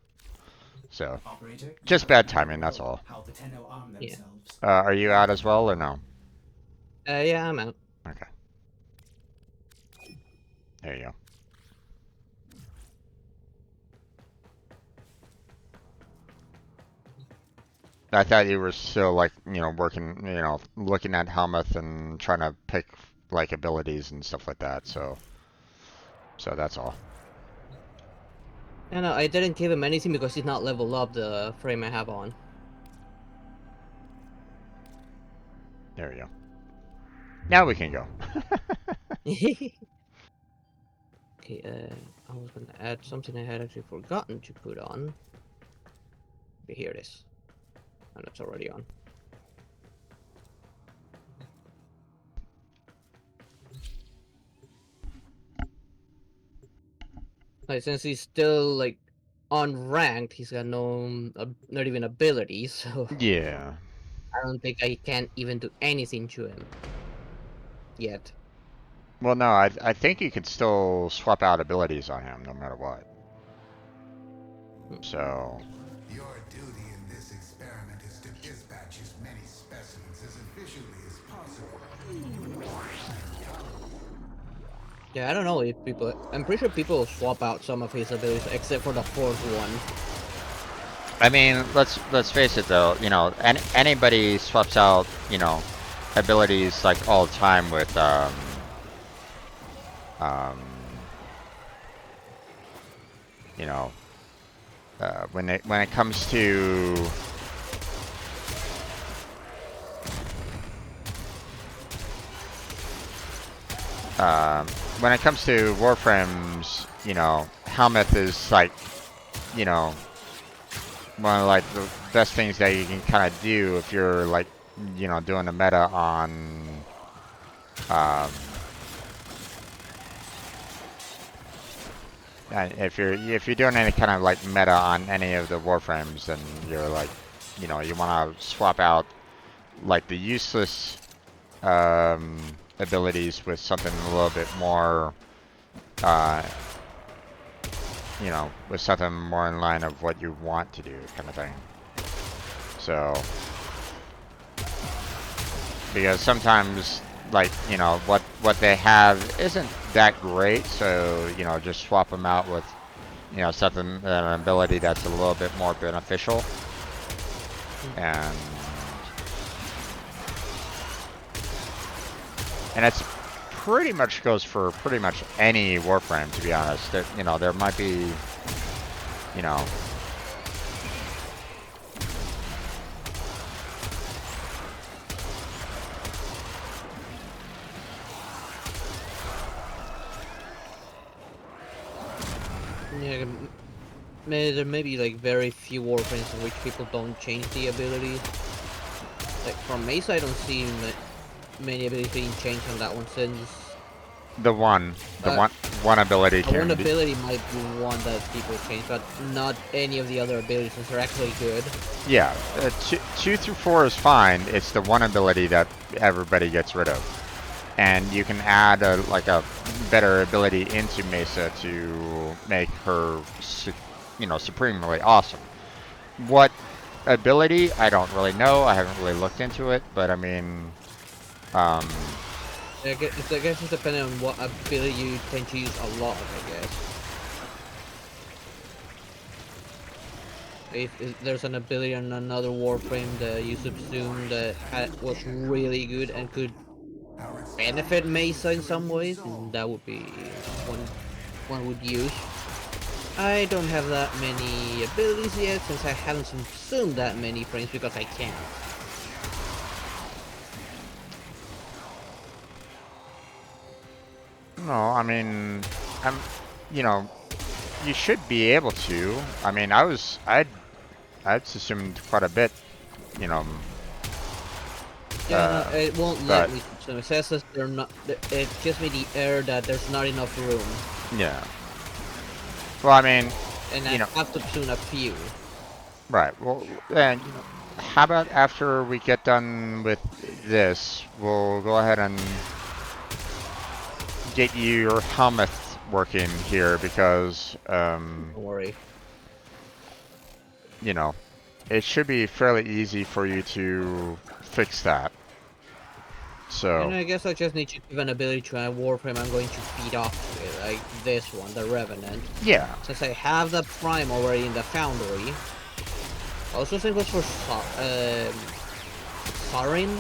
So, Operator, just bad timing, that's all. how the Tenno arm Yeah. themselves. Are you out as well or no? Yeah, I'm out. Okay. There you go. I thought you were still like, working, looking at Helmuth and trying to pick like abilities and stuff like that. So that's all. No, I didn't give him anything because he's not leveled up the frame I have on. There we go. Now we can go. Okay, I was gonna add something I had actually forgotten to put on. Okay, here it is. And it's already on. Like, since he's still like unranked, he's got no, not even abilities, so Yeah. I don't think I can even do anything to him yet. Well, no, I think you can still swap out abilities on him no matter what. So. Your duty in this experiment is to dispatch as many specimens as efficiently as possible. Yeah, I don't know if people. I'm pretty sure people swap out some of his abilities, except for the fourth one. I mean, let's face it though. You know, anybody swaps out, you know, abilities like all the time with you know, when it comes to when it comes to Warframes, you know, Helmuth is like, you know, one of like the best things that you can kind of do if you're like, you know, doing a meta on and if you're doing any kind of like meta on any of the Warframes, then you're like, you know, you want to swap out like the useless abilities with something a little bit more, you know, with something more in line of what you want to do, kind of thing. So, because sometimes, like, you know, what they have isn't that great, so, you know, just swap them out with, you know, something, an ability that's a little bit more beneficial. And it's pretty much goes for pretty much any Warframe, to be honest. There, you know, there might be, you know, Yeah, there may be like very few Warframes in which people don't change the abilities. Like from Mesa, I don't see many abilities being changed on that one since the one ability can one ability might be one that people change, but not any of the other abilities since they're actually good. Yeah, 2 through 4 is fine. It's the one ability that everybody gets rid of. And you can add like a better ability into Mesa to make her, you know, supremely awesome. What ability? I don't really know. I haven't really looked into it, but I mean, I guess it's depending on what ability you tend to use a lot, I guess. If there's an ability on another Warframe that you subsume that was really good and could benefit Mesa in some ways, that would be one would use. I don't have that many abilities yet since I haven't subsumed that many frames because I can't. no, I mean, you know, you should be able to. I mean, I'd assumed quite a bit, you know. Yeah, no, it won't let me subsume. It says that they're not. It gives me the error that there's not enough room. Yeah. Well, I mean, and I have to subsume a few. Right. Well, then, you know, how about after we get done with this, we'll go ahead and get your helmet working here because, don't worry. You know, it should be fairly easy for you to fix that. So. And I guess I just need to give an ability to a Warframe I'm going to feed off to it, like this one, the Revenant. Yeah. Since I have the Prime already in the Foundry. Also same goes for Sarin.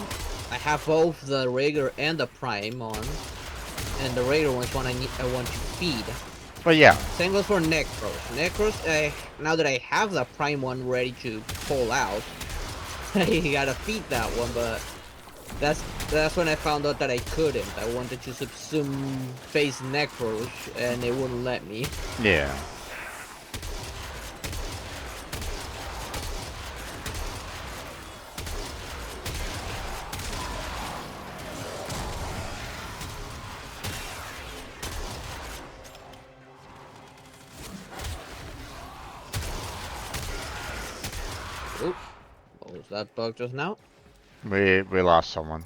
I have both the regular and the Prime on. And the regular one's one I want to feed. Well, yeah. Same goes for Necros. Necros, now that I have the Prime one ready to pull out, I gotta feed that one, but that's when I found out that I couldn't. I wanted to subsume face Necros, and it wouldn't let me. Yeah. Oop. What was that bug just now? We lost someone.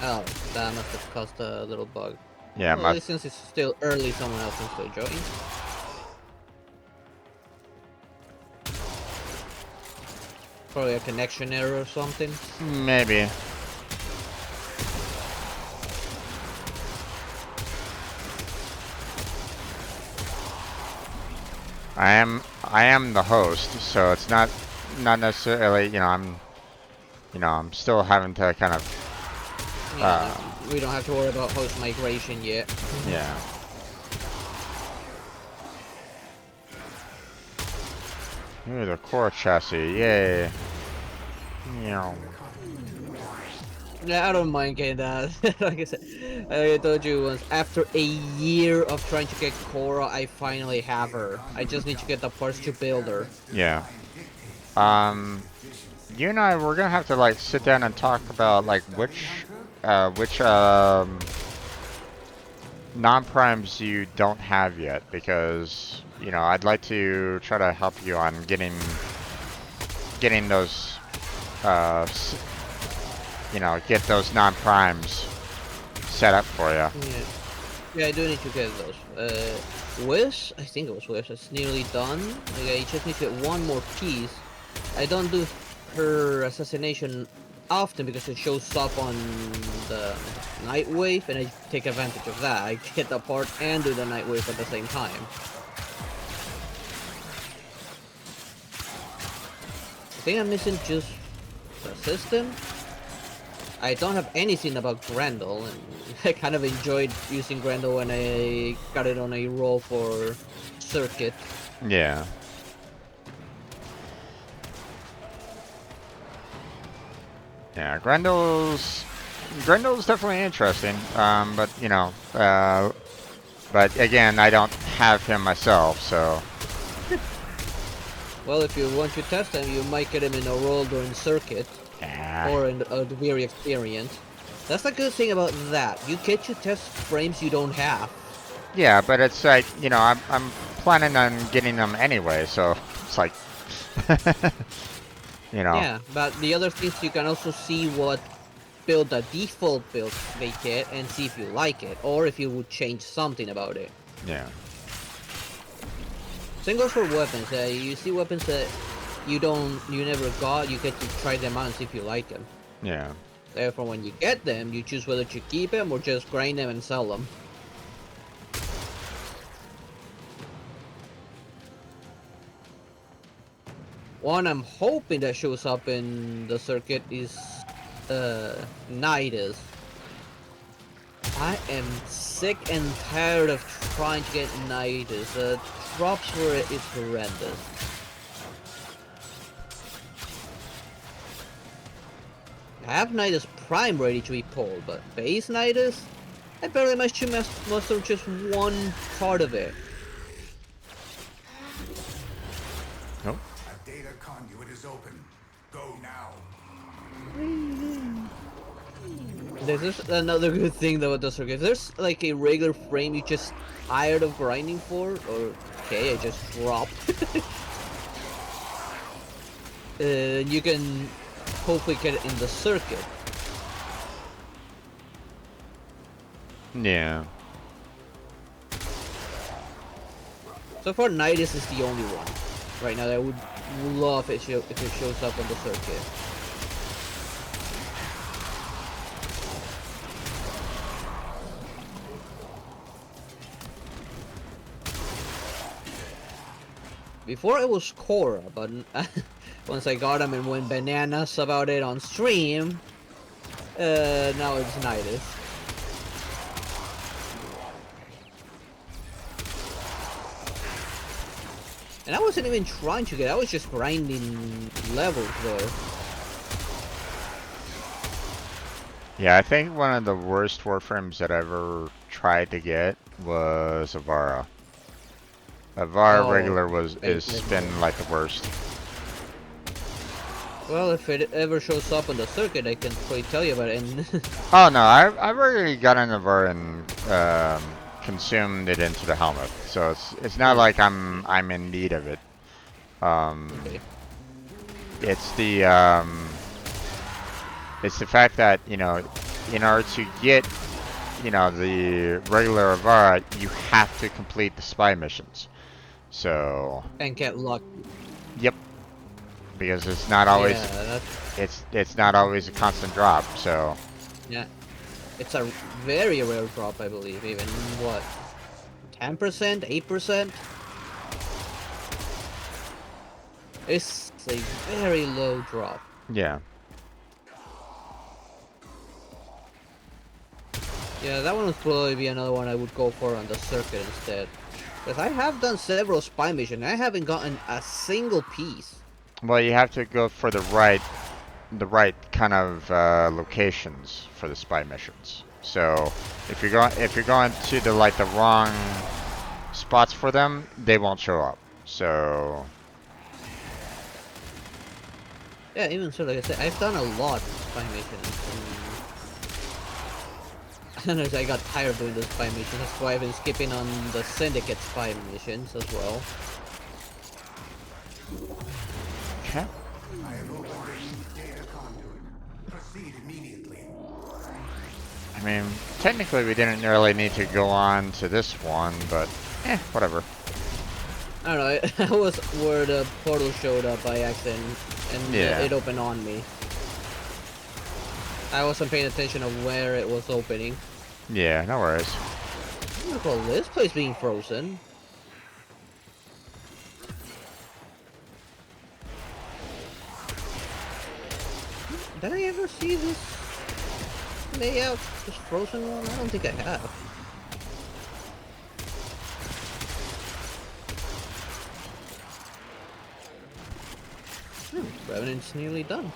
Oh, that must have caused a little bug. Yeah, Well, at least since it's still early, someone else can still join. Probably a connection error or something. maybe. I am the host, so it's not necessarily, I'm still having to kind of Yeah, we don't have to worry about host migration yet. yeah. Ooh, the core chassis, yay. Yeah. Yeah, I don't mind getting that. Like I said, I told you once, after a year of trying to get Cora, I finally have her. I just need to get the parts to build her. Yeah. You and I, we're gonna have to like sit down and talk about like which non-primes you don't have yet, because I'd like to try to help you on getting those get those non-primes set up for you. Yeah, I do need to get those. Wish, I think it was Wish, it's nearly done. Okay, you just need to get one more piece. I don't do her assassination often because it shows up on the Night Wave, and I take advantage of that. I get the part and do the Night Wave at the same time. I think I'm missing just the system. I don't have anything about Grendel, and I kind of enjoyed using Grendel when I got it on a roll for Circuit. Yeah. Yeah, Grendel's definitely interesting. But but again, I don't have him myself, so. Well, if you want to test him, you might get him in a roll during Circuit. Yeah. Or in a very experience. That's the good thing about that. You get to test frames you don't have. Yeah, but it's like, I'm planning on getting them anyway, so it's like, Yeah, but the other things you can also see what build the default build they get and see if you like it, or if you would change something about it. Yeah. Same goes for weapons. You see weapons that you never got, you get to try them out and see if you like them. Yeah. Therefore, when you get them, you choose whether to keep them or just grind them and sell them. One I'm hoping that shows up in the Circuit is Nidus. I am sick and tired of trying to get Nidus. The drops for it is horrendous. I have Nidus Prime ready to be pulled, but base Nidus? I barely managed to muster just one part of it. Nope. A data conduit is open. Go now. This is another good thing though with the Circuit. If there's like a regular frame you just tired of grinding for, or okay, I just dropped. You can hopefully get it in the Circuit. Yeah. So far, Nidus is the only one right now that I would love if it shows up on the Circuit. Before it was Cora, but once I got him and went bananas about it on stream, now it's Nidus. And I wasn't even trying to get, I was just grinding levels there. Yeah, I think one of the worst Warframes that I ever tried to get was Avara. Avara regular is been like the worst. Well, if it ever shows up on the Circuit, I can probably tell you about it. And Oh no, I've already got an Avara and consumed it into the helmet, so it's not like I'm in need of it. okay. It's the fact that in order to get, you know, the regular Avara, you have to complete the spy missions. So. And get luck. Yep. Because it's not always. Yeah, it's not always a constant drop. So. Yeah. It's a very rare drop, I believe. Even what, 10%, 8%. It's a very low drop. Yeah. Yeah, that one would probably be another one I would go for on the circuit instead. Because I have done several spy missions, I haven't gotten a single piece. Well, you have to go for the right kind of locations for the spy missions. So if you're going to the wrong spots for them, they won't show up. So. Yeah, even so, like I said, I've done a lot of spy missions. And I got tired of doing the spy missions. That's why I've been skipping on the Syndicate spy missions as well. Okay. I have opened a data conduit. Proceed immediately. I mean, technically we didn't really need to go on to this one, but whatever. I don't know, that was where the portal showed up by accident, and it opened on me. I wasn't paying attention of where it was opening. Yeah, no worries. Look at this place being frozen. Did I ever see this layout, this frozen one? I don't think I have. Revenant's nearly done.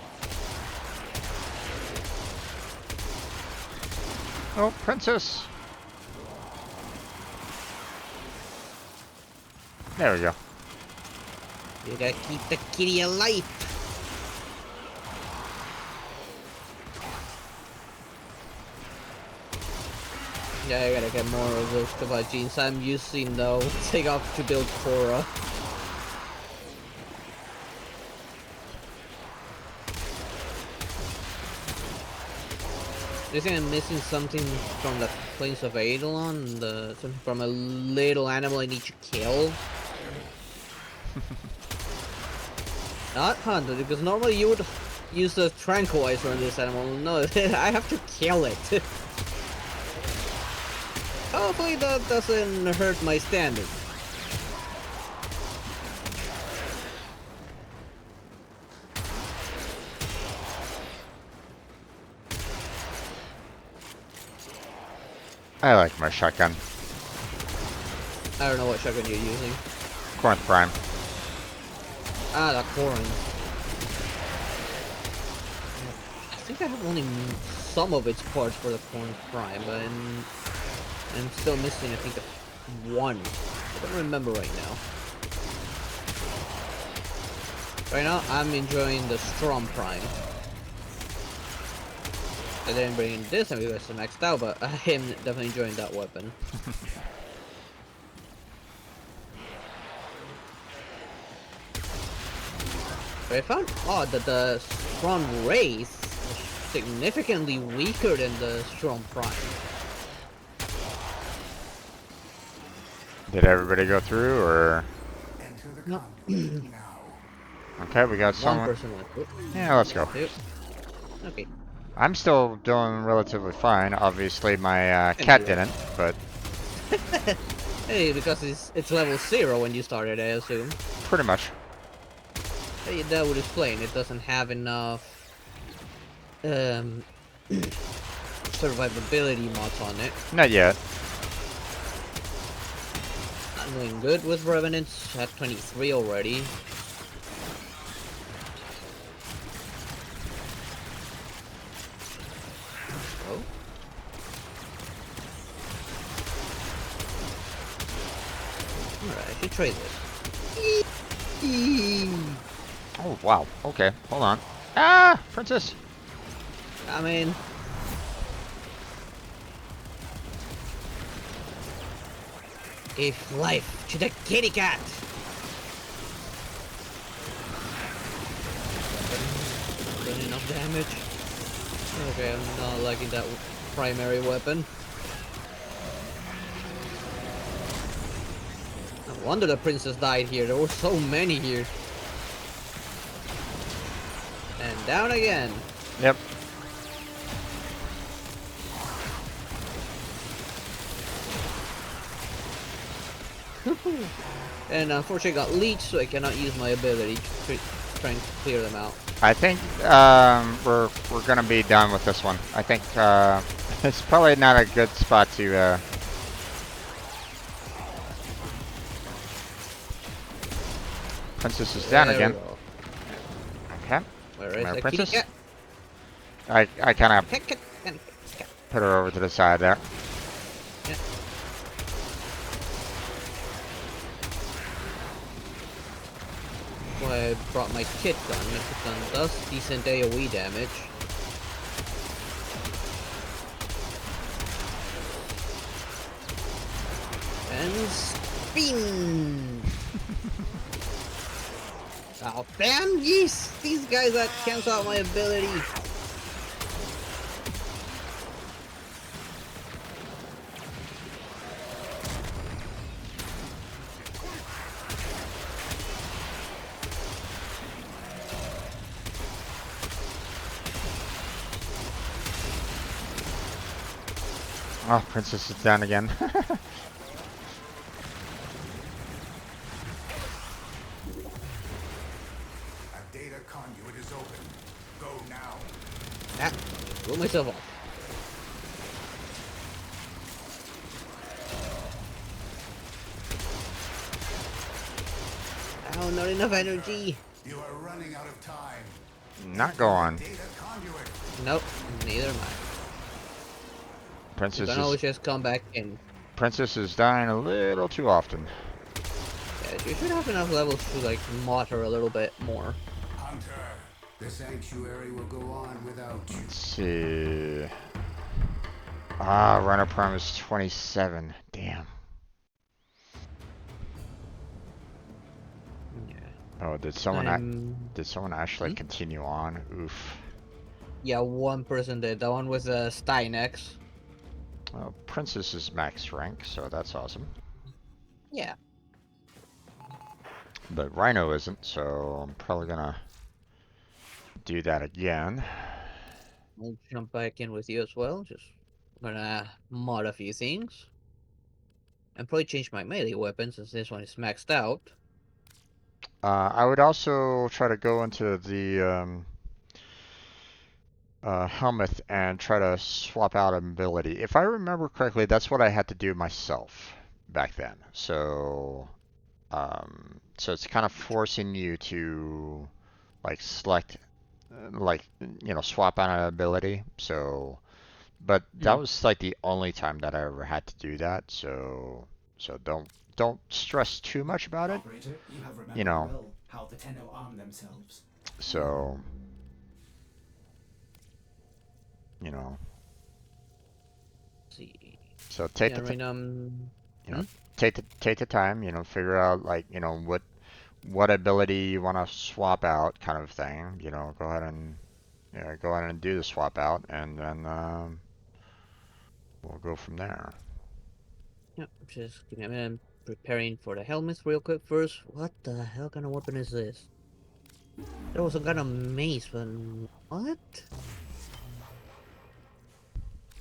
Oh, princess! There we go. You gotta keep the kitty alive. Yeah, I gotta get more of those Kavajins. I'm using though. Take off to build Korra. I think I'm missing something from the Plains of Eidolon, something from a little animal I need to kill. Not hunted, because normally you would use the tranquilizer on this animal. No, I have to kill it. Hopefully that doesn't hurt my standing. I like my shotgun. I don't know what shotgun you're using. Corinth Prime. Ah, the Corin. I think I have only some of its parts for the Corin Prime, but I'm still missing, I think, one. I don't remember right now. Right now, I'm enjoying the Strom Prime. I didn't bring in this time because it's maxed out, but I am definitely enjoying that weapon. But I found odd that the Strong Wraith was significantly weaker than the Strong Prime. Did everybody go through, or? No. Okay, we got someone. One person went through. Yeah, let's go. Okay. I'm still doing relatively fine. Obviously, my cat didn't, but. Hey, because it's level 0 when you started, I assume. Pretty much. Hey, that would explain. It doesn't have enough survivability mods on it. Not yet. I'm doing good with Revenants at 23 already. Oh. Alright, I should trade this. Oh, wow. Okay, hold on. Ah, princess! I mean... Give life to the kitty cat! Done enough damage. Okay, I'm not liking that primary weapon. No wonder the princess died here. There were so many here. And down again. Yep. And unfortunately got leech, so I cannot use my ability to try and clear them out. I think we're gonna be done with this one. I think it's probably not a good spot to. Princess is down There again. we go. Okay. Where Come is here, the princess. kitty I kind of cat? put her over to the side there. Yeah. Well, I brought my kit gun. My kit gun does decent AoE damage. And spin! Oh damn, yes! These guys that cancel out my ability. Oh, princess is down again. A data conduit is open. Go now. Ah, blew myself off. Oh, not enough energy. You are running out of time. Not go on. Data conduit. Nope, neither am I. You Princess can always is just come back in. princess is dying a little too often. Yeah, you should have enough levels to like mod her a little bit more. Hunter, the sanctuary will go on without you. Let's see. Ah, runner prime is 27. Damn. Yeah. Oh, did someone actually continue on? Oof. Yeah, one person did. That one was Steinex. Well, princess is max rank, so that's awesome. Yeah. But Rhino isn't, so I'm probably gonna do that again. I'll jump back in with you as well. Just gonna mod a few things. And probably change my melee weapon since this one is maxed out. I would also try to go into the helmet and try to swap out an ability. If I remember correctly, that's what I had to do myself back then. So, so it's kind of forcing you to like select, like swap out an ability. So, but that was like the only time that I ever had to do that. So don't stress too much about it. Operator, you have remembered You know. well how the Tenno arm themselves. So, you know. Let's see. So take Yeah, the right now take the time, figure out like, what ability you want to swap out kind of thing. Go ahead and do the swap out and then we'll go from there. Yep, just give me a minute. I'm preparing for the helmets real quick first. What the hell kind of weapon is this? There was some kind of mace, but what?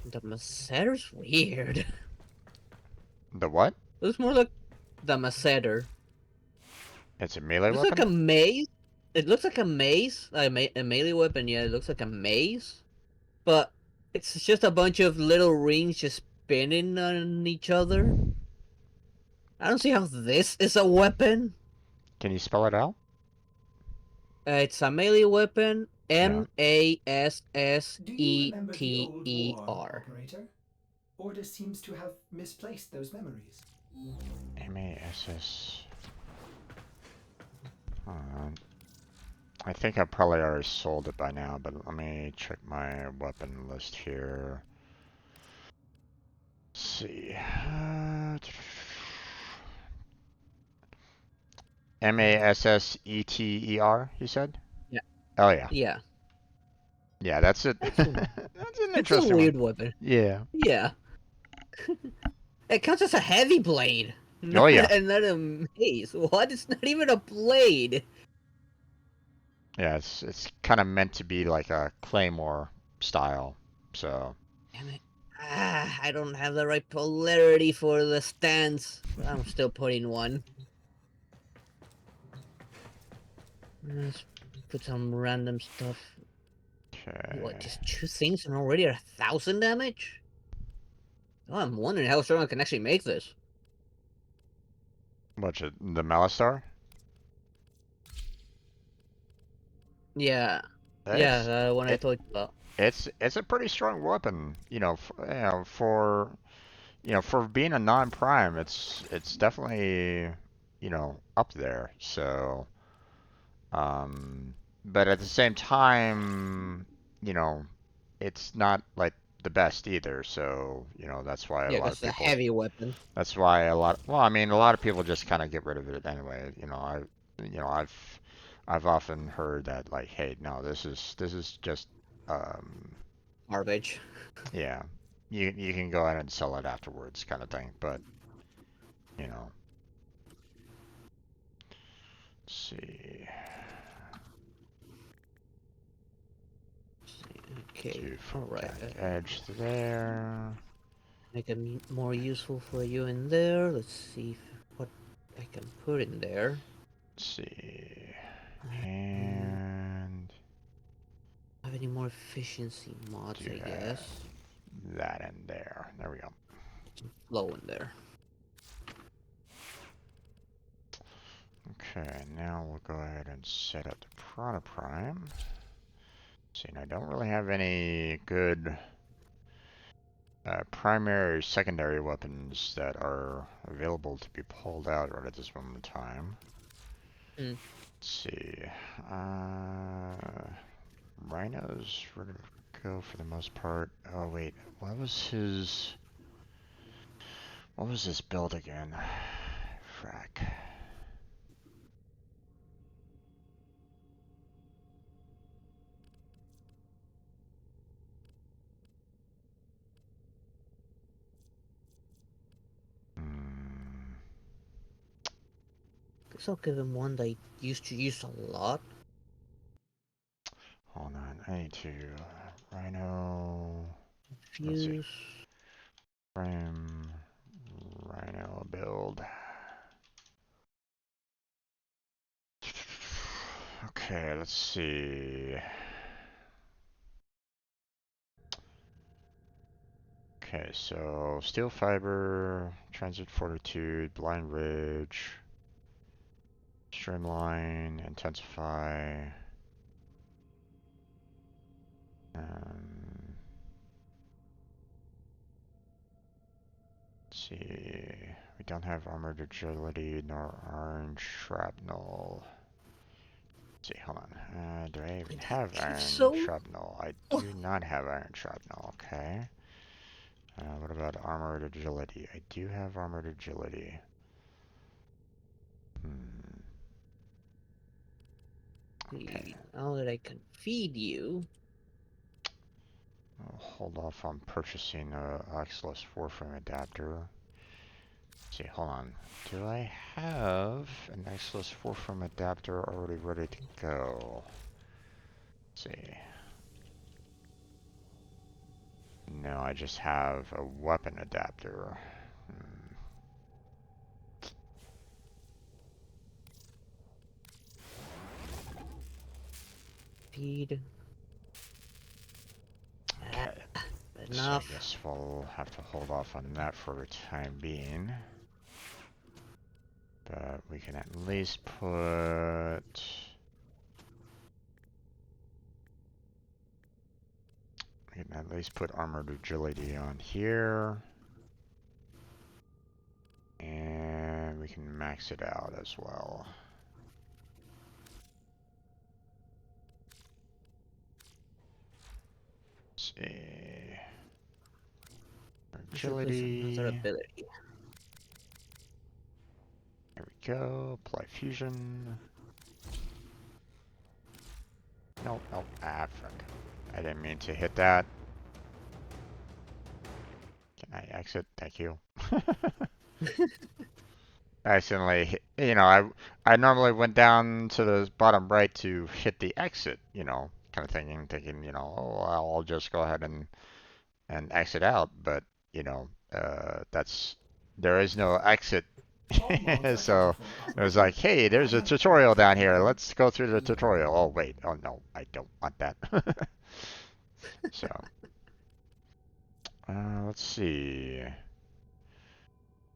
The Massetter's weird. The what? Looks more like the Massetter. It's a melee Looks weapon? like a maze. It looks like a maze. A melee weapon, yeah, it looks like a maze. But it's just a bunch of little rings just spinning on each other. I don't see how this is a weapon. Can you spell it out? It's a melee weapon. Yeah. Do you remember the old war, Massetter. operator? Ordis seems to have misplaced those memories. MASS. I think I probably already sold it by now, but let me check my weapon list here. Let's see. MASSETER, you said? Yeah. Oh, yeah. Yeah. Yeah, that's it. That's That's an it's a interesting weird one. weapon. Yeah. Yeah. It counts as a heavy blade. Oh yeah. And not a mace. What? It's not even a blade. Yeah, it's kind of meant to be like a claymore style. So. Damn it. I don't have the right polarity for the stance. I'm still putting one. Let's put some random stuff. What, Okay. just 2 things and already 1,000 damage? Oh, I'm wondering how strong I can actually make this. What's it? The Malistar? Yeah. Yeah, It's the one I it told you about. it's a pretty strong weapon. For being a non-prime, it's definitely up there. So, um, but at the same time, you know, it's not like the best either. So, that's why a Yeah, lot because of it's a people. heavy weapon. That's why well, I mean, a lot of people just kind of get rid of it anyway. I've often heard that like, hey, no, this is just, um, Garbage. yeah, you can go ahead and sell it afterwards, kind of thing. But you know, let's see, Okay, two alright. photonic edge there. Make it more useful for you in there. Let's see what I can put in there. Let's see, and Have any more efficiency mods, do I have guess. that in there. There we go. Some flow in there. Okay, now we'll go ahead and set up the Prana Prime. See, and I don't really have any good primary or secondary weapons that are available to be pulled out right at this moment in time. Mm. Let's see. Rhino's ready to go for the most part. Oh wait, what was his build again? Frack. Guess I'll give him one that I used to use a lot. Hold on, I need to Rhino. Let's see. Fuse. Frame Rhino build. Okay, let's see. Okay, so steel fiber, transit fortitude, blind ridge, streamline, intensify. Let's see. We don't have armored agility nor iron shrapnel. Let's see, hold on. Do I even have iron So? shrapnel? I do not have iron shrapnel, okay. What about armored agility? I do have armored agility. Okay. Now that I can feed you. I'll hold off on purchasing a Oculus Warframe adapter. Let's see, hold on. Do I have an Oculus Warframe adapter already ready to go? Let's see. No, I just have a weapon adapter. Feed. Okay. Enough. So I guess we'll have to hold off on that for the time being. But we can at least put... We can at least put armored agility on here. And we can max it out as well. Let's see. Agility. Another ability. There we go. Apply fusion. Nope, nope. Ah, frick. I didn't mean to hit that. Can I exit? Thank you. I accidentally, I normally went down to the bottom right to hit the exit, kind of thinking, oh, I'll just go ahead and exit out, but there is no exit. So it was like, hey, there's a tutorial down here. Let's go through the tutorial. Oh wait, oh no, I don't want that. So, let's see.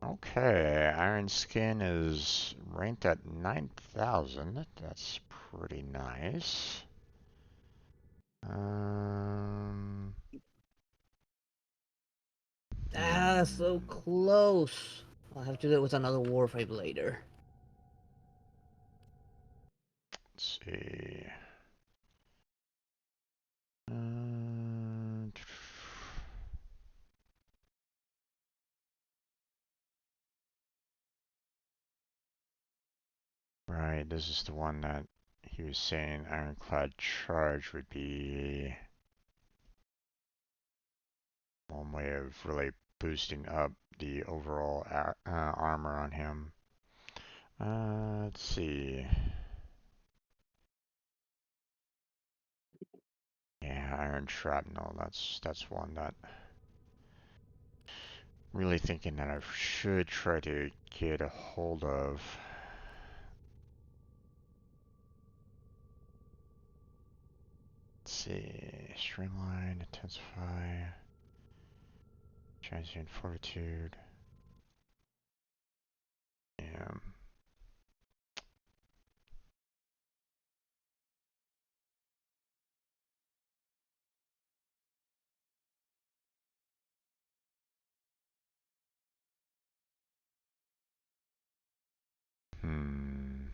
Okay, Iron Skin is ranked at 9,000. That's pretty nice. Ah, so close. I'll have to do it with another Warframe later. Let's see. Right, this is the one that he was saying Ironclad Charge would be one way of really boosting up the overall armor on him. Let's see. Yeah, Iron Shrapnel, that's one that really thinking that I should try to get a hold of. Let's see. Streamline, Intensify, Transient Fortitude. Yeah. Hmm.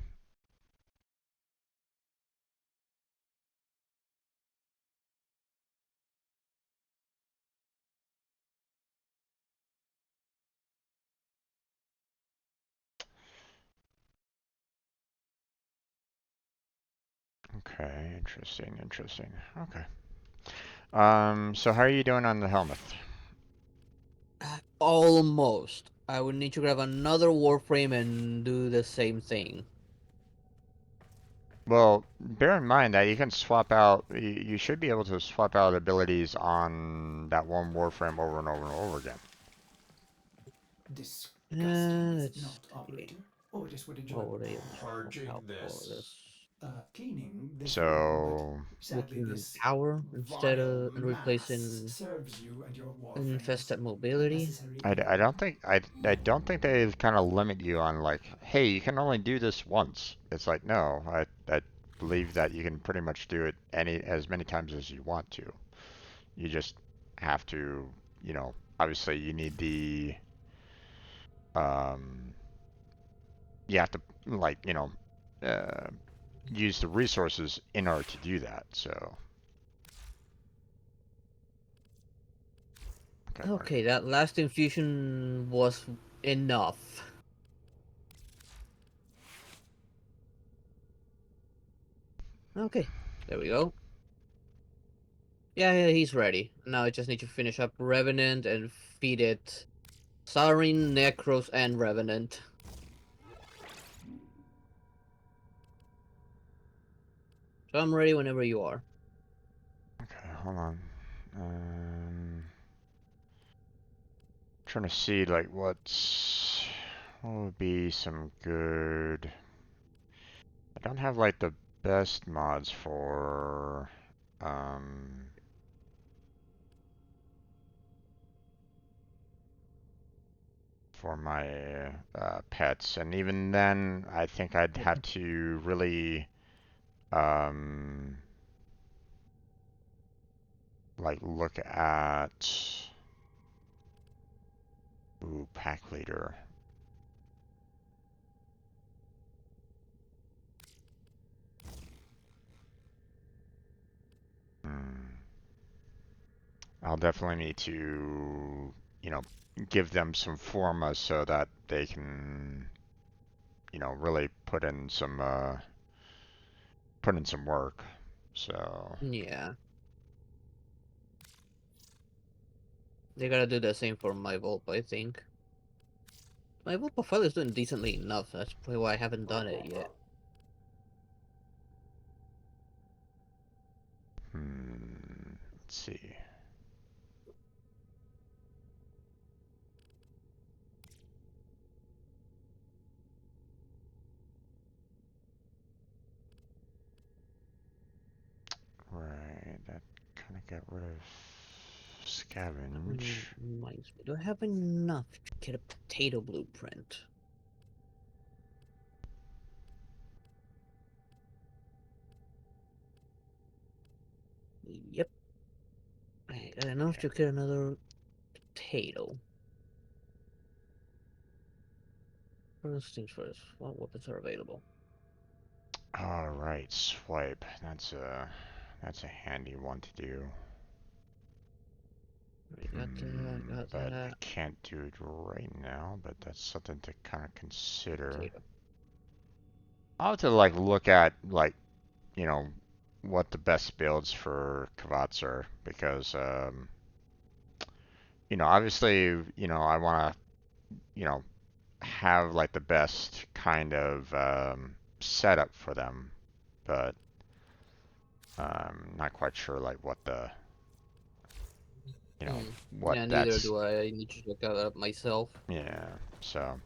Okay, interesting. Okay. So how are you doing on the helmet? Almost. I would need to grab another Warframe and do the same thing. Well, bear in mind that you can swap out, you should be able to swap out abilities on that one Warframe over and over and over again. Disgusting, is it Let's not, see. operator? Ordis would enjoy What would I swap Purging out for this. this? Cleaning this room, but So, sadly Looking this power instead vile of and mass replacing serves you and your warframes infested mobility. I don't think I don't think they kind of limit you on like, hey, you can only do this once. It's like, no, I believe that you can pretty much do it as many times as you want to. You just have to, obviously you need um, you have to like, uh, use the resources in order to do that. So, okay, Okay, that last infusion was enough. Okay, there we go. Yeah, he's ready. Now I just need to finish up Revenant and feed it Sarin, Necros, and Revenant. So I'm ready whenever you are. okay, hold on. Trying to see like what would be some good. I don't have like the best mods um for my pets, and even then, I think I'd have to really um like look at pack leader. Hmm. I'll definitely need to, give them some forma so that they can, really put in some work. So, Yeah. They gotta do the same for my Volp, I think. My Volp profile is doing decently enough. That's probably why I haven't done it yet. Let's see. Right, that kind of got rid of scavenge. Reminds me, do I have enough to get a potato blueprint? Yep. I got enough to get another potato. First things first, what weapons are available? All right, swipe. That's a handy one to do. We got But I that. can't do it right now. But that's something to kind of consider. Potato. I'll have to like look at like, you know, what the best builds for Kavats are, because you know, obviously, you know, I want to, you know, have like the best kind of setup for them, but I'm not quite sure like what the, you know, what Yeah, neither that's. do I. I need to look that up myself. Yeah. So.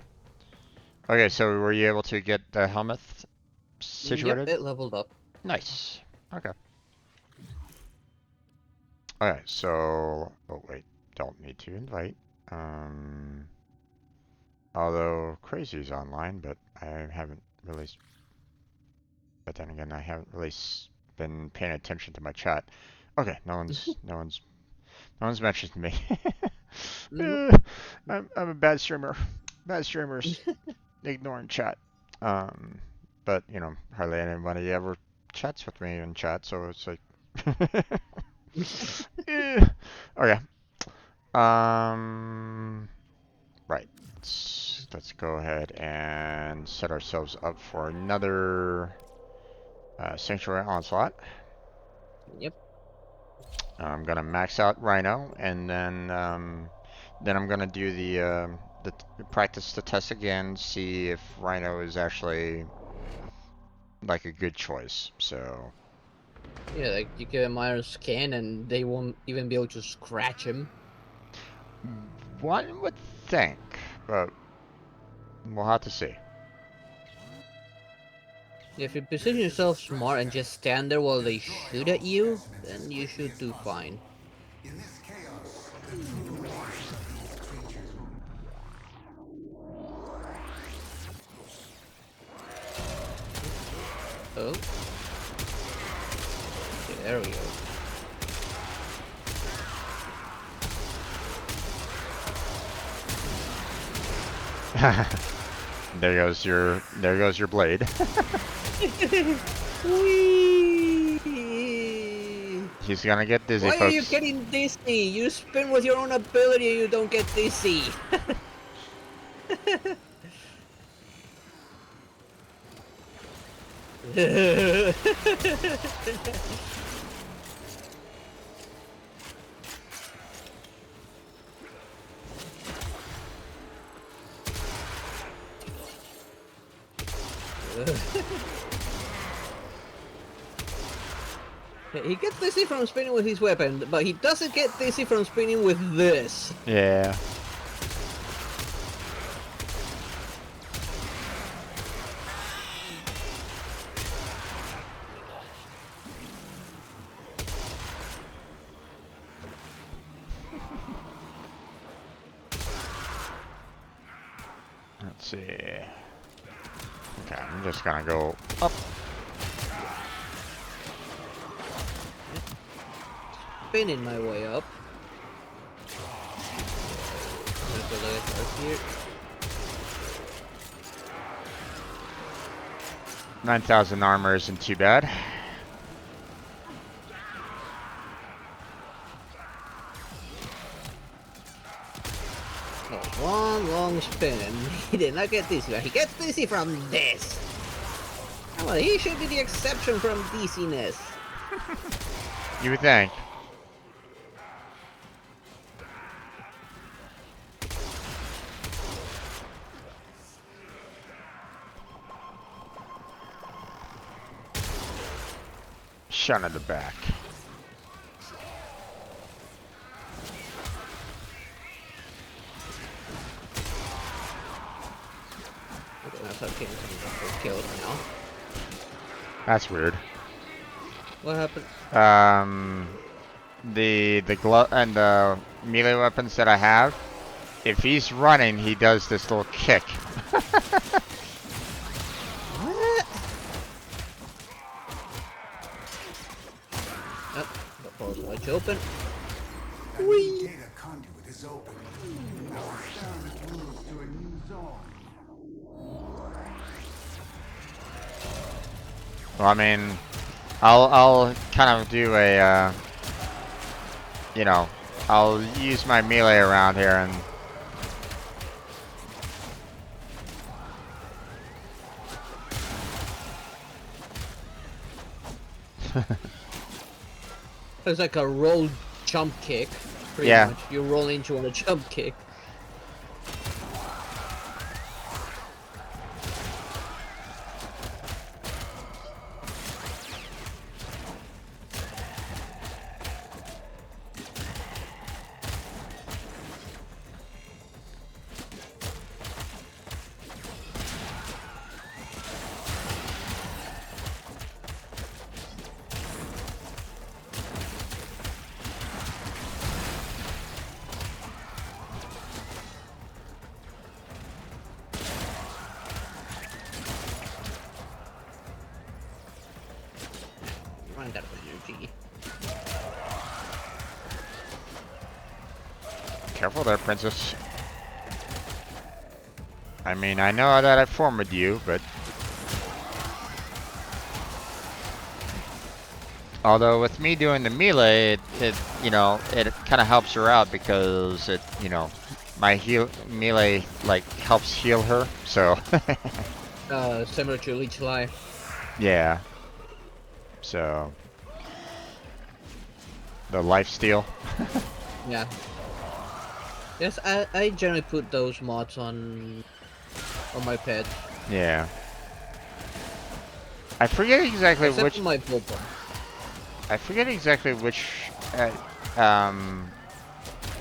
Okay, so were you able to get the helmet Yep, situated? it leveled up. Nice. Okay. Okay, so oh wait, don't need to invite. Um, although Crazy's online, but I haven't really. But then again, I haven't really been paying attention to my chat. Okay, no one's mentioned me. I'm a bad streamer. Bad streamers ignoring chat. But you know, hardly anybody ever chats with me in chat, so it's like. Okay. Right. Let's go ahead and set ourselves up for another Sanctuary Onslaught. Yep. I'm gonna max out Rhino, and then I'm gonna do the practice the test again, see if Rhino is actually like a good choice. So yeah, like you give a minor scan and they won't even be able to scratch him. one would think, but we'll have to see. If you position yourself smart and just stand there while they shoot at you, then you should do fine. In this chaos, the true voice of these creatures. Oh. Okay, there we go. There goes your blade. Whee! He's gonna get dizzy, Why folks. are you getting dizzy? You spin with your own ability, you don't get dizzy. He gets dizzy from spinning with his weapon, but he doesn't get dizzy from spinning with this. Yeah. Let's see. Okay, I'm just gonna go up. Spinning my way up. Here. 9,000 armor isn't too bad. One long spin and he did not get dizzy, but he gets dizzy from this. Well, he should be the exception from dizziness. You would think. shot in the back. That's okay. Killed now. That's weird. What happened? The glove and the melee weapons that I have, if he's running, he does this little kick. What? Oh, the door's wide open. A new data conduit is open. Our experiment moves to a new zone. Well, I mean, I'll kind of do a, you know, I'll use my melee around here and. It's like a roll jump kick. Pretty Yeah. much. You roll into on a jump kick. Run out of energy. Careful there, princess. I mean, I know that I formed you, but. Although with me doing the melee, it you know, it kind of helps her out because it, you know, my melee like helps heal her. So. Similar to Leech Life. Yeah. So. The life steal. Yeah. Yes, I generally put those mods on my pet. Yeah. I forget exactly Except which. for my Boba. I forget exactly which.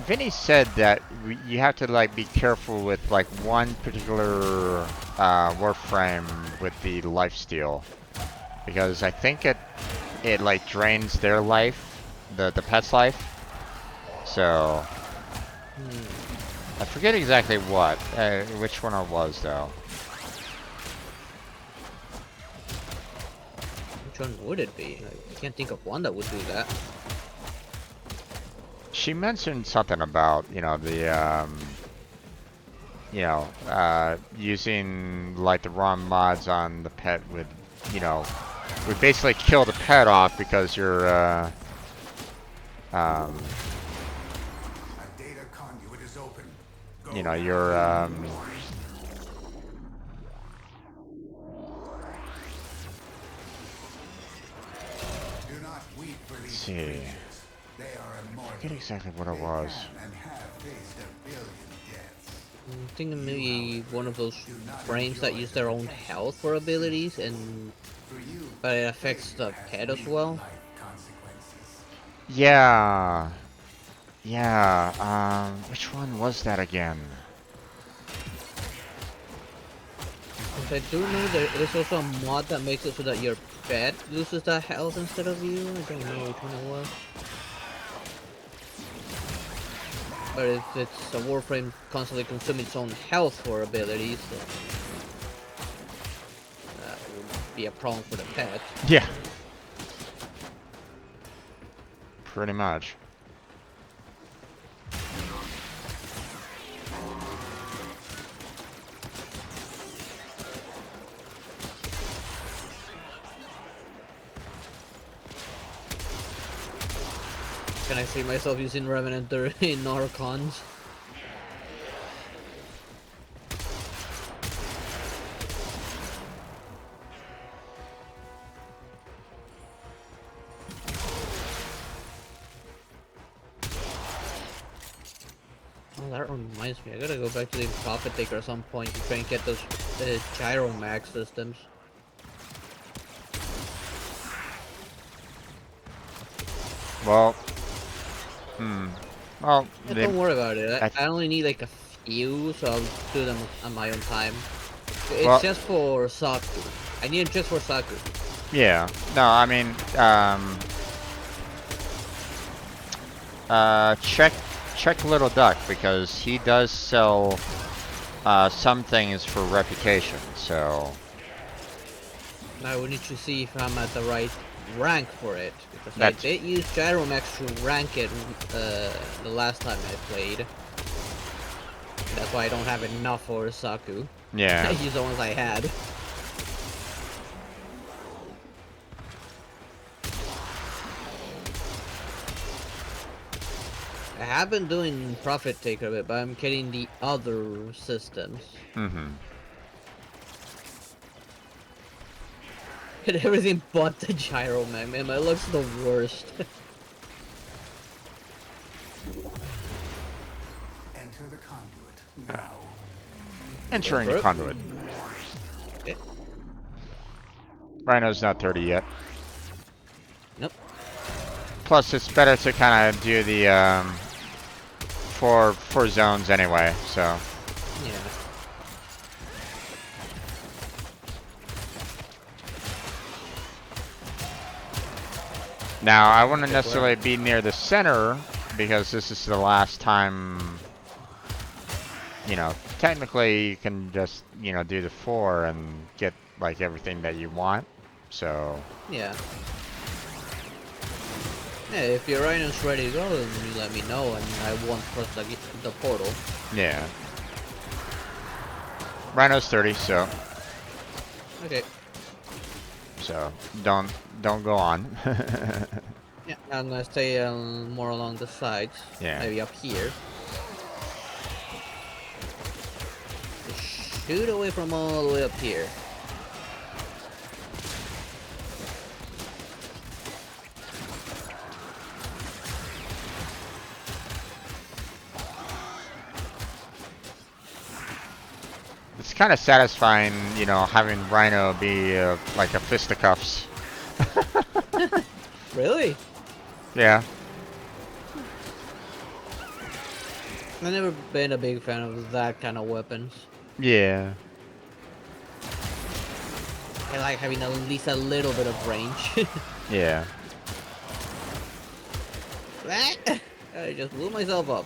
Vinny said that you have to like be careful with like one particular Warframe with the lifesteal, because I think it like drains their life, the pet's life. So I forget exactly which one it was though. Which one would it be? I can't think of one that would do that. She mentioned something about, you know, the using like the wrong mods on the pet would, you know, would basically kill the pet off because you're A data conduit is open. Go you know, now. you're Do not weep for these see. creatures. They are I immortal. forget exactly what it They was. can and have faced a billion deaths. I'm thinking maybe one of those frames that use their own health for abilities, and For you, but it affects the pet as well. life consequences. Yeah. Yeah, which one was that again? Because I do know there's also a mod that makes it so that your pet loses that health instead of you. I don't know which one it was. But if it's a Warframe constantly consuming its own health for abilities, then that would be a problem for the pet. Yeah. Pretty much. Can I see myself using Revenant in Narcons? Oh, that reminds me, I gotta go back to the Profit Taker at some point to try and get those Gyro Mag systems. Well, well, Yeah, don't worry about it. I I only need like a few, so I'll do them on my own time. It's well, just for Saku. I need it just for Saku. yeah. No, I mean, check Little Duck because he does sell some things for reputation. So Now we need to see if I'm at the right rank for it, because I that's did use Gyromax to rank it the last time I played. That's why I don't have enough for Saku. I yeah. used the ones I had. I have been doing Profit Taker a bit, but I'm getting the other systems. Mm-hmm. And everything but the gyro, man. Man, my luck's the worst. Enter the conduit now. Entering the conduit. Okay. Rhino's not 30 yet. Nope. Plus, it's better to kind of do the four zones anyway. So Yeah. now I wouldn't necessarily be near the center because this is the last time. You know, technically you can just do the 4 and get like everything that you want. So Yeah. Yeah, if your rhino's ready to go, then you let me know and I won't press the portal. yeah, Rhino's 30, so Okay. don't go on. Yeah, I'm gonna stay more along the sides. Yeah. Maybe up here. Just shoot away from all the way up here. It's kind of satisfying, having Rhino be like a fisticuffs. Really? Yeah. I've never been a big fan of that kind of weapons. Yeah. I like having at least a little bit of range. Yeah. I just blew myself up.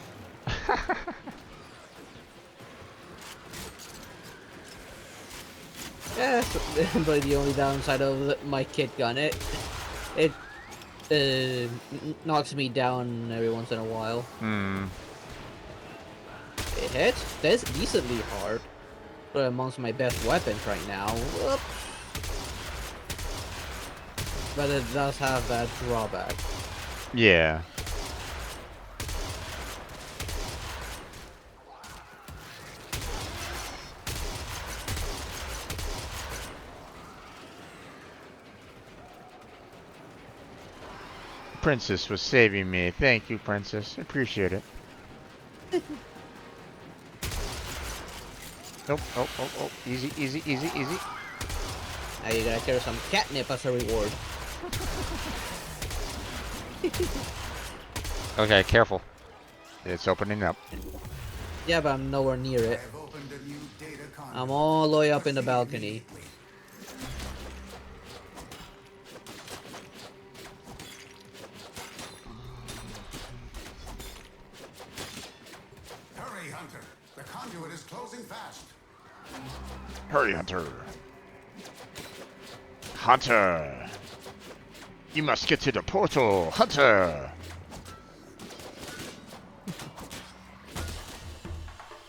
Yeah, but the only downside of my kit gun, it knocks me down every once in a while. It hits this decently hard, but amongst my best weapons right now. Whoops. But it does have that drawback. Yeah. Princess was saving me. Thank you, Princess. Appreciate it. Nope. Oh. Easy. Now you gotta carry some catnip as a reward. Okay, careful. It's opening up. Yeah, but I'm nowhere near it. I'm all the way up in the balcony. Hurry, Hunter. The conduit is closing fast. Hurry, Hunter. Hunter! You must get to the portal, Hunter!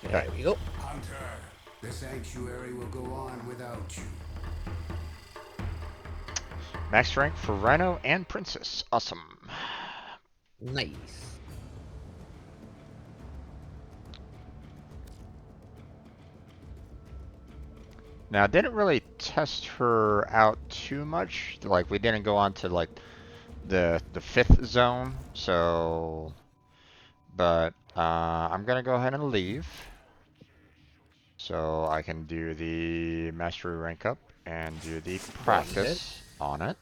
There we go. Hunter, the sanctuary will go on without you. Max rank for Rhino and Princess. Awesome. Nice. Now, I didn't really test her out too much. Like, we didn't go on to, like, the 5th zone. So, but I'm going to go ahead and leave. So I can do the mastery rank up and do the practice on it.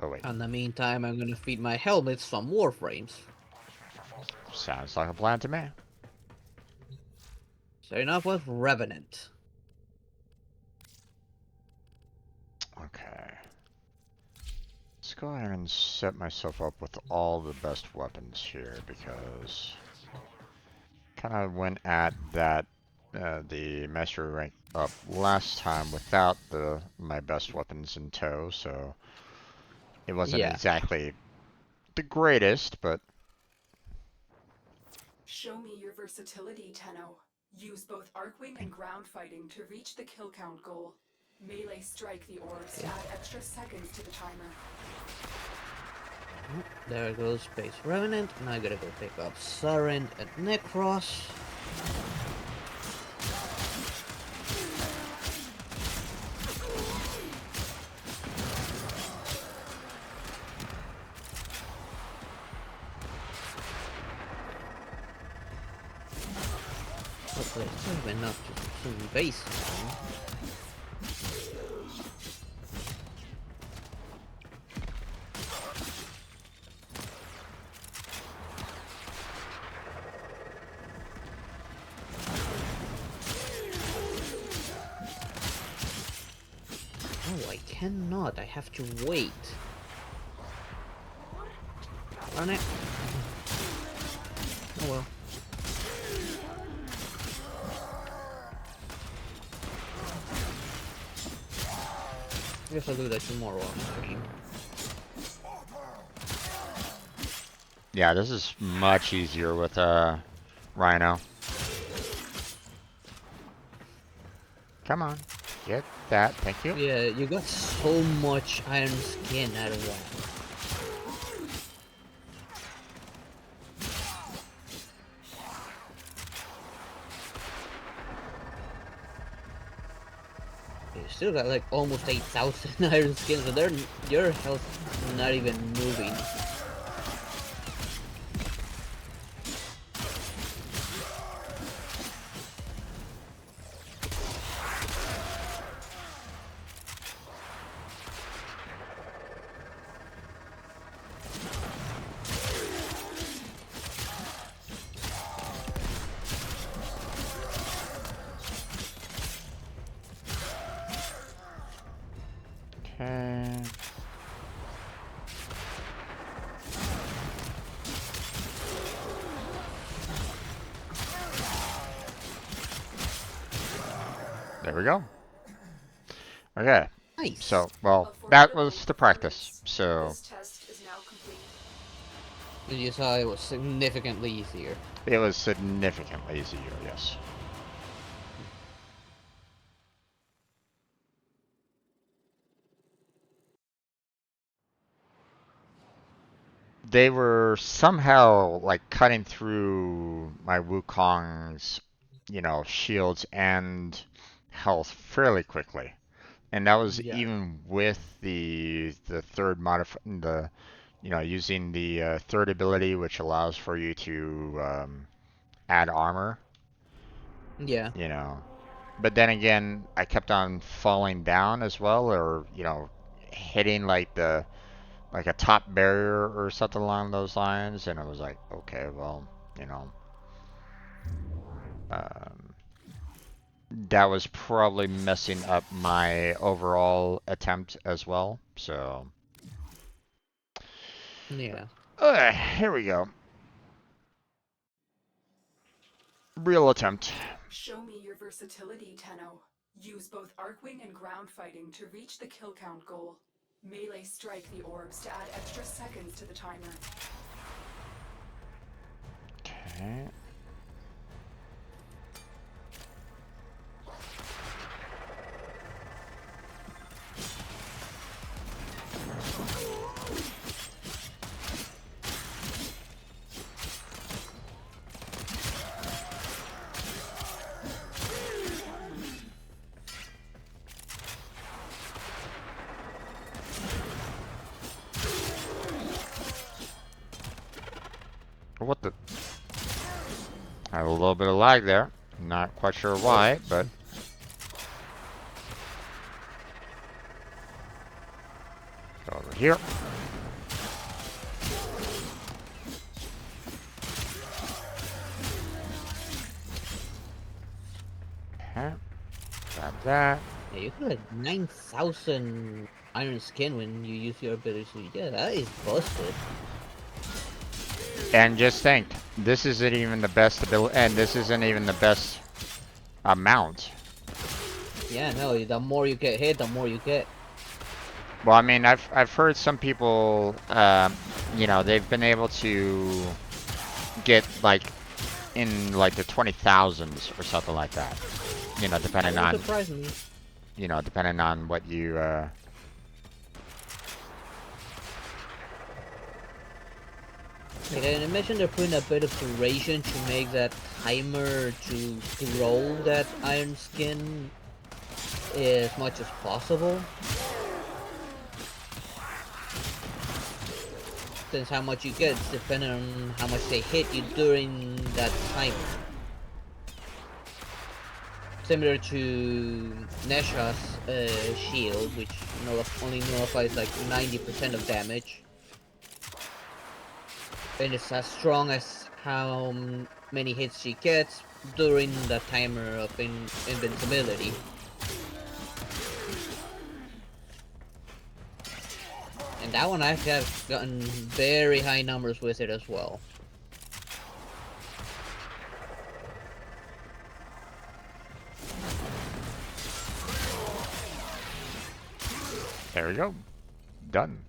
Oh wait. In the meantime, I'm gonna feed my helmets some Warframes. Sounds like a plan to me. Starting off with Revenant. Okay. Let's go ahead and set myself up with all the best weapons here because kind of went at that the mastery rank up last time without my best weapons in tow, so it wasn't exactly the greatest, but Show me your versatility, Tenno. Use both Arcwing and ground fighting to reach the kill count goal. Melee strike the orbs to add extra seconds to the timer. There goes Space Revenant. Now I gotta go pick up Sarend and Necros. Hopefully I still have enough to do some base time. Oh, I cannot. I have to wait. Darn it. Oh well. I guess I'll do that tomorrow on stream. yeah, this is much easier with Rhino. Come on, get that, thank you. Yeah, you got so much iron skin out of that. You still got like almost 8,000 iron skins, so your health is not even moving. Okay. There we go. Okay. Nice. So, well, that was the practice. So, This test is now complete. You saw it was significantly easier. it was significantly easier, yes. They were somehow like cutting through my Wukong's, shields and health fairly quickly. And that was even with the third using the third ability, which allows for you to add armor. Yeah. But then again, I kept on falling down as well, or hitting like a top barrier or something along those lines, and it was like, okay, well, um, that was probably messing up my overall attempt as well. So, yeah. Here we go. Real attempt. Show me your versatility, Tenno. Use both Arcwing and ground fighting to reach the kill count goal. Melee strike the orbs to add extra seconds to the timer. Okay. What the? I have a little bit of lag there. Not quite sure why, but go over here. Okay. Grab that. Yeah, you got like 9,000 iron skin when you use your ability. Yeah, that is busted. And just think, this isn't even the best ability, and this isn't even the best amount. Yeah, no, the more you get hit, the more you get. Well, I mean, I've heard some people, you know, they've been able to get like in like the 20,000s or something like that. You know, depending That on, wouldn't surprise me. you know, depending on what you. Like, I imagine they're putting a bit of duration to make that timer to grow that iron skin as much as possible. Since how much you get is dependent on how much they hit you during that timer. Similar to Nesha's shield, which only nullifies like 90% of damage. And it's as strong as how many hits she gets during the timer of invincibility. And that one I've gotten very high numbers with it as well. There we go. Done.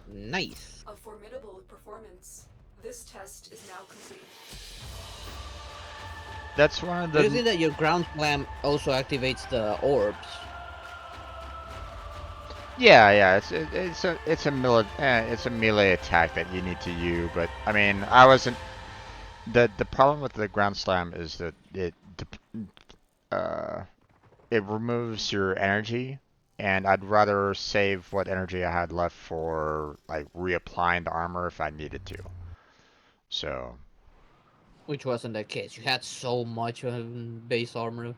Nice. A formidable performance. This test is now complete. That's one of Do you the. think that your ground slam also activates the orbs? Yeah, yeah. It's a melee attack that you need to use. But I mean, I wasn't. The problem with the ground slam is that uh it removes your energy, and I'd rather save what energy I had left for like reapplying the armor if I needed to. So. Which wasn't the case. You had so much base armor.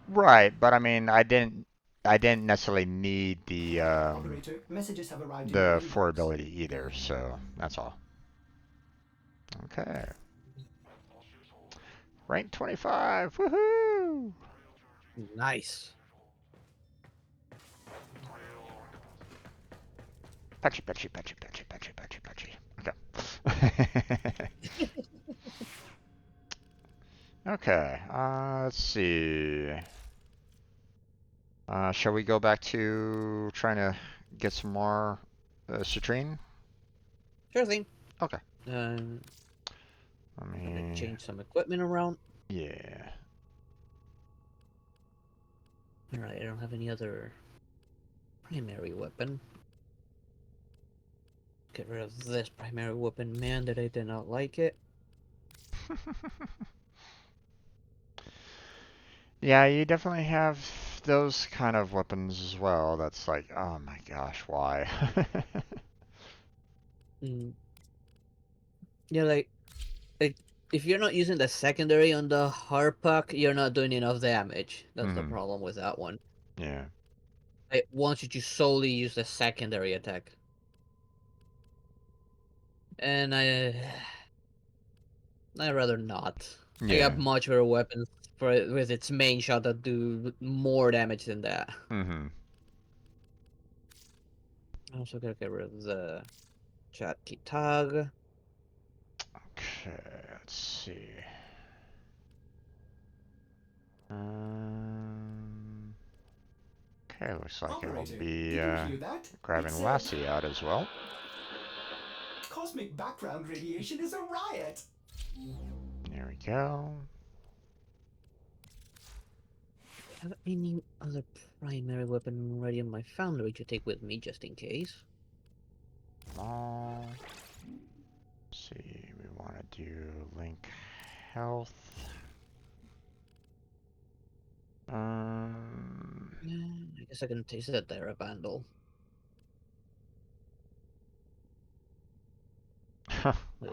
Right, but I mean, I didn't necessarily need Operator, messages have arrived in your the inbox. 4 ability either, so that's all. Okay. Rank 25, woohoo! Nice. Patchy, patchy, patchy, patchy, patchy, patchy, patchy. Okay. Okay, let's see. Shall we go back to trying to get some more citrine? Sure thing. Okay. I'm Let gonna me. change some equipment around. Yeah. Alright, I don't have any other primary weapon. Get rid of this primary weapon, man, that I did not like it. Yeah, you definitely have those kind of weapons as well. That's like, oh my gosh, why? Mm. Yeah, like, if you're not using the secondary on the Harpak, you're not doing enough damage. That's the Hmm. problem with that one. Yeah. It wants you to solely use the secondary attack. And I'd rather not. I Yeah. got much better weapons for it with its main shot that do more damage than that. Mm-hmm. I'm also gonna get rid of the chat key tag. Okay, let's see. Um, okay, looks like I'll Operator, be did you hear that? grabbing It's Lassie out as well. cosmic background radiation is a riot. There we go. Have any other primary weapon ready on my foundry to take with me just in case? Let's see, we want to do link health. Yeah, I guess I can taste that there, Vandal.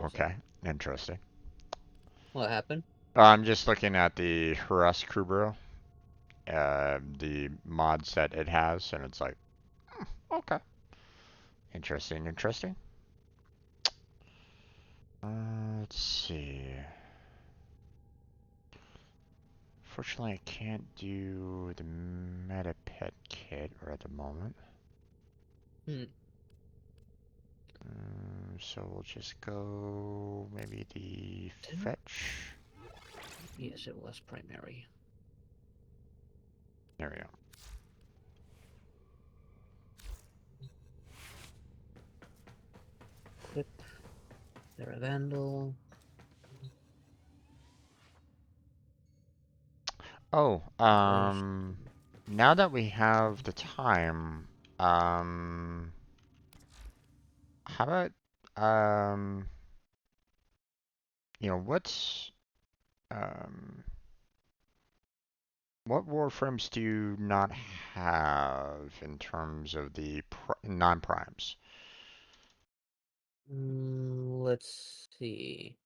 Okay, interesting. What happened? I'm just looking at the Harass Kubro, the mods that it has, and it's like, okay. Interesting, interesting. Let's see. unfortunately, I can't do the Metapet kit right at the moment. Hmm. So we'll just go maybe the fetch. Yes, it was primary. There we go. Clip. There a vandal. Oh, now that we have the time, how about, what's, um, what Warframes do you not have in terms of the non-primes? Let's see.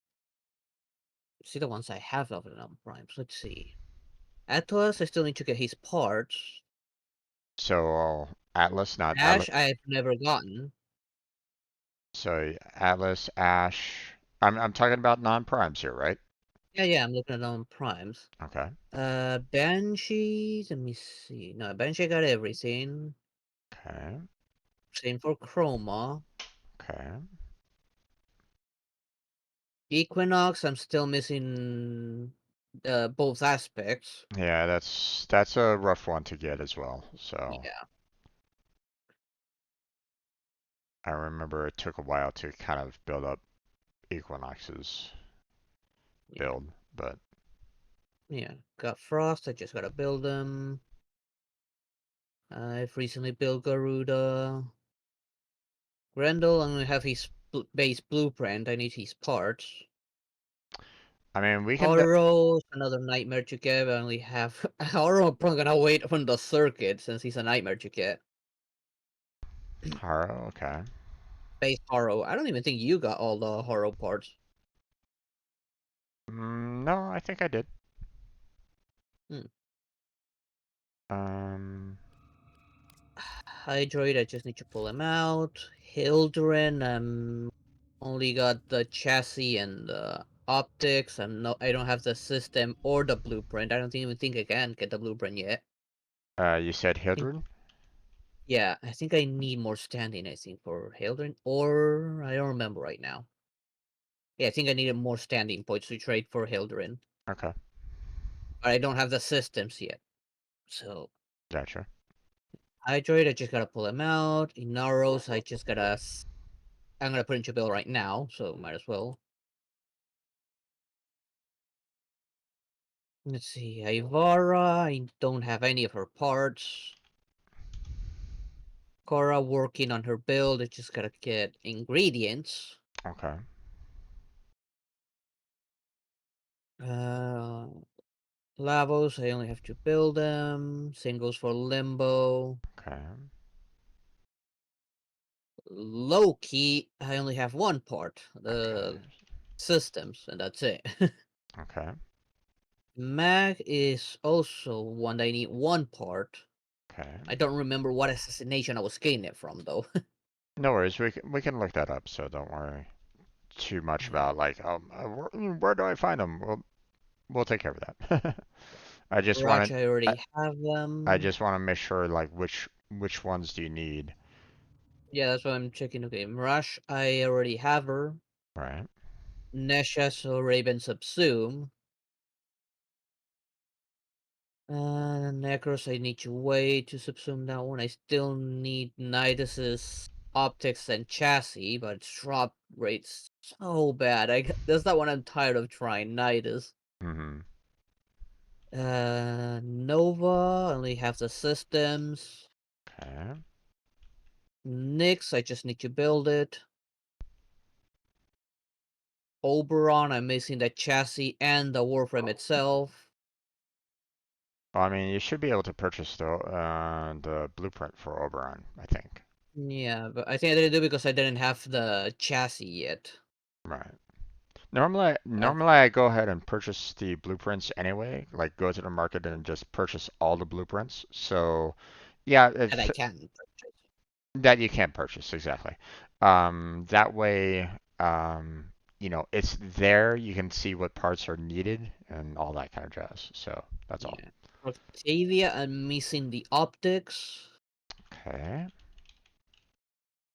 See the ones I have of the non-primes. Let's see. Atlas, I still need to get his parts. So Atlas, not Atlas. Ash, I've never gotten. So Atlas, Ash. I'm talking about non-primes here, right? Yeah, I'm looking at non-primes. Okay. Banshee, let me see. No, Banshee got everything. Okay. Same for Chroma. Okay. Equinox, I'm still missing both aspects. Yeah, that's a rough one to get as well. So Yeah. I remember it took a while to kind of build up Equinox's build, but Yeah, got Frost, I just gotta build them. I've recently built Garuda. Grendel, I'm gonna have his base blueprint, I need his parts. I mean we can. Oro, another nightmare to get, I only have... Oro, I'm probably gonna wait on the circuit, since he's a nightmare to get. Haro, okay. Base Oro, I don't even think you got all the Oro parts. No, I think I did. Hmm. Hydroid, I just need to pull him out. Hildren, only got the chassis and the optics. I don't have the system or the blueprint. I don't even think I can get the blueprint yet. You said think- Hildren? Yeah, I think I need more standing, I think, for Hildren, or I don't remember right now. Yeah, I think I needed more standing points to trade for Hildren. Okay. But I don't have the systems yet. So, Gotcha. Hydroid, I just gotta pull him out. Inaros, I just gotta... I'm gonna put into build right now, so might as well. Let's see, Ivara, I don't have any of her parts. Cora working on her build, I just gotta get ingredients. Okay. Lavos, I only have to build them. Same goes for Limbo. Okay. Loki, I only have one part. The Okay. systems, and that's it. Okay. Mag is also one that I need one part. Okay. I don't remember what assassination I was getting it from, though. No worries. We can look that up. So don't worry too much about like where do I find them? We'll take care of that. I just Raj, wanted I already have I them. just want to make sure like which ones do you need? Yeah, that's why I'm checking. Okay, Mirash, I already have her. Right. Nesh's already been subsumed. Necros, I need to wait to subsume that one. I still need Nidus's optics and chassis, but its drop rate's so bad. That's not one I'm tired of trying, Nidus. Mm-hmm. Nova, I only have the systems. Okay. Nyx, I just need to build it. Oberon, I'm missing the chassis and the Warframe itself. Well, I mean, you should be able to purchase the blueprint for Oberon, I think. Yeah, but I think I didn't do it because I didn't have the chassis yet. Right. Normally, Uh, normally I go ahead and purchase the blueprints anyway, like go to the market and just purchase all the blueprints. So, yeah, and I can purchase. that you can purchase exactly. That way, you know, it's there. You can see what parts are needed and all that kind of jazz. So that's all. Yeah. Octavia, I'm missing the optics. Okay.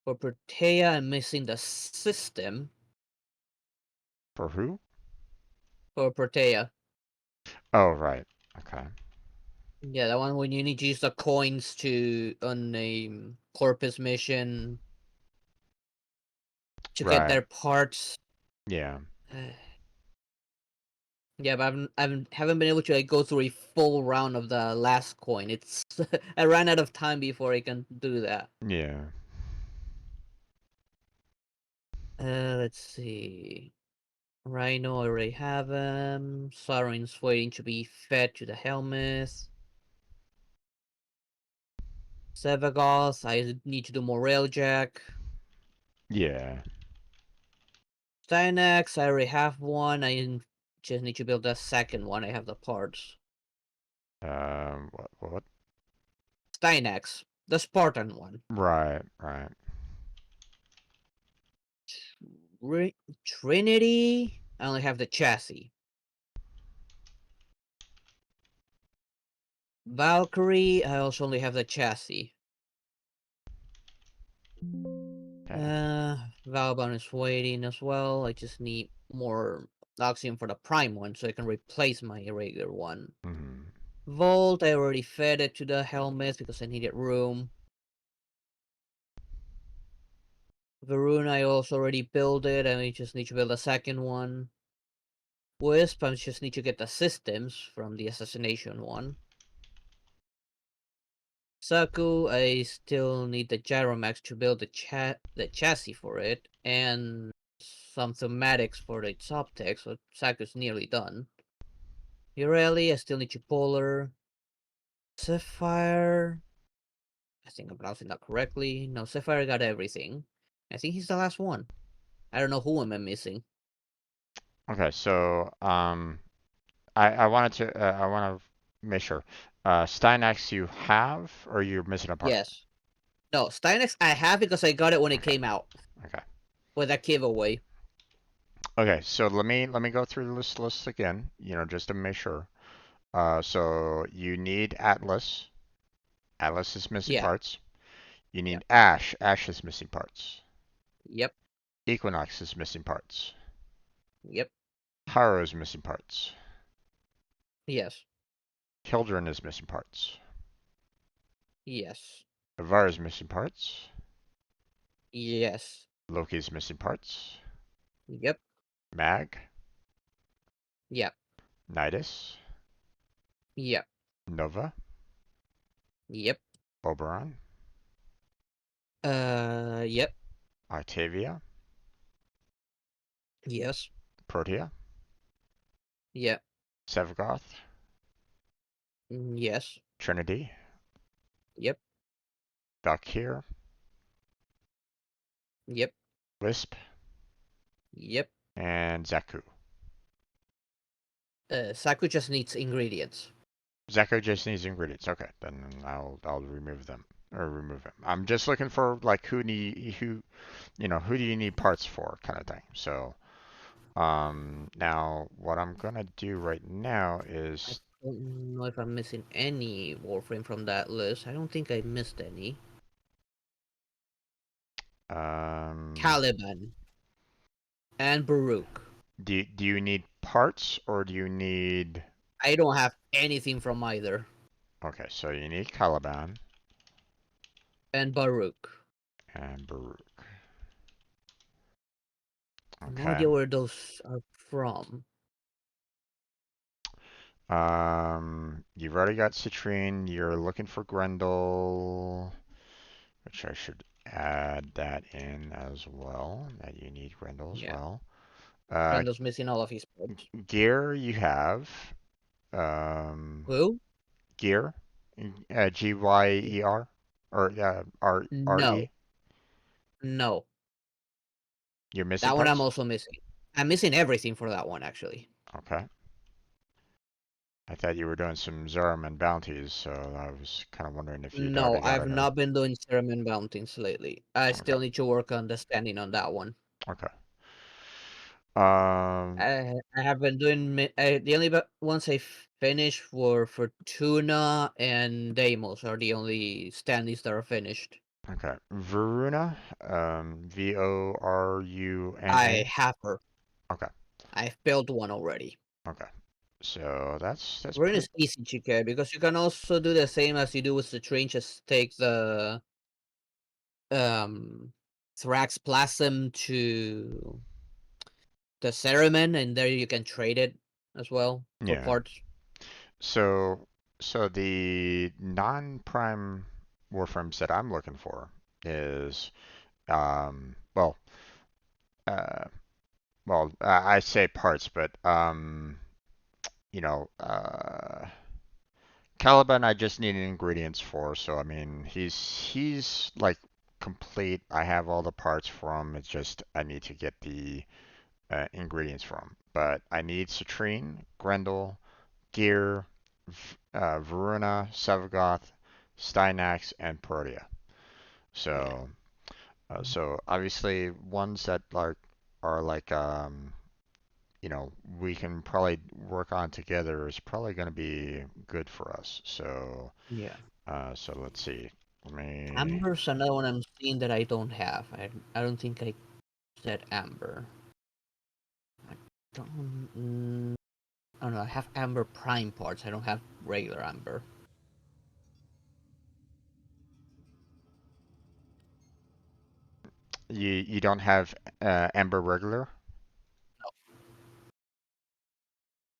For Protea, I'm missing the system. For who? For Protea. Oh, right. Okay. Yeah, that one when you need to use the coins to on a Corpus mission to get Right. their parts. Yeah. Yeah, but haven't been able to like go through a full round of the last coin. It's I ran out of time before I can do that. Yeah. Let's see. Rhino, I already have him. Saren's waiting to be fed to the helmet. Sevagoth, I need to do more railjack. Yeah. Stynex, I already have one. I just need to build a second one. I have the parts. What? Stynex, the Spartan one. Right. Right. Trinity, I only have the chassis. Valkyrie, I also only have the chassis. Okay. Valbon is waiting as well. I just need more oxygen for the prime one so I can replace my regular one. Mm-hmm. Volt, I already fed it to the helmet because I needed room. Varun, I also already built it, and I just need to build a second one. Wisp, I just need to get the systems from the assassination one. Saku, I still need the Gyromax to build the chassis for it, and some thematics for its optics, so Saku's nearly done. Ureli, I still need to polar. Sapphire, I think I'm pronouncing that correctly. No, Sapphire got everything. I think he's the last one. I don't know who am I missing. Okay. So I wanted to I want to make sure. Stynex you have, or you're missing a part? Yes. No, Stynex I have because I got it when it Okay. came out. Okay. With that giveaway. Okay. So let me go through this list again. You know, just to make sure. So you need Atlas. Atlas is missing Yeah. parts. You Yep. need Ash. Ash is missing parts. Yep. Equinox is missing parts. Yep. Haro is missing parts. Yes. Hildren is missing parts. Yes. Avar is missing parts. Yes. Loki is missing parts. Yep. Mag. Yep. Nidus. Yep. Nova. Yep. Oberon. Yep. Octavia. Yes. Protea. Yep. Sevgoth. Yes. Trinity. Yep. Valkyr. Yep. Wisp. Yep. And Zaku. Saku just needs ingredients. Zaku just needs ingredients. Okay, then I'll remove them or remove him. I'm just looking for like who who do you need parts for kind of thing. So now what I'm gonna do right now I is don't know if I'm missing any Warframe from that list. I don't think I missed any. Caliban. And Baruch. Do you need parts or do you need? I don't have anything from either. Okay, so you need Caliban And Baruch. and Baruch. No Okay. idea where those are from. You've already got Citrine. You're looking for Grendel, which I should add that in as well. That you need Grendel as Yeah. well. Grendel's missing all of his parts. Gear you have. Who? Gear. Gyer or No. RE. No. You're missing That one I'm parts. also missing. I'm missing everything for that one, actually. Okay. I thought you were doing some Zariman bounties, so I was kind of wondering if you'd No, already got I've it or. not been doing Serum and Bounties lately. I Okay. still need to work on the standing on that one. Okay. I have been doing the only ones I finished were Fortuna and Deimos are the only standings that are finished. Okay. Varuna, I Voruna. have her. Okay. I've built one already. Okay. So that's Rune pretty. is easy to get because you can also do the same as you do with the train, just take the um Thrax Plasm to the Cerumen and there you can trade it as well for Yeah. parts. So the non-prime Warframes that I'm looking for is well uh I say parts, but you know Caliban I just need ingredients for. So I mean he's like complete. I have all the parts for him. It's just I need to get the ingredients from. But I need Citrine, Grendel, Gear, Varuna, Sevagoth, Stynax, and Protea. Yeah. So, so obviously ones that are like we can probably work on together is probably going to be good for us. So, Yeah. so let's see. Let me. Amber's another one I'm seeing that I don't have. I don't think I said Amber. I don't. I don't know. I have Amber Prime parts. I don't have regular Amber. You don't have Ember regular?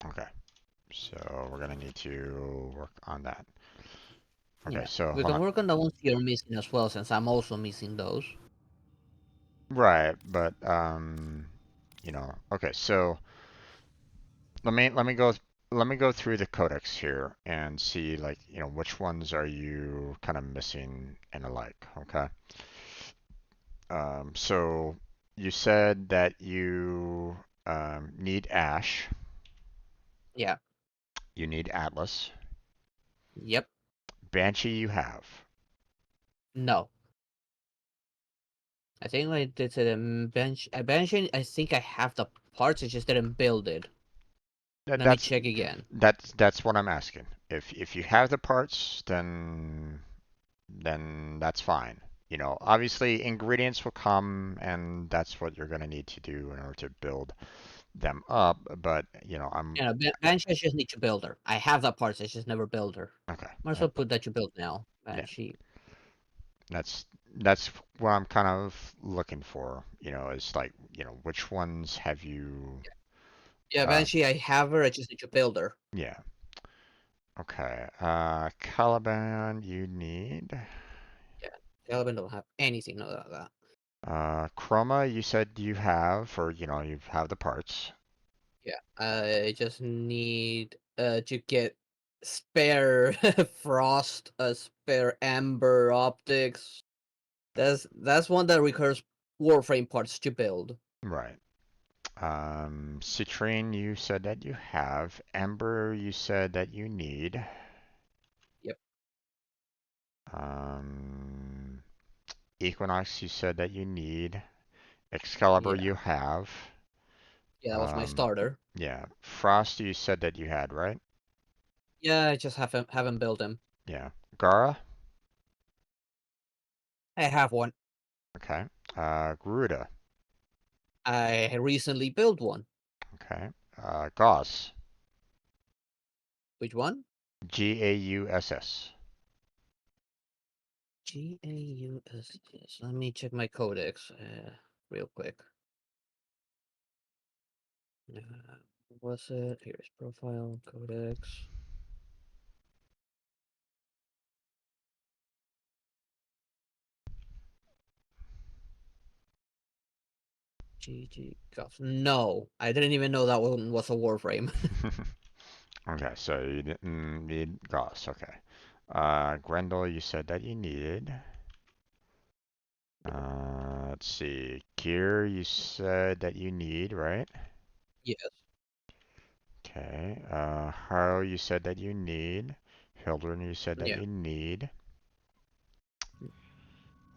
Okay. So we're gonna need to work on that. Okay, Yeah. so We hold can on. work on the ones you're missing as well, since I'm also missing those. Right, but okay, so let me go through the codex here and see like, which ones are you kind of missing and alike, okay? So you said that you need Ash, Yeah. you need Atlas, Yep. Banshee you have. No. I think I did it a bench. I think I have the parts. I just didn't build it. That, Let me that's check again. that's what I'm asking. If you have the parts, then that's fine. Obviously ingredients will come and that's what you're going to need to do in order to build them up, but I'm Bench. I just need to build her. I have the parts. I just never build her. okay. Might as well put that you build now. Yeah, Banshee. that's what I'm kind of looking for, is like, which ones have you Yeah, uh Banshee. I have her. I just need to build her. yeah. Okay. Caliban you need. Yeah. Caliban don't have anything of that. Chroma you said you have, or you have the parts. Yeah, I just need to get spare frost, spare amber optics. That's one that requires Warframe parts to build. Right. Citrine, you said that you have. Ember, you said that you need. Yep. Um, Equinox, you said that you need. Excalibur, Yeah. you have. Yeah, that was my Um, starter. yeah. Frost, you said that you had, right? Yeah, I just haven't built him. Yeah. Gara, I have one. okay. Garuda, I recently built one. okay. Gauss, Which one? Gauss. Gauss. Let me check my codex real quick. Uh, what was it? Here's profile codex. GG Golf. No, I didn't even know that one was a Warframe. Okay, so you didn't need Gauss, okay. Grendel, you said that you needed. Let's see. Gear, you said that you need, right? Yes. Okay. Harrow, you said that you need. Hildren, you said that Yeah. you need.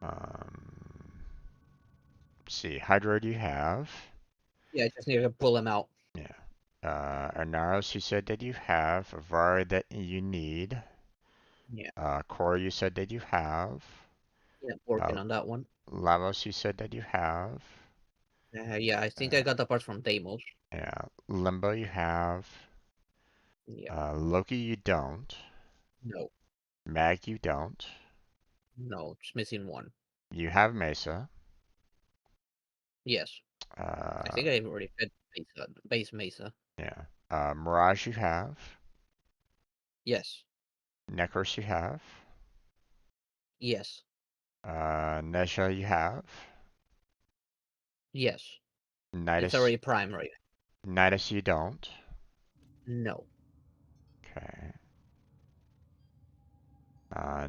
Um, let's see. Hydroid, you have. Yeah, I just need to pull them out. Yeah. Anaros, you said that you have. Avar, that you need. Yeah. Core, you said that you have. Yeah, working on that one. Lavos, you said that you have. Yeah, I think I got the parts from Deimos. Yeah. Limbo, you have. Yeah. Loki, you don't. No. Mag, you don't. No, just missing one. You have Mesa. Yes. I Uh, think I already fed base Mesa. yeah. Mirage, you have. Yes. Necros, you have. Yes. Nesha, you have. Yes. It's Nidus, already primary. Nidus, you don't. No. Okay.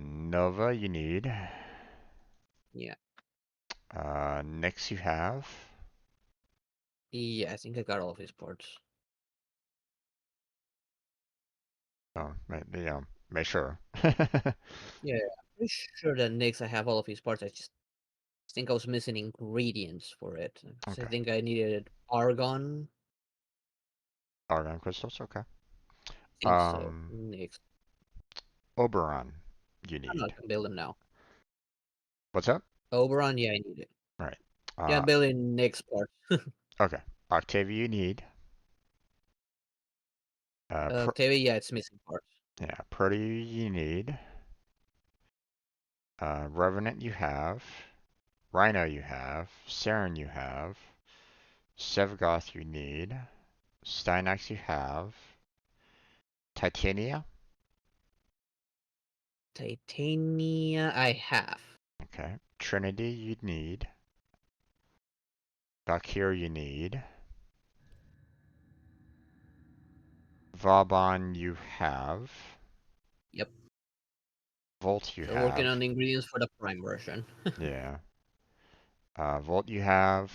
Nova, you need. Yeah. Nyx, you have. Yeah, I think I got all of his parts. Oh, make sure. Yeah, I'm pretty sure that Nyx I have all of his parts. I just think I was missing ingredients for it. So I Okay. think I needed argon. Argon crystals, okay. I think so. Um, Nyx. Oberon, you I know I need. can build him now. What's up? Oberon, yeah, I need it. All right. Yeah, I'm building Nyx parts. Okay. Octavia, you need. Octavia, yeah, it's missing parts. Yeah, Protea, you need. Revenant, you have. Rhino, you have. Saren, you have. Sevgoth, you need. Stynax, you have. Titania. Titania, I have. Okay. Trinity, you need. Valkyr, you need. Vauban, you have. Yep. Volt, you Still working have. on the ingredients for the prime version. Yeah. Volt, you have.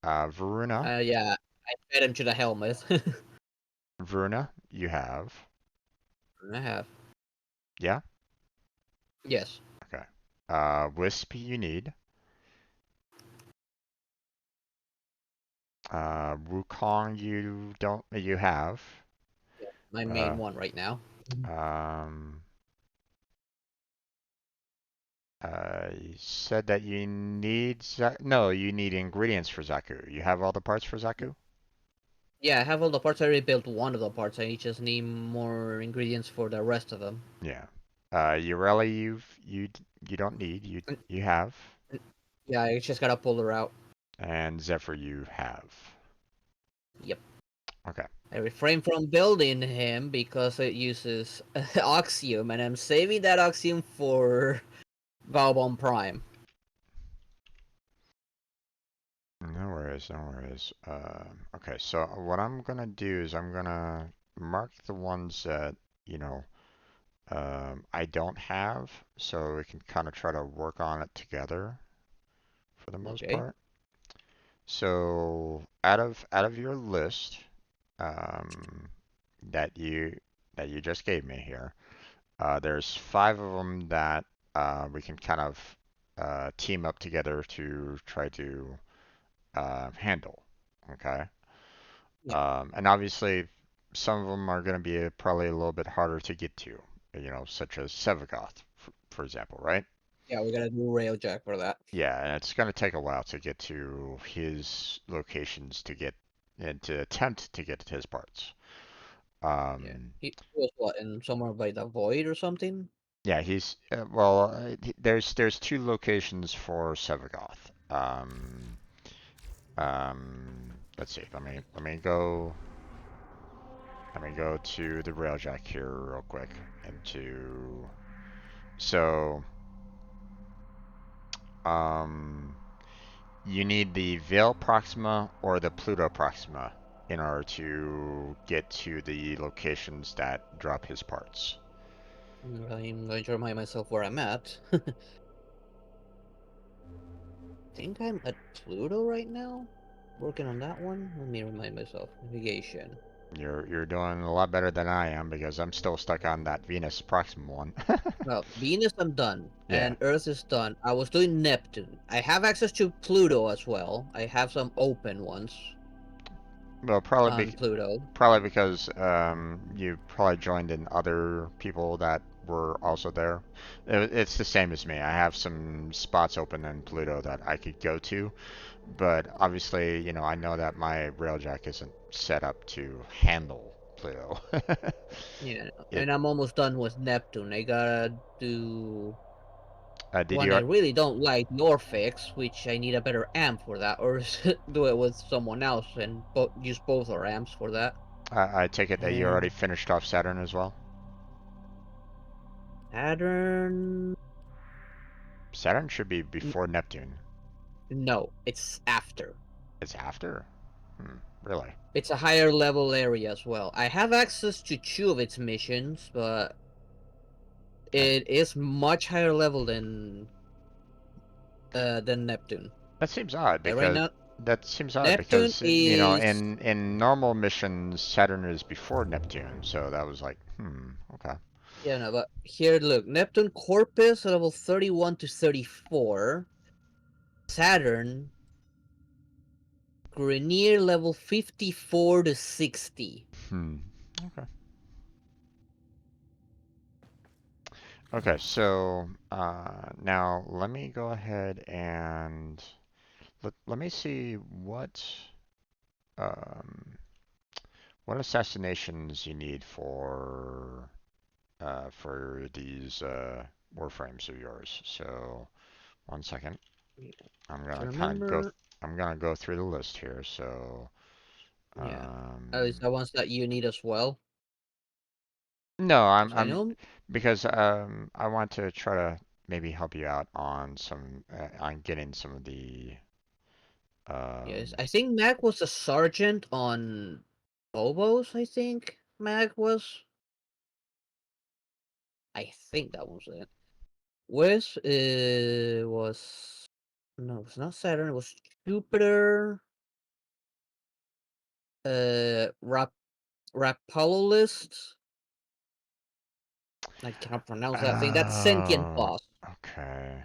Varuna. Yeah, I fed him to the helmet. Varuna, you have. I have. Yeah? Yes. Okay. Wisp, you need. Wukong, you have. Yeah, my Uh, main one right now. um, you said that you need no, you need ingredients for Zaku. You have all the parts for Zaku? Yeah, I have all the parts. I already built one of the parts. I just need more ingredients for the rest of them. Yeah. Ureli, you don't need. You have. Yeah, I just gotta pull her out. And Zephyr, you have. Yep. Okay. I refrain from building him because it uses Oxium, and I'm saving that Oxium for Valbon Prime. No worries, no worries. Okay, so what I'm gonna do is I'm gonna mark the ones that, you know, I don't have, so we can kind of try to work on it together for the most Okay. part. So out of your list, um, that you just gave me here, there's 5 of them that we can kind of team up together to try to handle. Okay. Yeah. And obviously, some of them are going to be probably a little bit harder to get to, such as Sevagoth, for example, right? Yeah, we gotta do Railjack for that. Yeah, and it's going to take a while to get to his locations to get and to attempt to get his parts. Yeah. Um, He was what, in somewhere by the void or something? yeah, he's well. There's 2 locations for Sevagoth. Let's see. Let me go to the Railjack here real quick so um you need the Veil Proxima or the Pluto Proxima in order to get to the locations that drop his parts. I'm going to remind myself where I'm at. Think I'm at Pluto right now? Working on that one? Let me remind myself. Navigation. You're doing a lot better than I am because I'm still stuck on that Venus Proxima one. Well, Venus I'm done, Yeah. and Earth is done. I was doing Neptune. I have access to Pluto as well. I have some open ones. Well, on Pluto. probably because you probably joined in other people that were also there. It's the same as me. I have some spots open in Pluto that I could go to, but obviously, you know, I know that my railjack isn't set up to handle Pluto. Yeah, It and I'm almost done with Neptune. I gotta do did one you? I really don't like, your fix, which I need a better amp for that, or do it with someone else and use both our amps for that. I take it that you already And finished off Saturn as well. Saturn, Saturn should be before Neptune. no, it's after. It's after. Really? It's a higher level area as well. I have access to 2 of its missions, but And it is much higher level than Neptune. that seems odd Right because now, Neptune you know is in normal missions Saturn is before Neptune, so that was like okay. yeah, no, but here look, Neptune Corpus level 31 to 34, Saturn Grenier level 54 to 60. Okay. Okay, so now let me go ahead and let me see um, what assassinations you need for these warframes of yours. So 1 second. Yeah. I'm So gonna kind of go. remember, I'm gonna go through the list here. So, yeah, at least the ones that you need as well. no, Because I know, because I want to try to maybe help you out on on getting some of the yes, um I think Mac was a sergeant on Phobos, I think Mac was. I think that was it. Wes was, no, it's not Saturn, it was Jupiter. Rap Rapalolist. I cannot pronounce that thing. That's sentient oh boss. okay.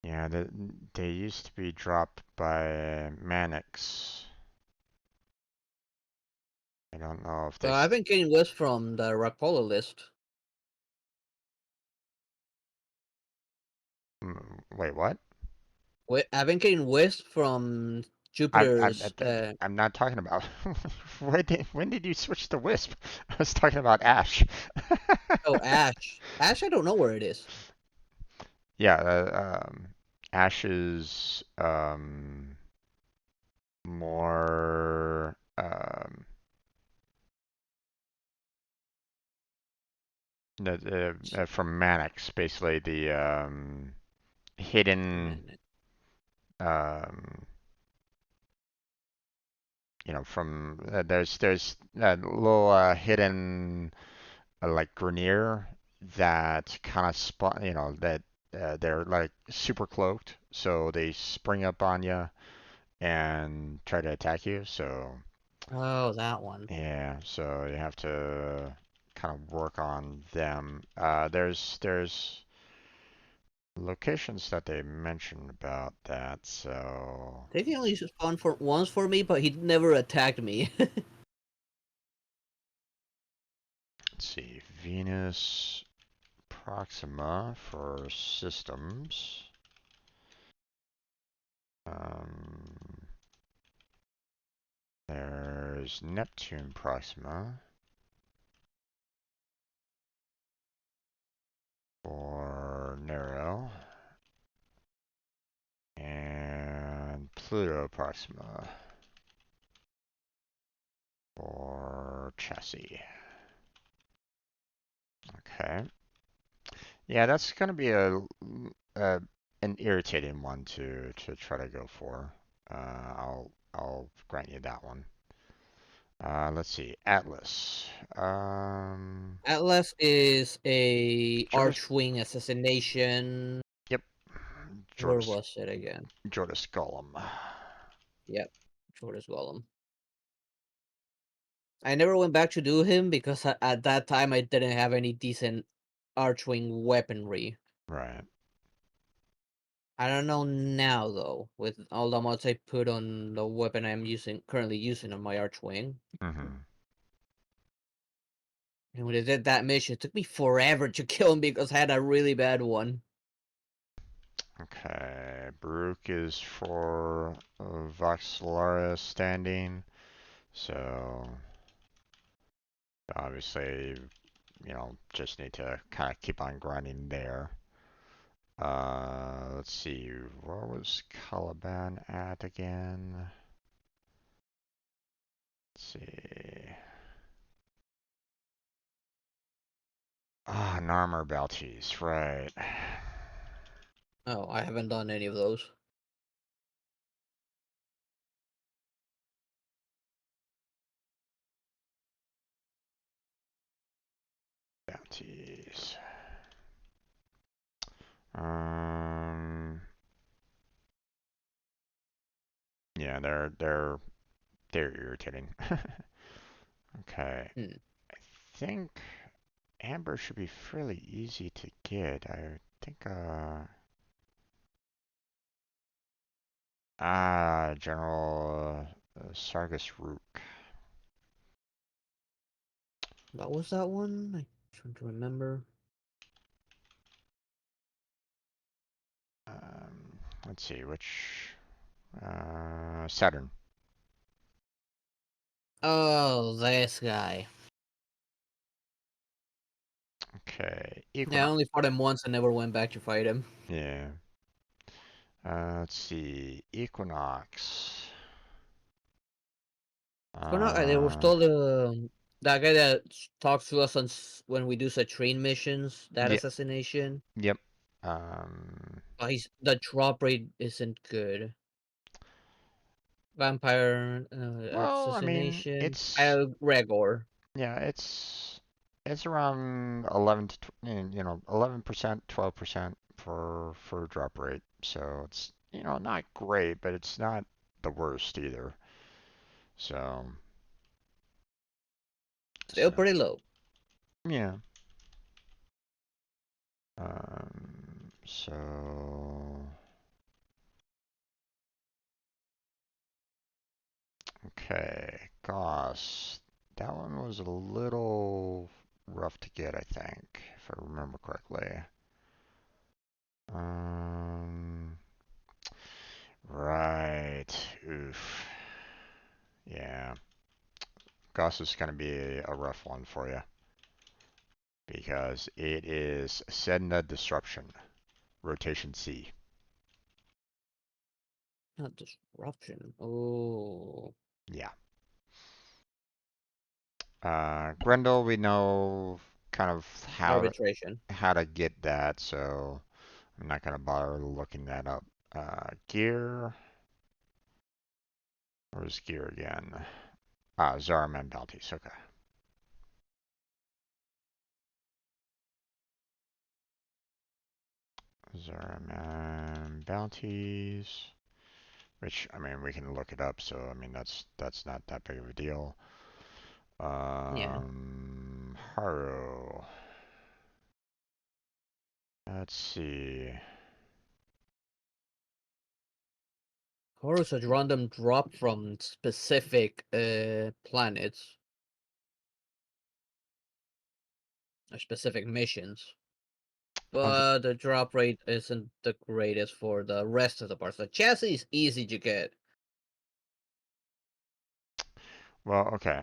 Yeah, they used to be dropped by Manix. I don't know if I've been getting Wes from the Rapala list. Wait, what? I've been getting Wes from I'm Jupiter's. I'm not talking about when did you switch to Wisp? I was talking about Ash. Oh, Ash. Ash, I don't know where it is. Yeah, Ash is more from Mannix, basically the hidden um, you know from there's a little hidden like Grenier that kind of spot, you know, that they're like super cloaked, so they spring up on you and try to attack you. So Oh, that one. yeah, so you have to kind of work on them. There's locations that they mentioned about that. So I think he only spawned for once for me, but he never attacked me. let's see, Venus Proxima for systems. Um, There's Neptune Proxima for Nero and Pluto Proxima for Chassis. Okay. Yeah, that's gonna be a an irritating one to try to go for. I'll grant you that one. Let's see, Atlas. Atlas is a Jordas. Archwing assassination. Yep. Where Jordas. was it again? Jordas Golem. Yep, Jordas Golem. I never went back to do him because at that time I didn't have any decent Archwing weaponry. Right. I don't know now though, with all the mods I put on the weapon I'm currently using on my Archwing. Mm-hmm. And when I did that mission, it took me forever to kill him because I had a really bad one. Okay, Baruch is for Voxelara standing, so obviously, just need to kind of keep on grinding there. Let's see, where was Caliban at again? Let's see. Ah, Narmer Baltis, right. Oh, I haven't done any of those. Bounties. Yeah, they're irritating. Okay, Hmm. I think Amber should be fairly easy to get. I think General Sargus Rook. What was that one? I'm trying to remember. Let's see which Saturn. Oh, this guy. Okay, Yeah, I Equinox. only fought him once and never went back to fight him. Yeah. Let's see, Equinox. Well, no, they were Uh, told that guy that talks to us on when we do such train missions, that yeah, assassination. yep. Um, The drop rate isn't good. Vampire well, I mean, assassination. it's Gregor. yeah, it's around 11 to 11%, 12% for drop rate. So it's not great, but it's not the worst either. So Still so pretty low. yeah. So okay, Goss. That one was a little rough to get, I think, if I remember correctly. Um, right. Oof. Yeah. Goss is going to be a rough one for you because it is Sedna Disruption, Rotation C. Not disruption. Oh. Yeah. Grendel, we know kind of Arbitration. how to get that, so I'm not going to bother looking that up. Gear. Where's gear again? Zaraman bounties. Okay. Zaraman bounties. Which, I mean, we can look it up, so I mean that's not that big of a deal. Yeah. Haru. Let's see. Horus a random drop from specific planets or specific missions. Okay. But the drop rate isn't the greatest for the rest of the parts. The chassis is easy to get. Well, okay.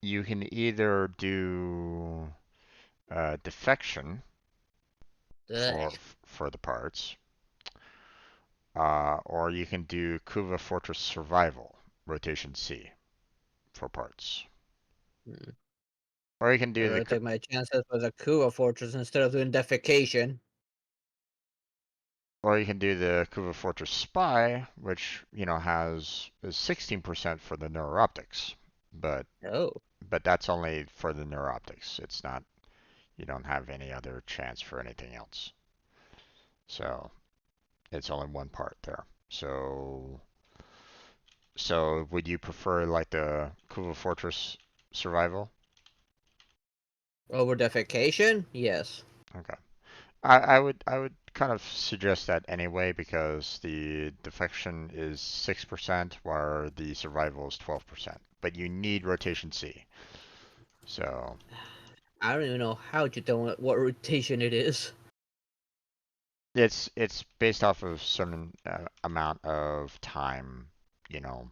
You can either do defection Ugh. for the parts, or you can do Kuva Fortress Survival, Rotation C, for parts. Hmm. Or you can I'd do rather take my chances with a Kuva Fortress instead of doing defecation. Kuva Fortress Spy, which has is 16% for the neuroptics, but Oh. that's only for the neuroptics. It's not. You don't have any other chance for anything else. So it's only one part there. So would you prefer like the Kuva Fortress Survival? Over defecation? Yes. Okay. I would kind of suggest that anyway because the defection is 6% while the survival is 12%. But you need rotation C. So I don't even know how to tell what rotation it is. it's based off of certain amount of time, you know.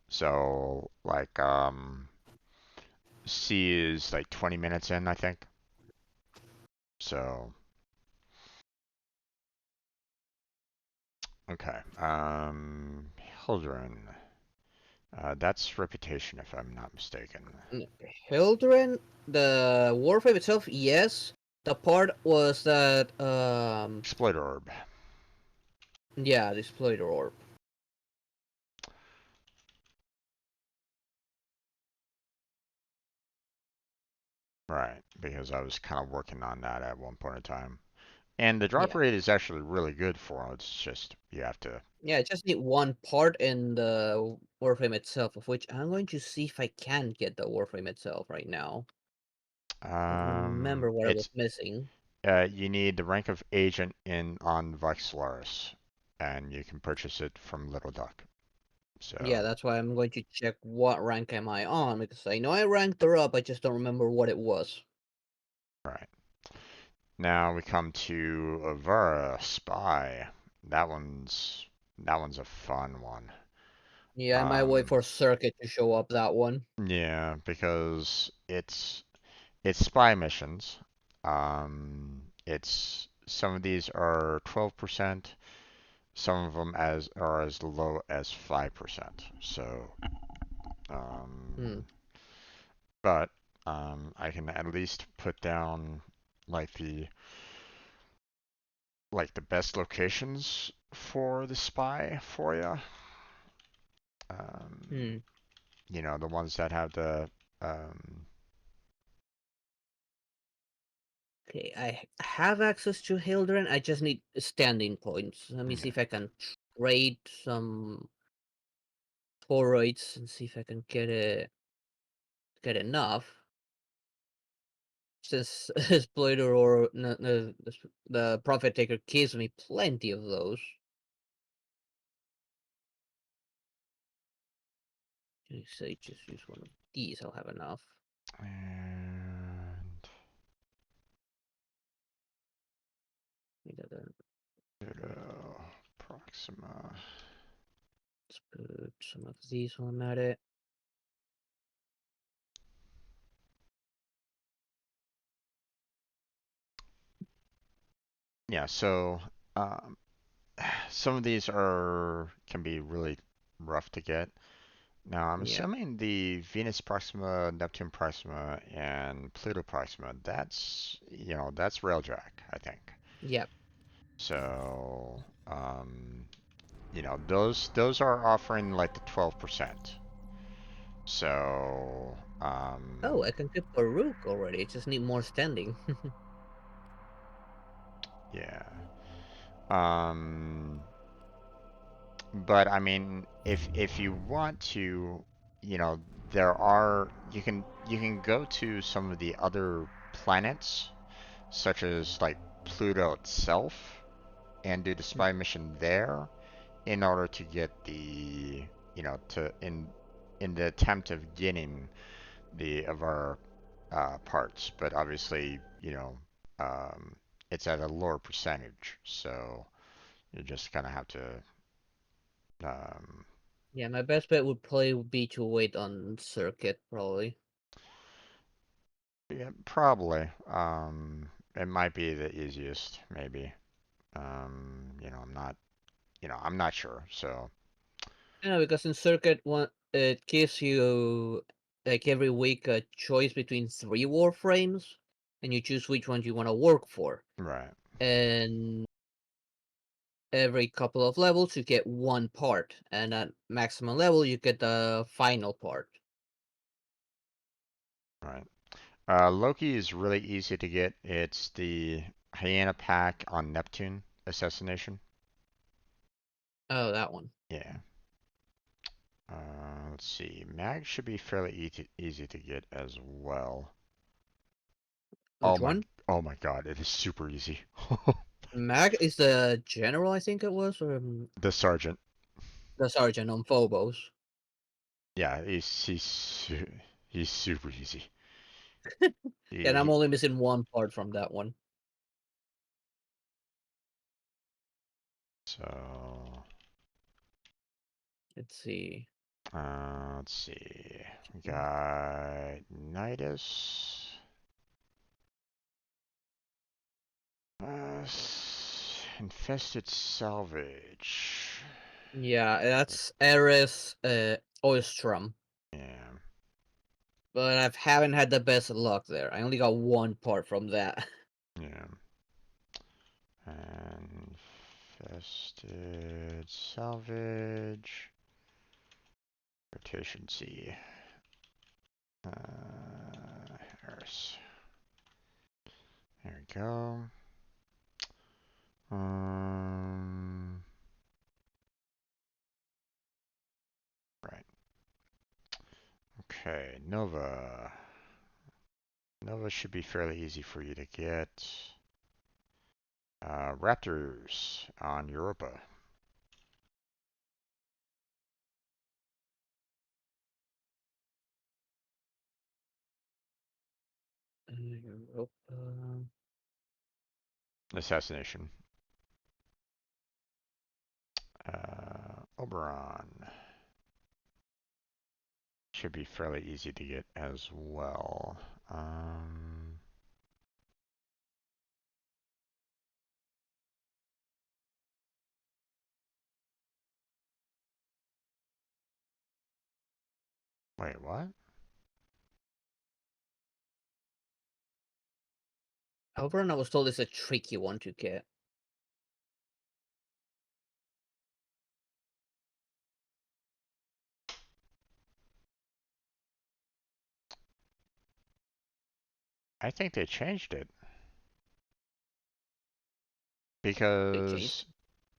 So like C is like 20 minutes in, I think. So okay. Hildren. That's reputation if I'm not mistaken. Hildren, the Warframe itself, yes. The part was that, Exploiter orb. yeah, the exploiter orb. Right, because I was kind of working on that at one point in time. And the drop Yeah. rate is actually really good for it. It's just you have to. Yeah, I just need one part in the Warframe itself, of which I'm going to see if I can get the Warframe itself right now. I remember what I was It's missing. you need the rank of agent in on Vexlaris, and you can purchase it from Little Duck. Yeah, So that's why I'm going to check what rank am I on, because I know I ranked her up, I just don't remember what it was. right now we come to Avara Spy. That one's a fun one. Yeah, I might wait Um, for Circuit to show up that one. yeah, because it's spy missions. It's some of these are 12%, some of them are as low as 5%. So, Hmm. but I can at least put down like the best locations for the spy for you. Um, Hmm. the ones that have the um, Okay, I have access to Hildren, I just need standing points. Let me see okay. if I can trade some toroids and see if I can get enough. Since Exploiter or the Prophet Taker gives me plenty of those. You say just use one of these, I'll have enough. And Let's Proxima. put some of these while I'm at it. Yeah, so um, some of these can be really rough to get. Now, I'm Yeah. assuming the Venus Proxima, Neptune Proxima, and Pluto Proxima, that's Railjack, I think. Yep. So, those are offering like the 12%. So, Oh, I can get Baruch already. I just need more standing. yeah. Um, but I mean, if you want to, there are you can go to some of the other planets, such as like Pluto itself, and do the spy mission there in order to get to in the attempt of getting the of our parts. But obviously, it's at a lower percentage, so you just kind of have to. Um, Yeah, my best bet would probably be to wait on Circuit, probably. Yeah, probably. It might be the easiest, maybe. I'm not sure. So, You know, because in Circuit, one it gives you like every week a choice between three Warframes, and you choose which one you want to work for. right, And every couple of levels, you get one part, and at maximum level, you get the final part. right. Loki is really easy to get. It's the Hyena pack on Neptune assassination. Oh, that one. Yeah. Let's see. Mag should be fairly easy to get as well. Which one? oh my god, it is super easy. Mag is the general, I think it was, or The sergeant. the sergeant on Phobos. Yeah, he's super easy. And I'm He, only missing one part from that one. so Let's see. let's see. We got Nidus. Infested salvage. Yeah, that's Eris Oystrom. Yeah. But I haven't had the best luck there. I only got one part from that. Yeah. Infested salvage. Rotation C. Harris. There we go. Right. Okay, Nova. Nova should be fairly easy for you to get. Raptors on Europa. Europa. Assassination. Oberon. Should be fairly easy to get as well. Wait, what? Oberon, I was told, is a tricky one to get. I think they changed it. They Because, changed.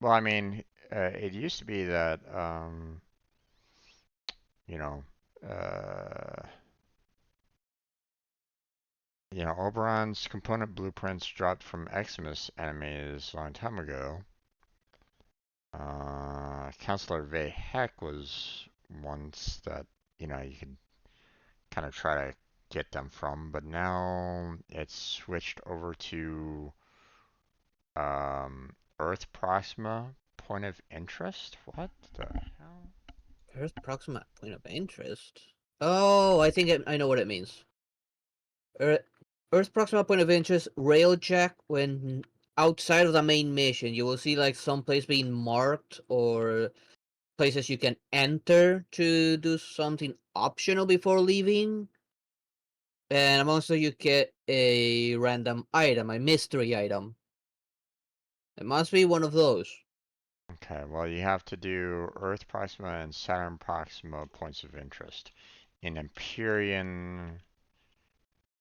well, I mean, it used to be that, you know, uh, Oberon's component blueprints dropped from Eximus enemies a long time ago. Counselor Vehek was ones that, you could kind of try to get them from, but now it's switched over to Earth Proxima point of interest? What the hell? Earth Proxima point of interest. Oh, I think I know what it means. Earth Proxima point of interest, Railjack, when outside of the main mission, you will see like some place being marked or places you can enter to do something optional before leaving. And also you get a random item, a mystery item. It must be one of those. Okay, well, you have to do Earth Proxima and Saturn Proxima points of interest in Empyrean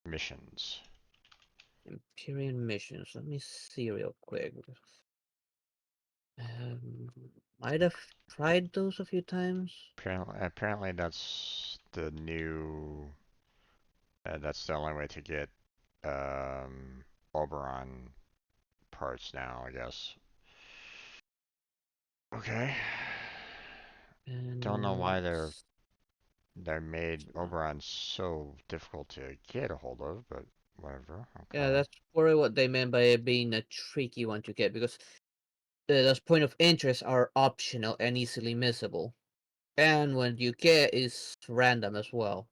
missions. Empyrean missions. Let me see real quick. Um, might have tried those a few times. Apparently that's the new. That's the only way to get Oberon parts now, I guess. Okay. Don't know And why they made Oberon so difficult to get a hold of, but whatever. yeah, Okay. that's probably what they meant by it being a tricky one to get because those point of interest are optional and easily missable. And when you get is random as well.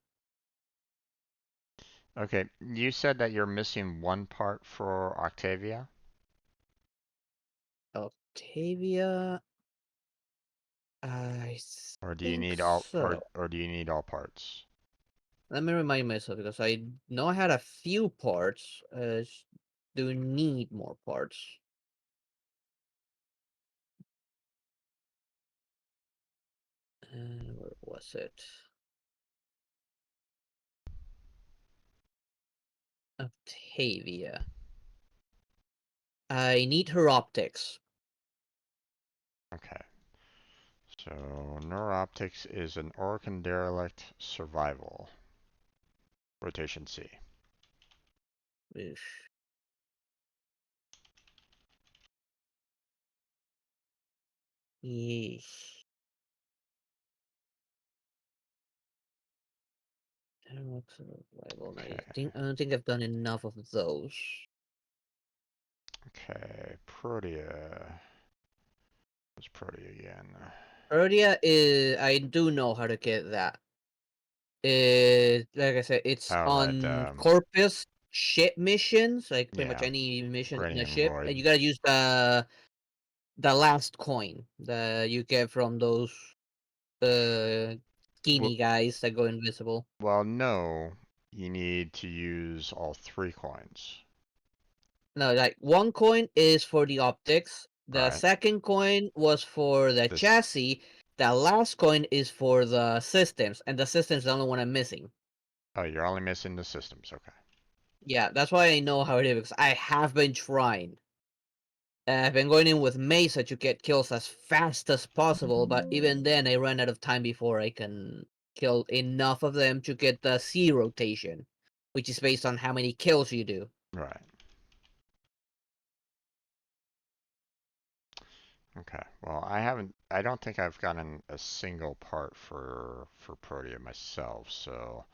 Okay, you said that you're missing one part for Octavia? Octavia, I Or do you think need all so. or do you need all parts? Let me remind myself because I know I had a few parts. Do need more parts. Where was it? Octavia. I need her optics. Okay. So Neuroptics is an Orcan derelict survival. Rotation C. Oof. Yeesh. I don't know what's survival. Okay. I don't think I've done enough of those. Okay. Protea. What's Protea again? Protea is I do know how to get that. Like I said, it's Oh, right. on Corpus ship missions, like pretty much Yeah. any mission in a Radiant ship, and Void. you gotta use the last coin that you get from those skinny guys that go invisible. Well, no. You need to use all 3 coins. No, like one coin is for the optics. The Right. second coin was for the This. chassis. The last coin is for the systems, and the systems is the only one I'm missing. Oh, you're only missing the systems. Okay. Yeah, that's why I know how it is because I have been trying. I've been going in with Mesa to get kills as fast as possible, but even then I run out of time before I can kill enough of them to get the C rotation, which is based on how many kills you do. Right. Okay. Well, I don't think I've gotten a single part for Protea myself, so.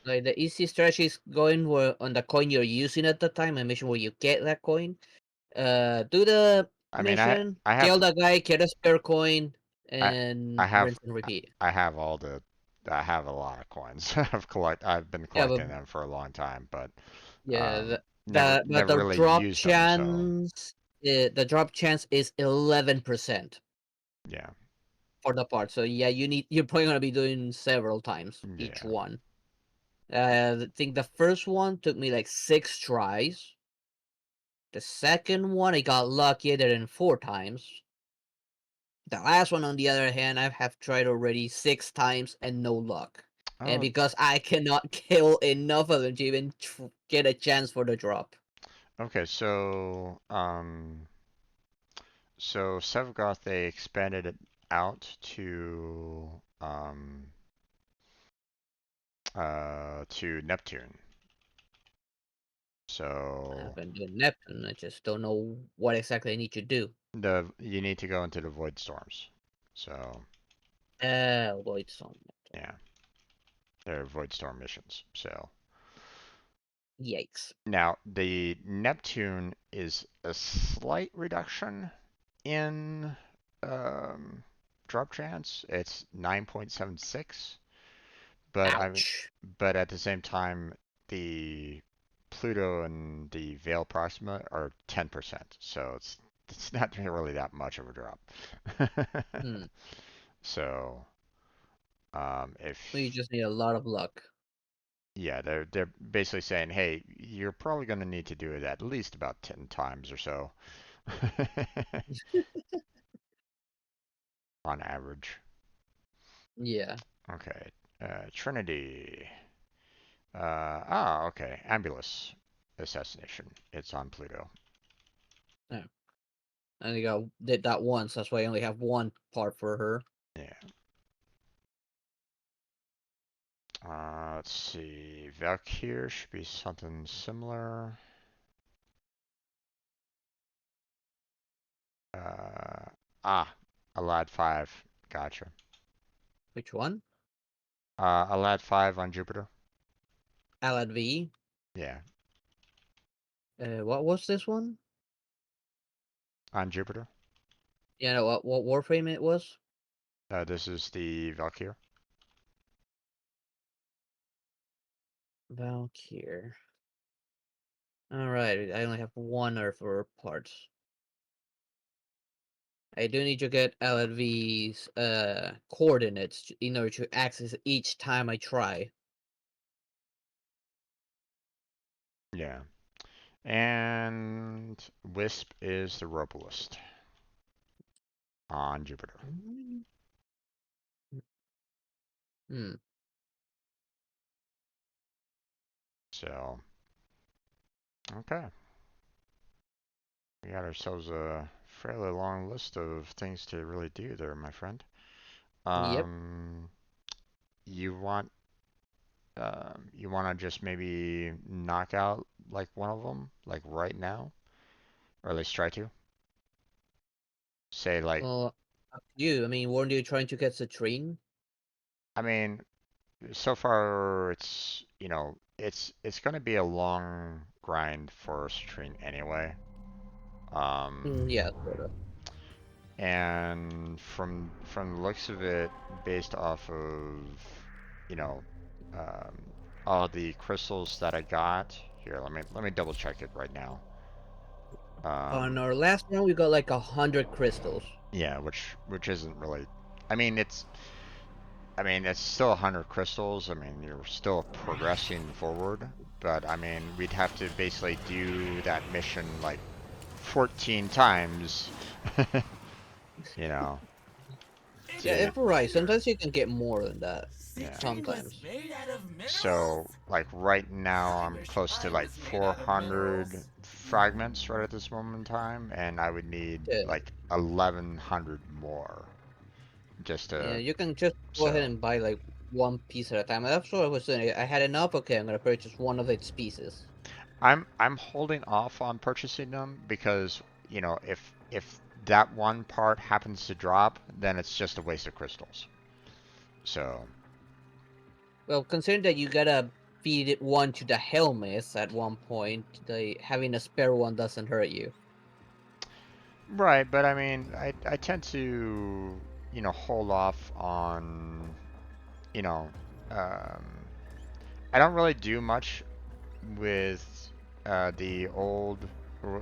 Like the easy strategy is going on the coin you're using at the time and make sure where you get that coin. Do the I mean, mission, I kill have the guy, get a spare coin, I I and have rinse and repeat. I have all the I have a lot of coins. I've been Yeah, but collecting them for a long time, but yeah, but never the really drop used them, so chance, the drop chance is 11% yeah. for the part. So yeah, you're probably gonna be doing several times each Yeah. one. I think the first one took me like 6 tries. The second one I got lucky, I did it in 4 times. The last one, on the other hand, I have tried already 6 times and no luck. And Oh, because I cannot kill enough of them to even get a chance for the drop. okay. So Sevagoth, they expanded it out to Neptune. I've So been doing Neptune, I just don't know what exactly I need to do. you need to go into the Void Storms. So Wait, some. yeah, they're Void Storm missions. So Yikes. now the Neptune is a slight reduction in um, drop chance. It's 9.76, but I mean, Ouch. but at the same time, the Pluto and the Veil Proxima are 10%, so it's not really that much of a drop. Hmm. So if We just need a lot of luck. yeah, they're basically saying, hey, you're probably going to need to do it at least about 10 times or so on average. Yeah. Okay, Trinity. Okay, Ambulance assassination. It's on Pluto. Yeah. I think I did that once, that's why I only have one part for her. Yeah. Let's see. Valkyr should be something similar. Uh, a lad 5. Gotcha. Which one? A lad 5 on Jupiter. Alad V. Yeah, What was this one? on Jupiter. Yeah, no, what Warframe it was? This is the Valkyr. Valkyr. Alright, I only have one Earth for parts. I do need to get LLV's coordinates in order to access each time I try. Yeah. And Wisp is the Robalist on Jupiter. Hmm. So, okay. We got ourselves a fairly long list of things to really do there, my friend. Yep. Um, you want you want to just maybe knock out like one of them, like right now, or at least try to. Say like, Well, up to you. I mean, weren't you trying to get Citrine? I mean, so far it's it's gonna be a long grind for Citrine anyway. Yeah, sort of. And from the looks of it, based off of you know um, all the crystals that I got here, let me double check it right now. On Um, our last run, we got like 100 crystals. yeah, which isn't really. I mean, it's still 100 crystals. I mean, you're still progressing forward, but I mean, we'd have to basically do that mission like 14 times, you know, Yeah, to it's alright. Sometimes you can get more than that. yeah. Citrine was Sometimes. made out of minerals? So, like right now, I I'm wish close to I like was made out of 400 minerals. fragments right at this moment in time, and I would need Yeah, like 1100 more just yeah, to. you can just go ahead So, and buy like one piece at a time. That's what I was saying. I had enough. Okay, I'm gonna purchase one of its pieces. I'm holding off on purchasing them because, if that one part happens to drop, then it's just a waste of crystals. So, Well, considering that you gotta feed it one to the helmets at one point, having a spare one doesn't hurt you. right, but I mean, I tend to, hold off on, you know, um, I don't really do much with the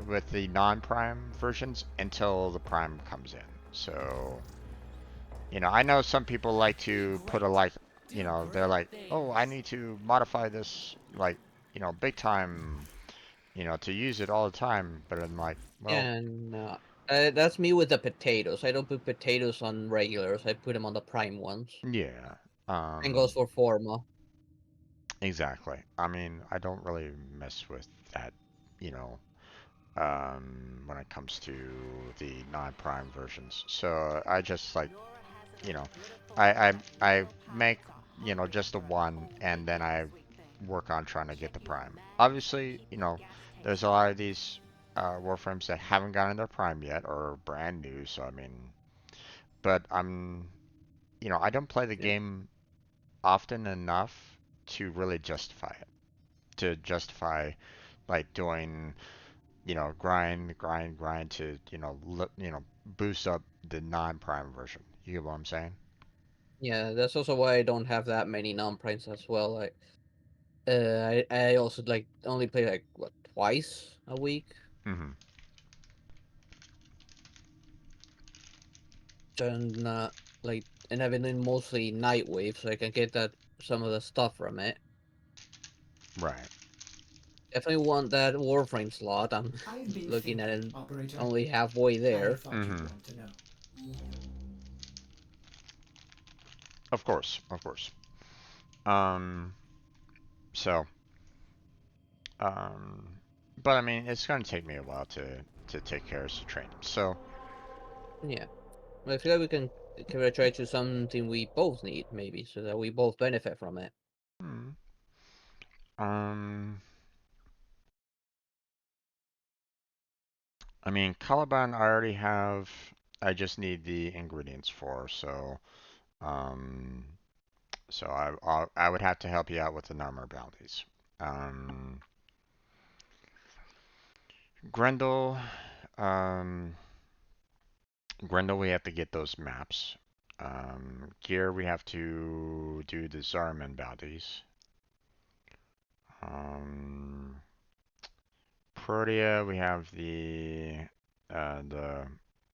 with the non-prime versions until the prime comes in. So, I know some people like to put a like, they're like, oh, I need to modify this like, big time, to use it all the time. But I'm like, well, And that's me with the potatoes. I don't put potatoes on regulars. I put them on the prime ones. yeah, And goes um, for Forma. exactly. I mean, I don't really mess with that, you know, when it comes to the non-prime versions. So I just like, you know, I make, just the one, and then I work on trying to get the prime. Obviously, there's a lot of these Warframes that haven't gotten their prime yet or are brand new. So I mean, but I don't play the Yeah. game often enough to really justify it. To justify like doing grind to boost up the non-prime version. You get what I'm saying? Yeah, that's also why I don't have that many non-primes as well. I also like only play like what twice a week, Mm-hmm. and and I've been doing mostly Nightwave, so I can get that some of the stuff from it. Right. Definitely want that Warframe slot. I'm I've been looking at thinking, it operator. only halfway I there. thought Mm-hmm. you'd want to know. Of course. Of course. Um. So. Um. But I mean, it's gonna take me a while to take care of the training. So. Yeah, I feel like we can give it a try to something we both need, maybe, so that we both benefit from it. Hmm. Um. I mean, Caliban I already have. I just need the ingredients for. So. Um. So I would have to help you out with the armor bounties. Um. Grendel. Um. Grendel, we have to get those maps. Gear, we have to do the Zarman bounties. Um, Protea, we have the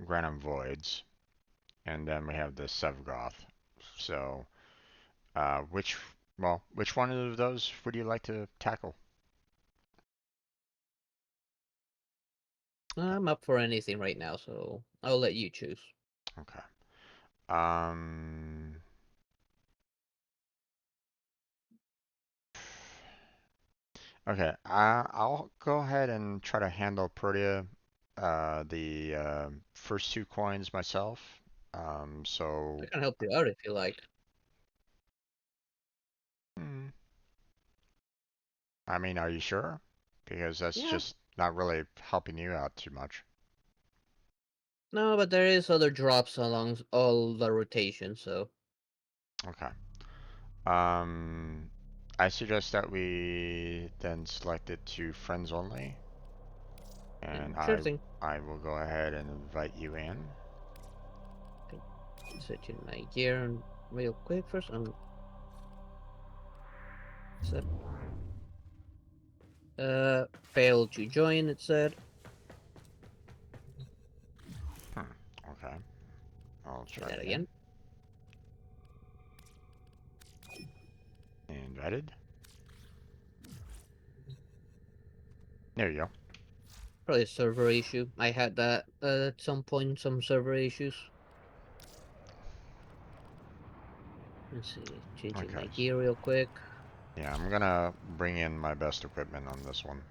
Granum Voids, and then we have the Sevgoth. So, which one of those would you like to tackle? I'm up for anything right now, so I'll let you choose. Okay. Um, okay. I'll go ahead and try to handle Protea, the first two coins myself. I So, can help you out if you like. hmm, I mean, are you sure? Because that's Yeah. just not really helping you out too much. No, but there is other drops along all the rotation, so. Okay. Um, I suggest that we then select it to friends only. And Sure thing. I will go ahead and invite you in. Set in my gear real quick first. Set. Failed to join, it said. Okay. I'll try That again. again. Invited. There you go. Probably a server issue. I had that at some point, some server issues. Let's see, changing my gear real quick. Yeah, I'm gonna bring in my best equipment on this one.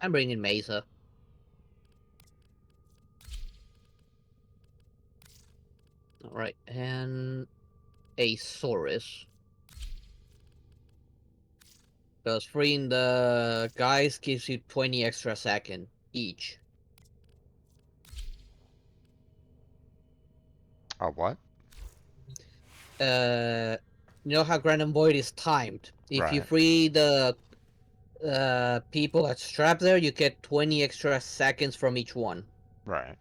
I'm bringing Mesa. Alright, and a Saurus. Because freeing the guys gives you 20 extra seconds each. Oh, what? You know how Grand and Void is timed? If you Right. free the people that's trapped there, you get 20 extra seconds from each one. Right.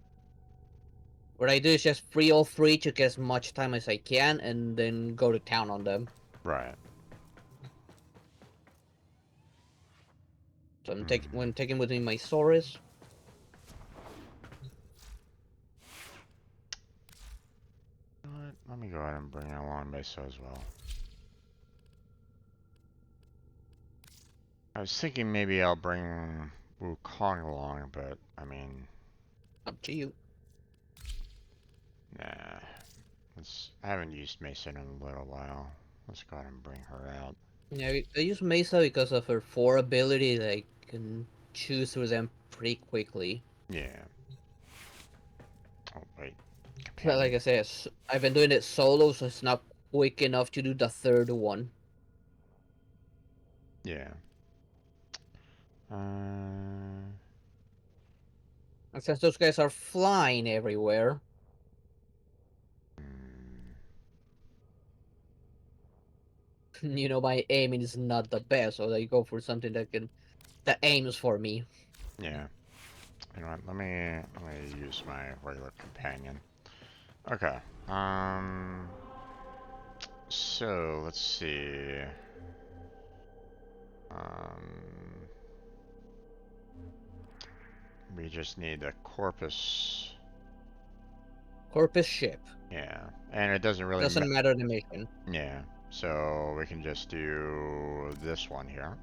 What I do is just free all three to get as much time as I can, and then go to town on them. Right. So I'm taking with me my Saurus. Let me go ahead and bring along Mesa as well. I was thinking maybe I'll bring Wukong along, but I mean, Up to you. nah. I haven't used Mesa in a little while. Let's go ahead and bring her out. Yeah, I use Mesa because of her 4 ability that I can choose through them pretty quickly. Yeah. Oh, wait. But like I said, I've been doing it solo, so it's not quick enough to do the third one. Yeah. And since those guys are flying everywhere. You know, my aiming is not the best, so I go for something that aims for me. Yeah. You know what? Let me use my regular companion. Okay. So let's see. We just need a Corpus. Corpus ship. Yeah, and it doesn't really matter the mission. Yeah, so we can just do this one here.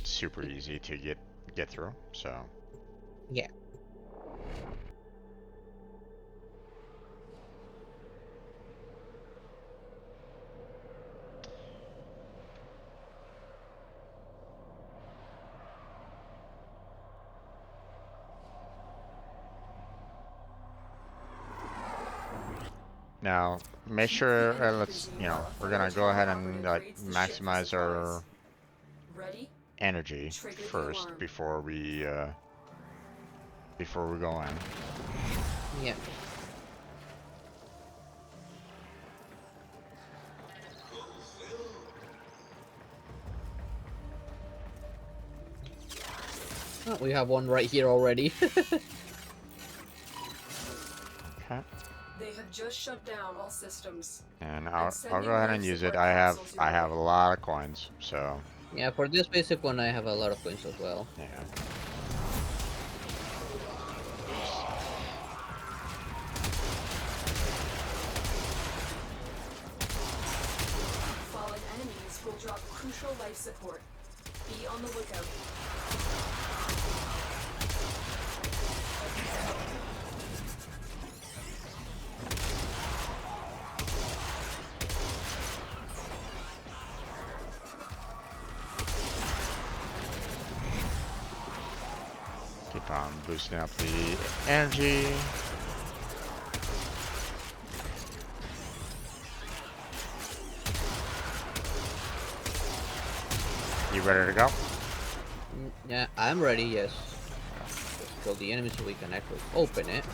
Super easy to get through. So. Yeah. Now, make sure, we're gonna go ahead and maximize our energy first before we go in. Yeah. Oh, we have one right here already. Okay. They have just shut down all systems. And I'll go ahead and use it. I have a lot of coins, so. Yeah, for this basic one, I have a lot of coins as well. Yeah. Fallen enemies will drop crucial life support. Be on the lookout. Keep on boosting up the energy. You ready to go? Yeah, I'm ready, yes. Let's kill the enemy so we can actually open it.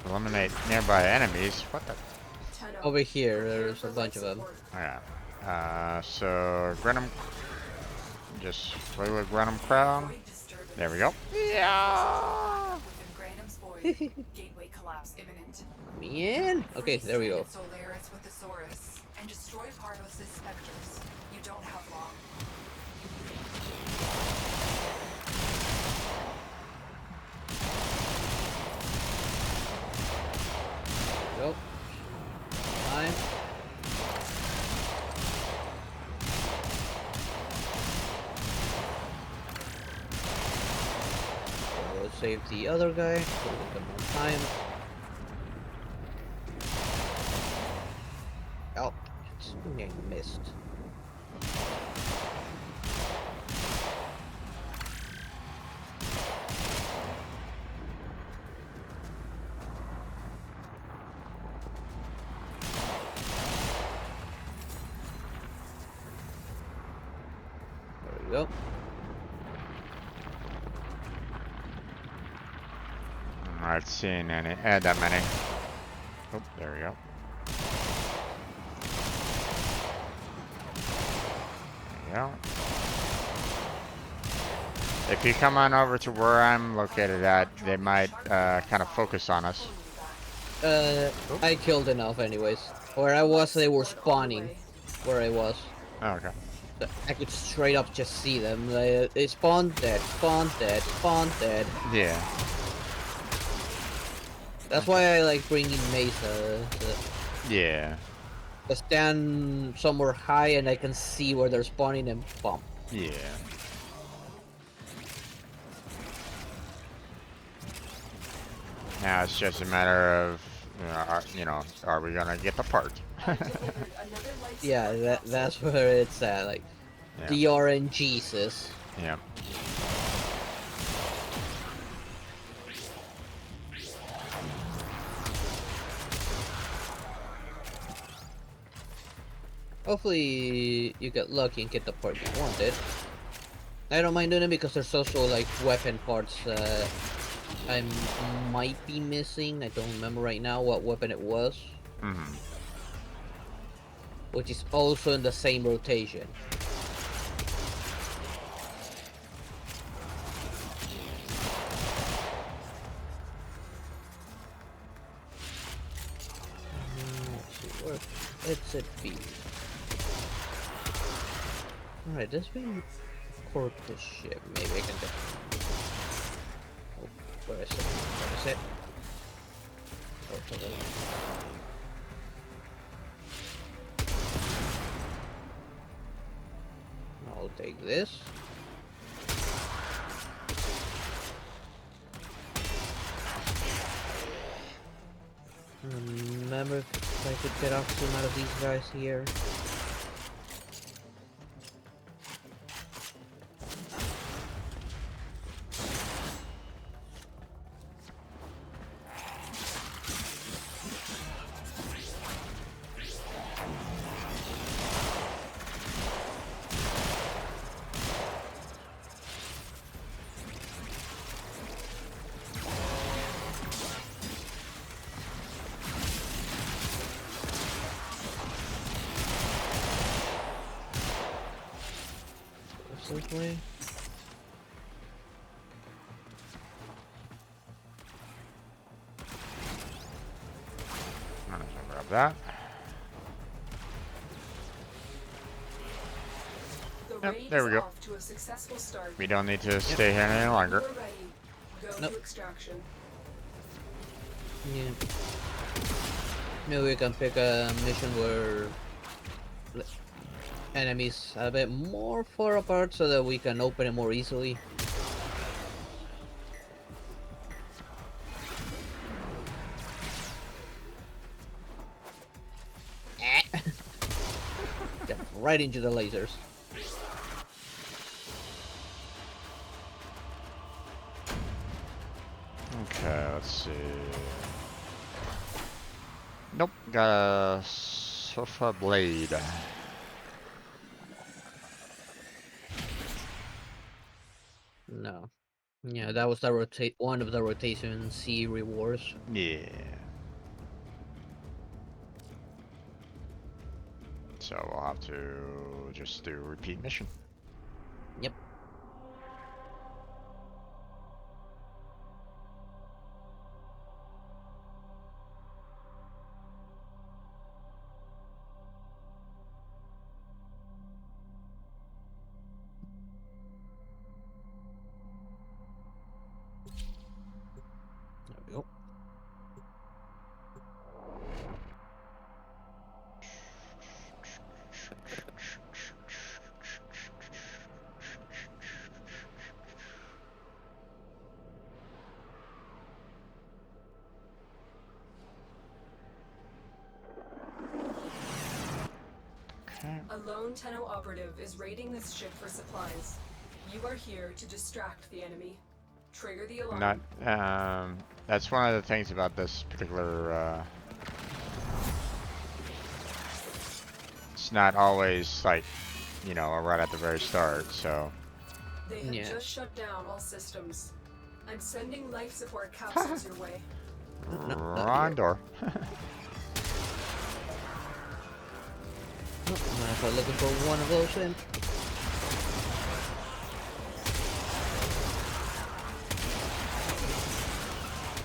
Eliminate nearby enemies. What the? Over here, there's a bunch of them. Yeah. So Grenum, just play with Grenum Crown. There we go. Yeah. Gateway collapse imminent. Man. Okay, there we go. Solaris with Thesaurus and destroy Parvos' specters. You don't have long. Go. Time. We'll save the other guy. So we get more time. Oh, it's getting missed. There we go. I'm not seeing any. That many. Oh, there we go. There you go. If you come on over to where I'm located at, they might kind of focus on us. I killed enough anyways. Where I was, they were spawning. Where I was. Oh, okay. I could straight up just see them. They spawn dead, spawn dead, spawn dead. Yeah. That's why I like bringing Mesa. Yeah. To stand somewhere high and I can see where they're spawning and bomb. Yeah. Now it's just a matter of, are we gonna get the part? Yeah, that's where it's at. Like, Yeah. the RNGesus. Yeah. Hopefully you get lucky and get the part you wanted. I don't mind doing it because there's also like weapon parts I might be missing. I don't remember right now what weapon it was. Mm-hmm. Which is also in the same rotation. Let's see, where let's it be. Alright, this being cork the ship. Maybe I can just. Oh, where is it? Where is it? Oh, to the left. I'll take this. Remember if I could get off some out of these guys here. This way. I'm gonna grab that. Yep, there we go. To a successful start. We don't need to stay here any longer. You're ready. Go Nope. to extraction. Yeah. Maybe we can pick a mission where enemies are a bit more far apart so that we can open it more easily. Get right into the lasers. Okay, let's see. Nope, got a of a blade. No. Yeah, that was the one of the rotation C rewards. Yeah. So we'll have to just do repeat mission. Yep. There we go. A lone Tenno operative is raiding this ship for supplies. You are here to distract the enemy. Trigger the alarm. That's one of the things about this particular, it's not always like, you know, right at the very start, so. They have just shut down all systems. I'm sending life support capsules your way. Wrong door. I'm looking for one of those in.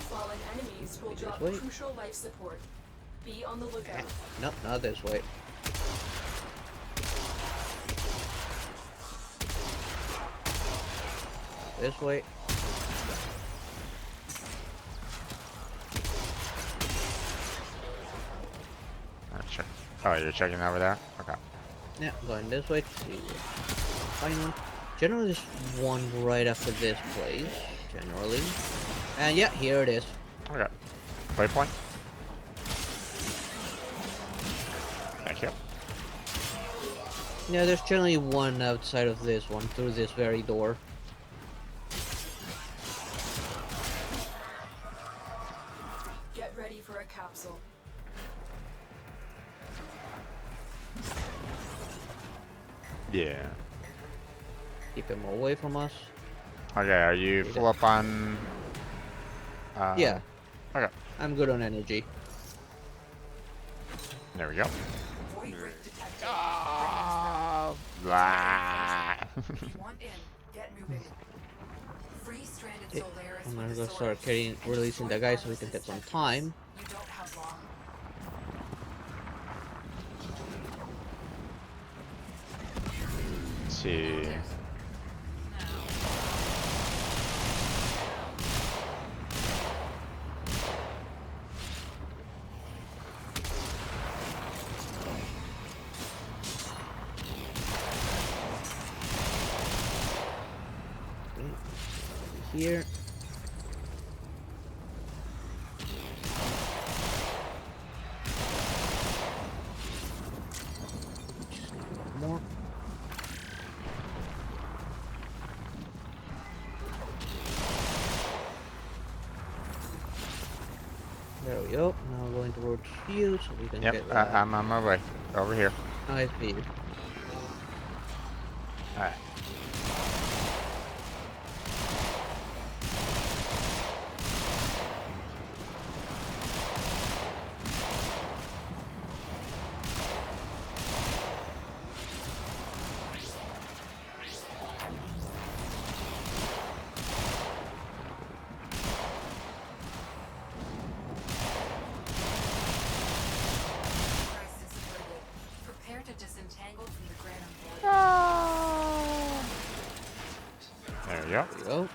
Fallen enemies will drop crucial life support. Be on the lookout. Nope, not this way. This way. Check. Oh, you're checking over there? Okay. Yeah, going this way to see find one. Generally, there's one right after this place. Generally. And yeah, here it is. Okay. Waypoint. Thank you. Yeah, there's generally one outside of this one, through this very door. Get ready for a capsule. Yeah. Keep him away from us. Okay, are you full up on... yeah. Okay. I'm good on energy. There we go. Oh, blah. I'm gonna go start releasing the guy so we can get some time. Let's see. Here. Just need one more. There we go. Now I'm going towards you so we can get. I'm on my way. Over here. I see you. Alright. There we go. There we go.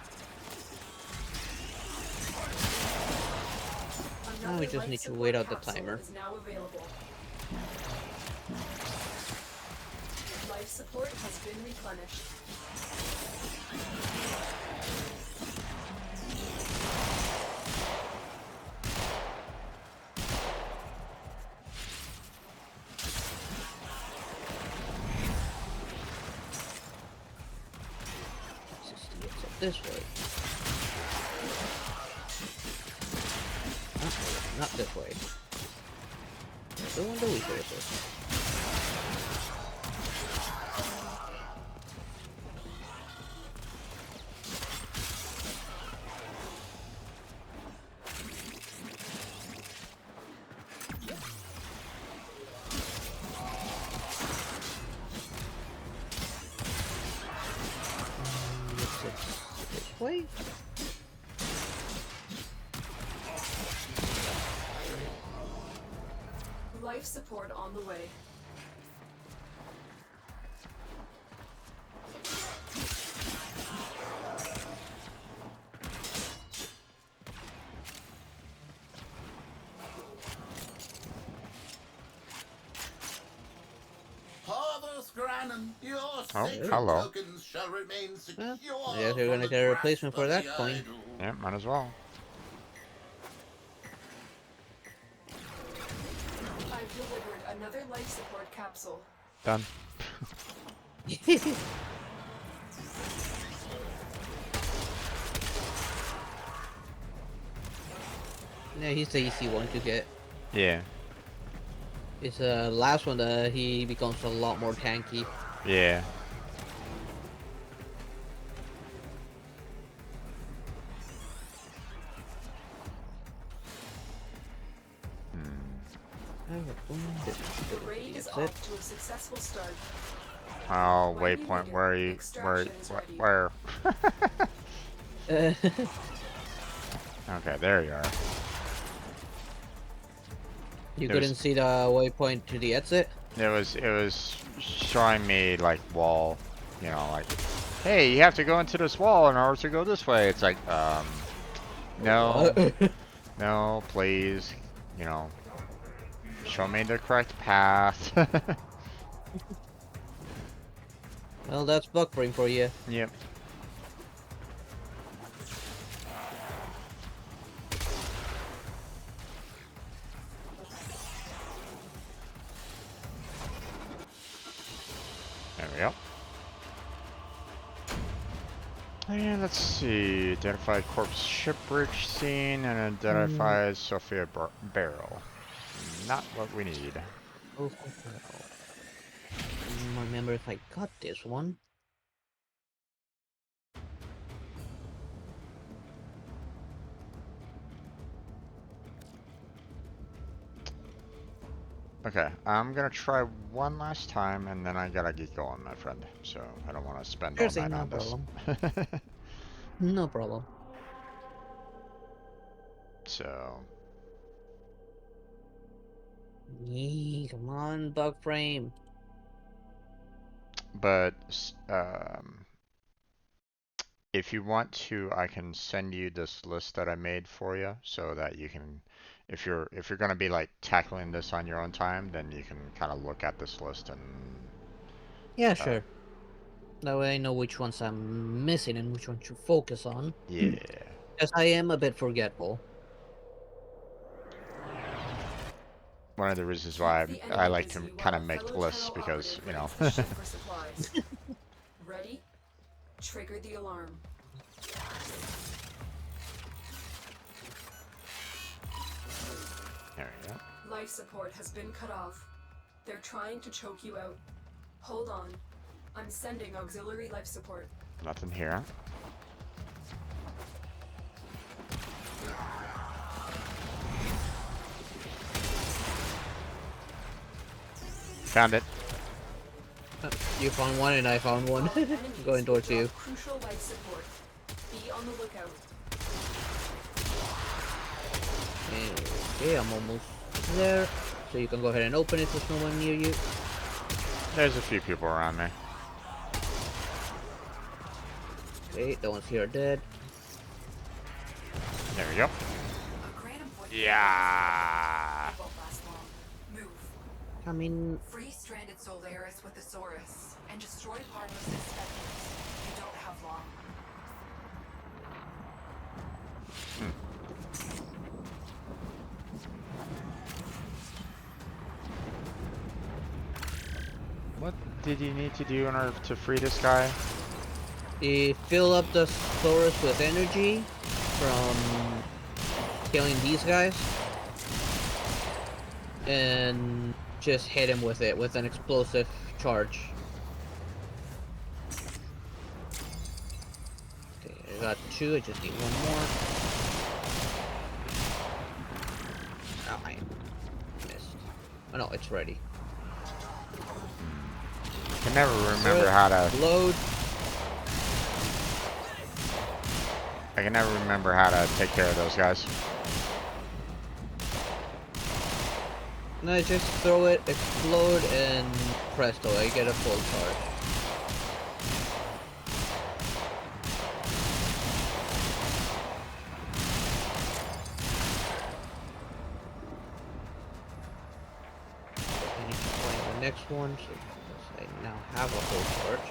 Now we just need to wait out the timer. Life support has been replenished. This way. Not this way. still on the resources. This way? Life support on the way. Harvest Grannon, your sacred hello. tokens shall remain secure. I guess you're gonna get a replacement for that coin. Yeah, might as well. I've delivered another life support capsule. Done. Yeah, he's the easy one to get. Yeah. It's the last one that he becomes a lot more tanky. Yeah. The raid is off to a successful start. Oh, waypoint. Where are you? Where? Okay, there you are. You It couldn't was- see the waypoint to the exit? It was showing me like wall, you know, like, hey, you have to go into this wall in order to go this way. It's like, no, no, please, you know, show me the correct path. Well, that's Warframe for you. Yep. There we go. And let's see, identify corpse shipwreck scene and identify Sophia barrel. Not what we need. Oh, I don't remember if I got this one. Okay, I'm gonna try one last time and then I gotta get going, my friend. So I don't want to spend all night on this. No problem. So, Yee, come on, Warframe. but if you want to, I can send you this list that I made for you, so that you can, if you're gonna be like tackling this on your own time, then you can kind of look at this list and. Yeah, sure. That way I know which ones I'm missing and which one to focus on. Yeah. Because I am a bit forgetful. One of the reasons why I like to kind of make lists, because, you know. Ready? Trigger the alarm. There we go. Life support has been cut off. They're trying to choke you out. Hold on. I'm sending auxiliary life support. Nothing here. Found it. You found one and I found one. Going towards you. Crucial life support. Be on the lookout. Okay, I'm almost there. So you can go ahead and open it, there's no one near you. There's a few people around me. Okay, the ones here are dead. There we go. Yeah. I mean, Free stranded Solaris with Thesaurus and destroy Parvos' specters. You don't have long. What did you need to do in order to free this guy? fill up the Thesaurus with energy from killing these guys. and just hit him with it with an explosive charge. Okay, I got 2. I just need 1 more. Oh, I missed. Oh no, it's ready. I can never remember how to load. I can never remember how to take care of those guys. No, just throw it, explode, and presto, I get a full charge. I need to find the next one, so I now have a full charge.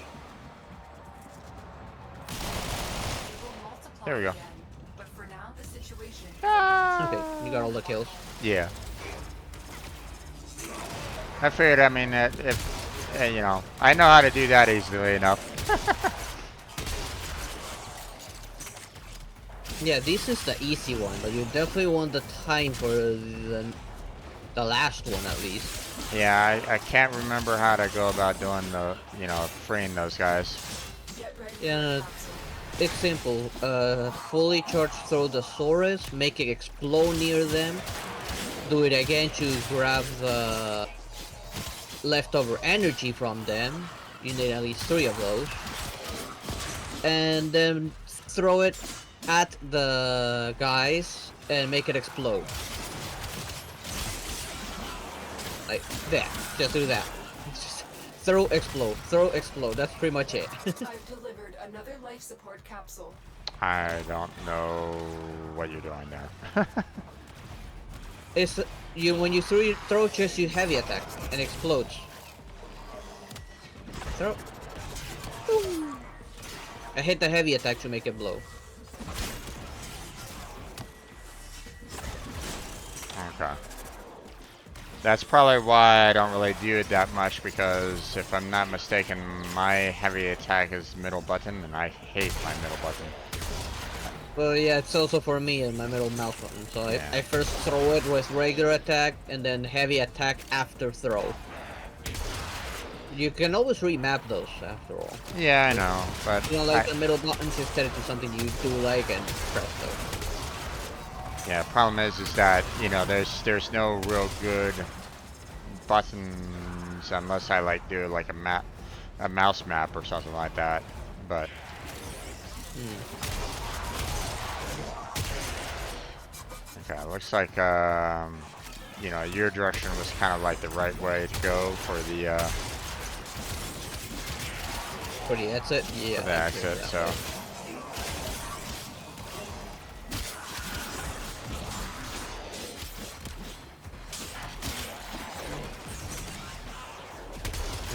There we go. But for now, the situation. Okay, you got all the kills. Yeah. I figured, I mean, if, you know, I know how to do that easily enough. Yeah, this is the easy one, but you definitely want the time for the last one at least. Yeah, I can't remember how to go about doing the, you know, freeing those guys. Yeah, it's simple. Fully charge throw the Saurus, make it explode near them. Do it again to grab the leftover energy from them. You need at least 3 of those. And then throw it at the guys and make it explode. Like that. Just do that. Just throw, explode. Throw, explode. That's pretty much it. I've delivered another life support capsule. I don't know what you're doing there. It's you when you throw just you heavy attack and explodes. Throw. Boom. I hit the heavy attack to make it blow. Okay. That's probably why I don't really do it that much, because if I'm not mistaken, my heavy attack is middle button, and I hate my middle button. Well, yeah, it's also for me in my middle mouse button. So Yeah. I first throw it with regular attack, and then heavy attack after throw. You can always remap those after all. Yeah, I know, but You know, like the middle buttons, just set it to something you do like and press those. yeah, problem is that, you know, there's no real good buttons unless I like do like a mouse map or something like that. But okay, looks like you know, your direction was kind of like the right way to go for the exit? Yeah. for the exit, so.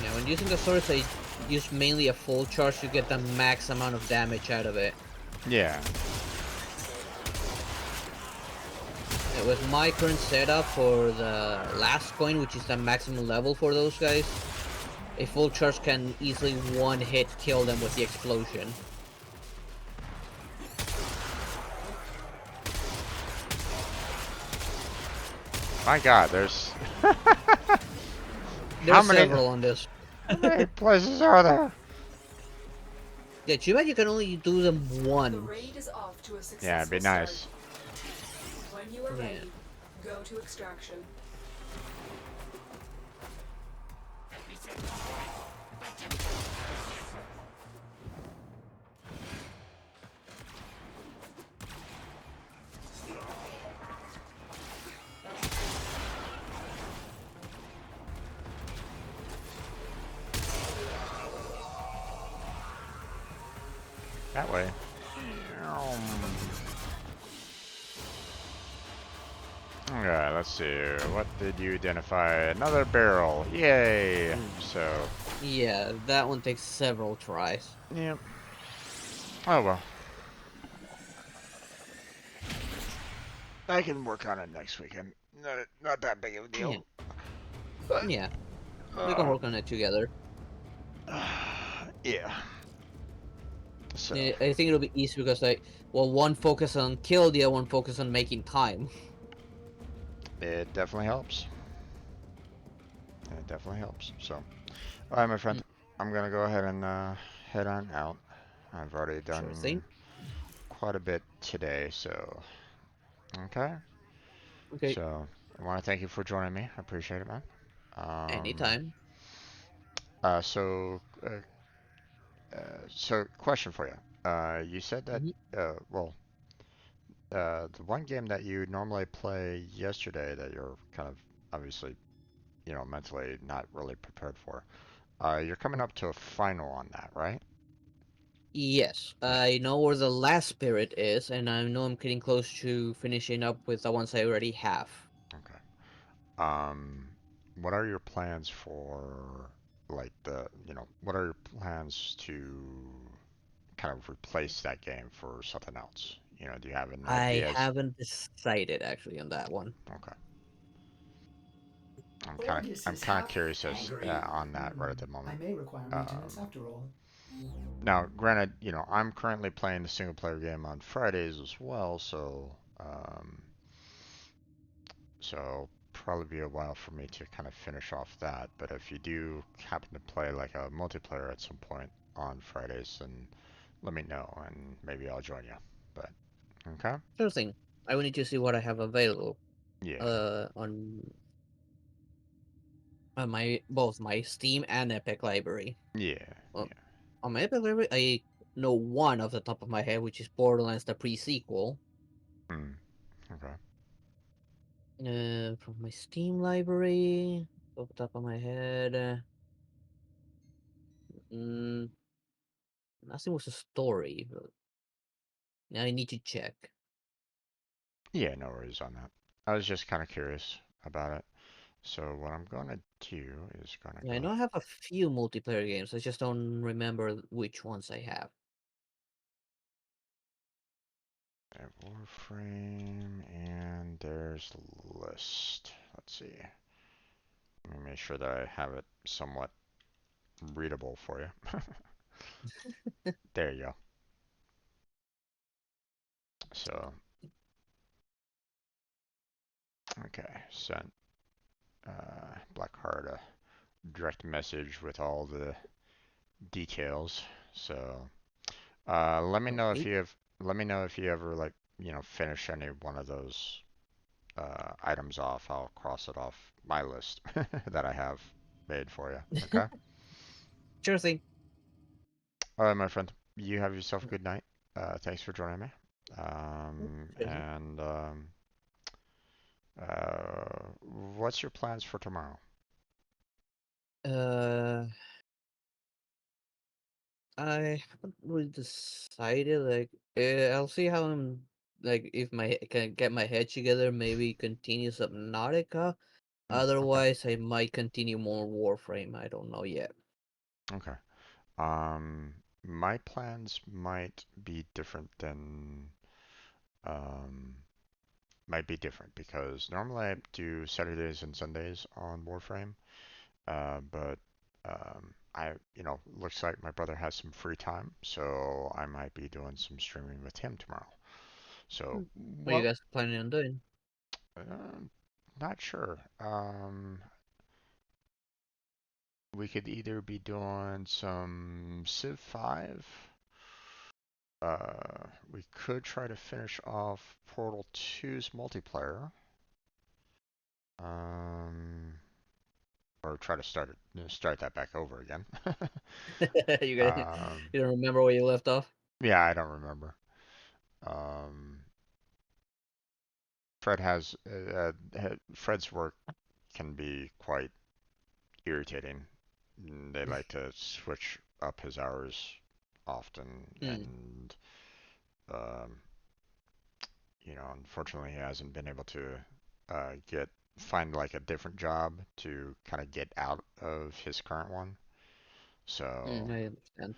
Yeah, when using the sword, I use mainly a full charge to get the max amount of damage out of it. Yeah. With my current setup for the last coin, which is the maximum level for those guys, a full charge can easily one hit kill them with the explosion. My God, there's There's several on this. how many places are there? Yeah, too bad you can only do them The once. raid is off to a successful Yeah, it'd be nice. start. When you are ready, go to extraction. That way. Okay, let's see. What did you identify? Another barrel. Yay! So. Yeah, that one takes several tries. Yep. Oh well. I can work on it next weekend. Not that big of a deal. Yeah. We can work on it together. Yeah. So. I think it'll be easy because one focus on kill, the other one focus on making time. It definitely helps. It definitely helps. So, all right, my friend, I'm gonna go ahead and head on out. I've already Sure thing. done quite a bit today, so okay. Okay, So I want to thank you for joining me. I appreciate it, man. Um, anytime. uh, so, uh, so question for you. You said that, Mhm. well, the one game that you normally play yesterday that you're kind of obviously, mentally not really prepared for. You're coming up to a final on that, right? Yes, Yeah. I know where the last spirit is, and I know I'm getting close to finishing up with the ones I already have. Okay. Um, what are your plans for like what are your plans to kind of replace that game for something else? Do you have an I ideas? haven't decided actually on that one. Okay. Ordis I'm is kind of half curious angry. on that right at the I moment. may require maintenance Um, after all. Now, granted, I'm currently playing the single player game on Fridays as well, so probably be a while for me to kind of finish off that. But if you do happen to play like a multiplayer at some point on Fridays, then let me know and maybe I'll join you. But okay, Sure thing. I will need to see what I have available. yeah, On my both my Steam and Epic library. yeah, Well, yeah. on my Epic library, I know one off the top of my head, which is Borderlands the pre-sequel. Hmm. Okay. From my Steam library, off the top of my head, mm, nothing was a story, but I need to check. Yeah, no worries on that. I was just kind of curious about it. So what I'm gonna do is gonna Yeah, I go know I have a few multiplayer games. I just don't remember which ones I have. at Warframe and there's the list. Let's see. Let me make sure that I have it somewhat readable for you. There you go. So, okay, sent Blackheart a direct message with all the details. So, Okay. let me know if you ever like, finish any one of those items off. I'll cross it off my list that I have made for you. Okay? Sure thing. All right, my friend. You have yourself a good night. Thanks for joining me. Sure thing. And what's your plans for tomorrow? Uh, I haven't really decided. Like, I'll see how I'm like if my can get my head together. Maybe continue Subnautica. Okay. Otherwise, I might continue more Warframe. I don't know yet. Okay. Um, my plans um, might be different because normally I do Saturdays and Sundays on Warframe. But looks like my brother has some free time, so I might be doing some streaming with him tomorrow. So, What are you well, guys planning on doing? uh, not sure. We could either be doing some Civ 5. We could try to finish off Portal 2's multiplayer. Um, or try to start that back over again. You guys, Um, you don't remember where you left off? yeah, I don't remember. Um, Fred's work can be quite irritating. They like to switch up his hours often, Hmm. and um, unfortunately, he hasn't been able to get find like a different job to kind of get out of his current one. So, I understand.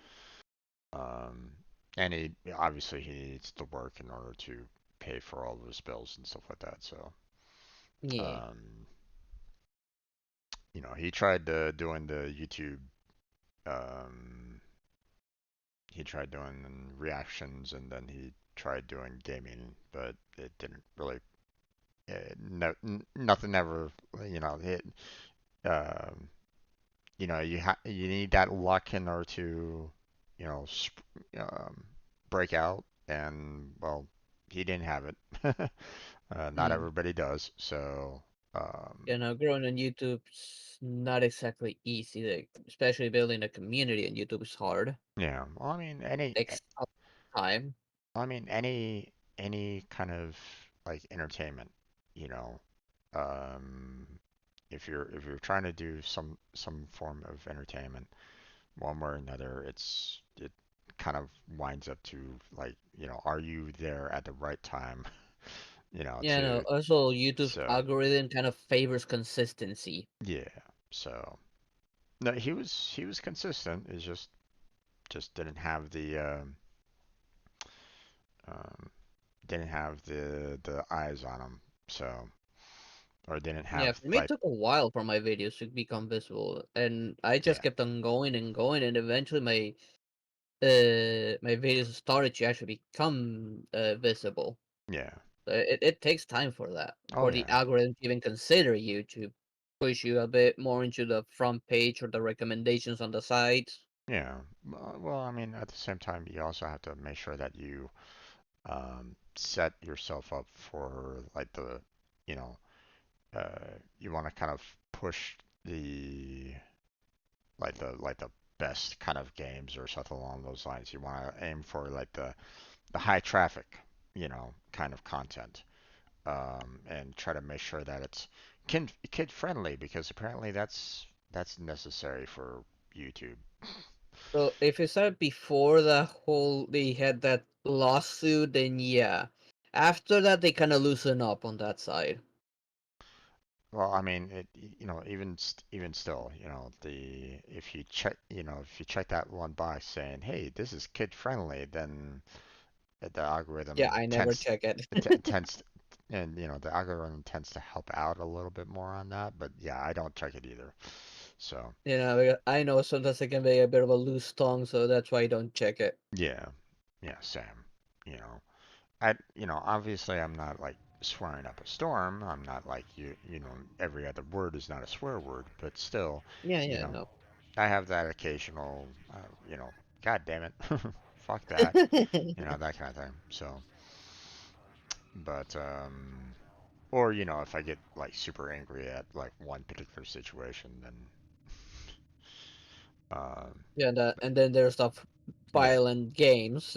um, and he needs to work in order to pay for all of his bills and stuff like that. So, Yeah. um, he tried doing the YouTube. Um, he tried doing reactions, and then he tried doing gaming, but it didn't really. No, nothing ever. You know, um, you need that luck in order to, you know, break out, and well, he didn't have it. Not Hmm. everybody does, so um, You know, growing on YouTube's not exactly easy. Like, especially building a community on YouTube is hard. yeah. Well, I mean, Takes a time. any kind of like entertainment, you know, um, if you're trying to do some form of entertainment, one way or another, it kind of winds up to like, are you there at the right time, Yeah, no. to Also, YouTube's so algorithm kind of favors consistency. yeah, so no, he was consistent. It's just um, didn't have the eyes on him, so or didn't Yeah, have for me, it like took a while for my videos to become visible, and I just yeah kept on going and going, and eventually my videos started to actually become visible. yeah It takes time for that, oh for the yeah algorithm to even consider you to push you a bit more into the front page or the recommendations on the site. yeah. Well, I mean, at the same time, you also have to make sure that you set yourself up for like you know, you want to kind of push the the best kind of games or something along those lines. You want to aim for like the high traffic, kind of content, and try to make sure that it's kid friendly because apparently that's necessary for YouTube. So if it started before the whole they had that lawsuit, then yeah. After that, they kind of loosen up on that side. Well, I mean, even still, the if you check that one box saying, "Hey, this is kid friendly," then the Yeah, algorithm I never tends check it. it tends and the algorithm tends to help out a little bit more on that. But yeah, I don't check it either. So You know, because I know sometimes it can be a bit of a loose tongue, so that's why I don't check it. yeah, yeah, Sam. You know, obviously I'm not like swearing up a storm. I'm not like every other word is not a swear word, but still, Yeah, you yeah, know, no. I have that occasional, God damn it, fuck that, that kind of thing. So, but or if I get like super angry at like one particular situation, then um, Yeah, and then there's the yeah, violent games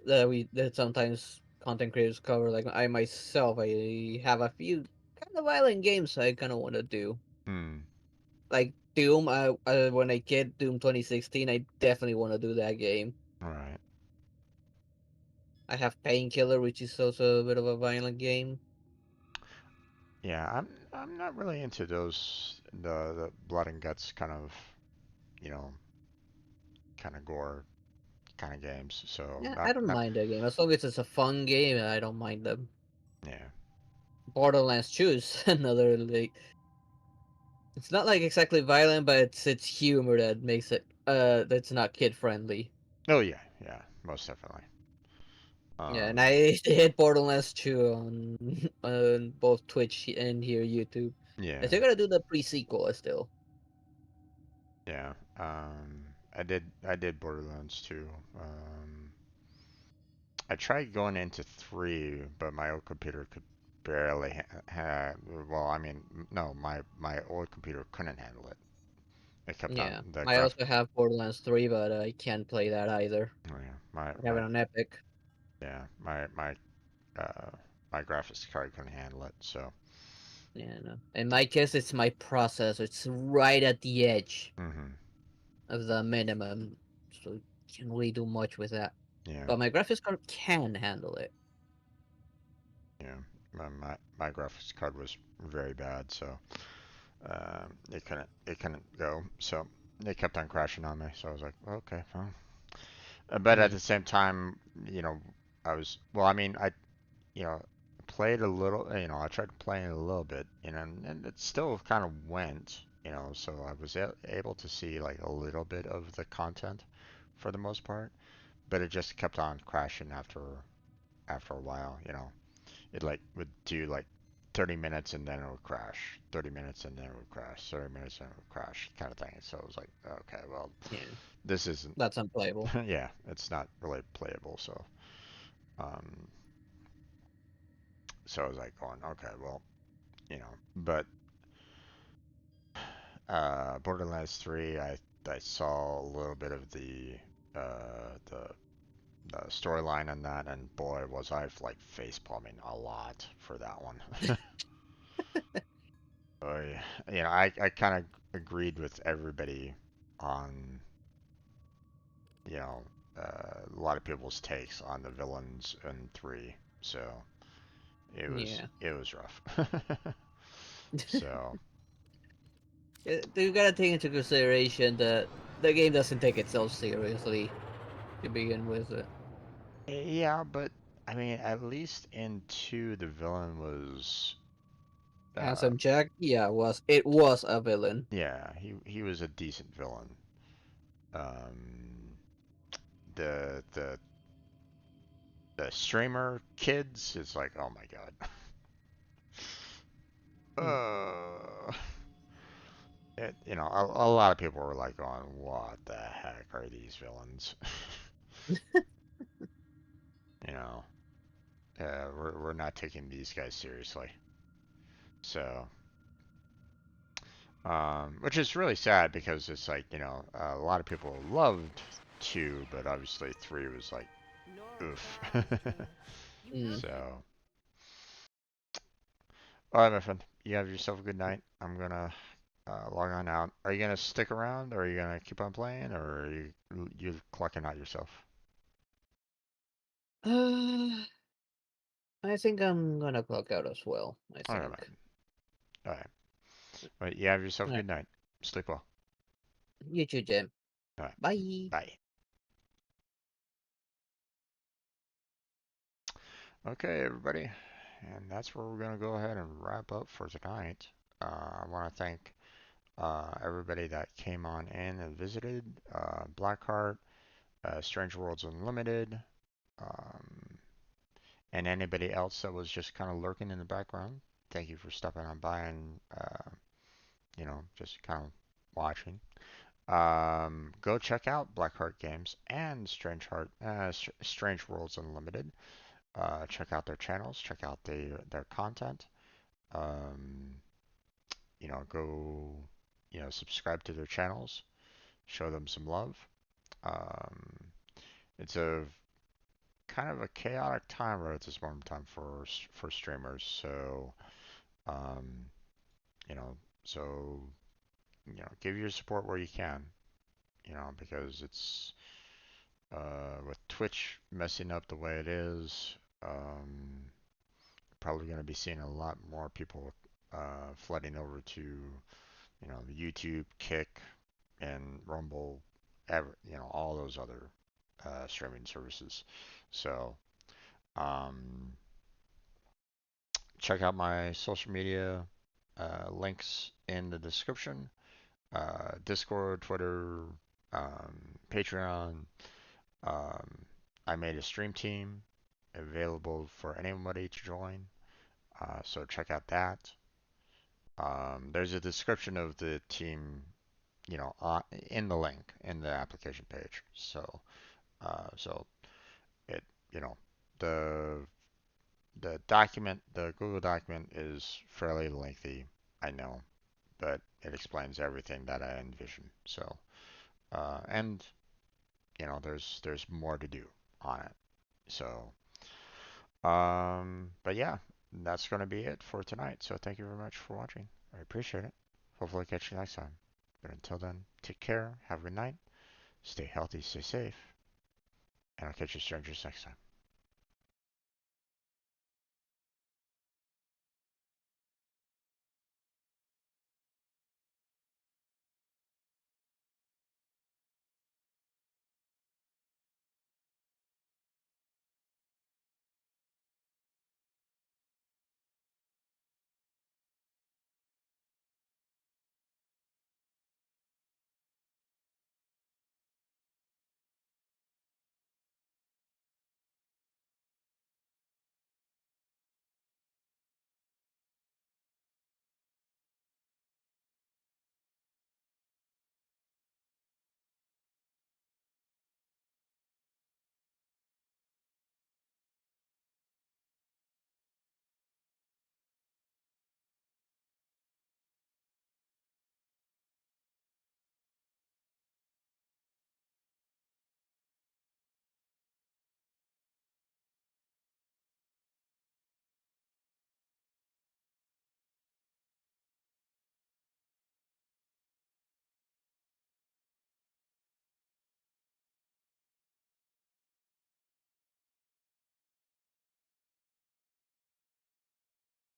that sometimes content creators cover. Like I myself, I have a few kind of violent games I kind of want to do. hmm, Like Doom. When I get Doom 2016, I definitely want to do that game. all right, I have Painkiller, which is also a bit of a violent game. yeah, I'm not really into those the blood and guts you know kind of gore kind of games. So Yeah, not I don't not mind that game as long as it's a fun game. I don't mind them. yeah. Borderlands 2 is another like it's not like exactly violent, but it's humor that makes it that's not kid friendly. Oh yeah, yeah, most definitely. Yeah, and Um, I hit Borderlands 2 on on both Twitch and here YouTube. I yeah, still gotta do the pre-sequel still. yeah. I did Borderlands 2. Um, I tried going into 3, but my old computer could barely well, I mean, no, my old computer couldn't handle it. It kept on Yeah, the I graph. also have Borderlands 3, but I can't play that either. Oh yeah, my I have it my on Epic. yeah, uh my graphics card couldn't handle it. So, Yeah, no. In my case, it's my processor. It's right at the edge hmm, of the minimum, so you can't really do much with that. yeah, But my graphics card can handle it. yeah. My graphics card was very bad, so it couldn't go. So they kept on crashing on me. So I was like, okay, fine. But at Hmm. the same time, you know, I was well. I mean, I you know played a little. I tried playing a little bit, and it still kind of went. So I was able to see like a little bit of the content for the most part, but it just kept on crashing after a while. It like would do like 30 minutes and then it would crash, 30 minutes and then it would crash, 30 minutes and it would crash, kind of thing. So it was like, okay, well, Yeah, this isn't, that's unplayable. yeah, it's not really playable. So, um, so I was like going, okay, well, but Borderlands 3, I saw a little bit of the storyline on that, and boy, was I like face palming a lot for that one. I kind of agreed with everybody on, you know, a lot of people's takes on the villains in 3. So Yeah. it was rough. So You gotta take into consideration that the game doesn't take itself seriously to begin with. yeah, but I mean, at least in 2, the villain was, Handsome Jack, yeah, it was a villain. yeah, he was a decent villain. Um, the streamer kids is like, oh my god. Uh, a lot of people were like going, what the heck are these villains? you know, we're not taking these guys seriously. So, which is really sad because it's like, a lot of people loved 2, but obviously 3 was like, oof. So, all right, my friend, you have yourself a good night. I'm gonna log on out. Are you gonna stick around, or are you gonna keep on playing, or are you clocking out yourself? I think I'm gonna clock out as well. I All right, think. man. All right. Well, you have yourself a All right. good night. Sleep well. You too, Jim. All right. Bye. Bye. Okay, everybody. And that's where we're going to go ahead and wrap up for tonight. I want to thank everybody that came on in and visited. Blackheart, Strange Worlds Unlimited, um, and anybody else that was just kind of lurking in the background. Thank you for stopping on by and, just kind of watching. Go check out Blackheart Games and Strange Worlds Unlimited. Check out their channels, check out their content. Um, go, subscribe to their channels, show them some love. Um, it's a kind of a chaotic time right at this moment in time for streamers. So, um, you know, so give your support where you can. Because it's with Twitch messing up the way it is, probably going to be seeing a lot more people flooding over to, YouTube, Kick, and Rumble, all those other streaming services. So, um, check out my social media links in the description. Discord, Twitter, Patreon. Um, I made a stream team available for anybody to join. So check out that. There's a description of the team, in the link in the application page. So it, you know, the the Google document is fairly lengthy, I know, but it explains everything that I envision. So, and there's more to do on it. So, but yeah, that's going to be it for tonight. So thank you very much for watching. I appreciate it. Hopefully catch you next time. But until then, take care, have a good night, stay healthy, stay safe, and I'll catch you strangers next time.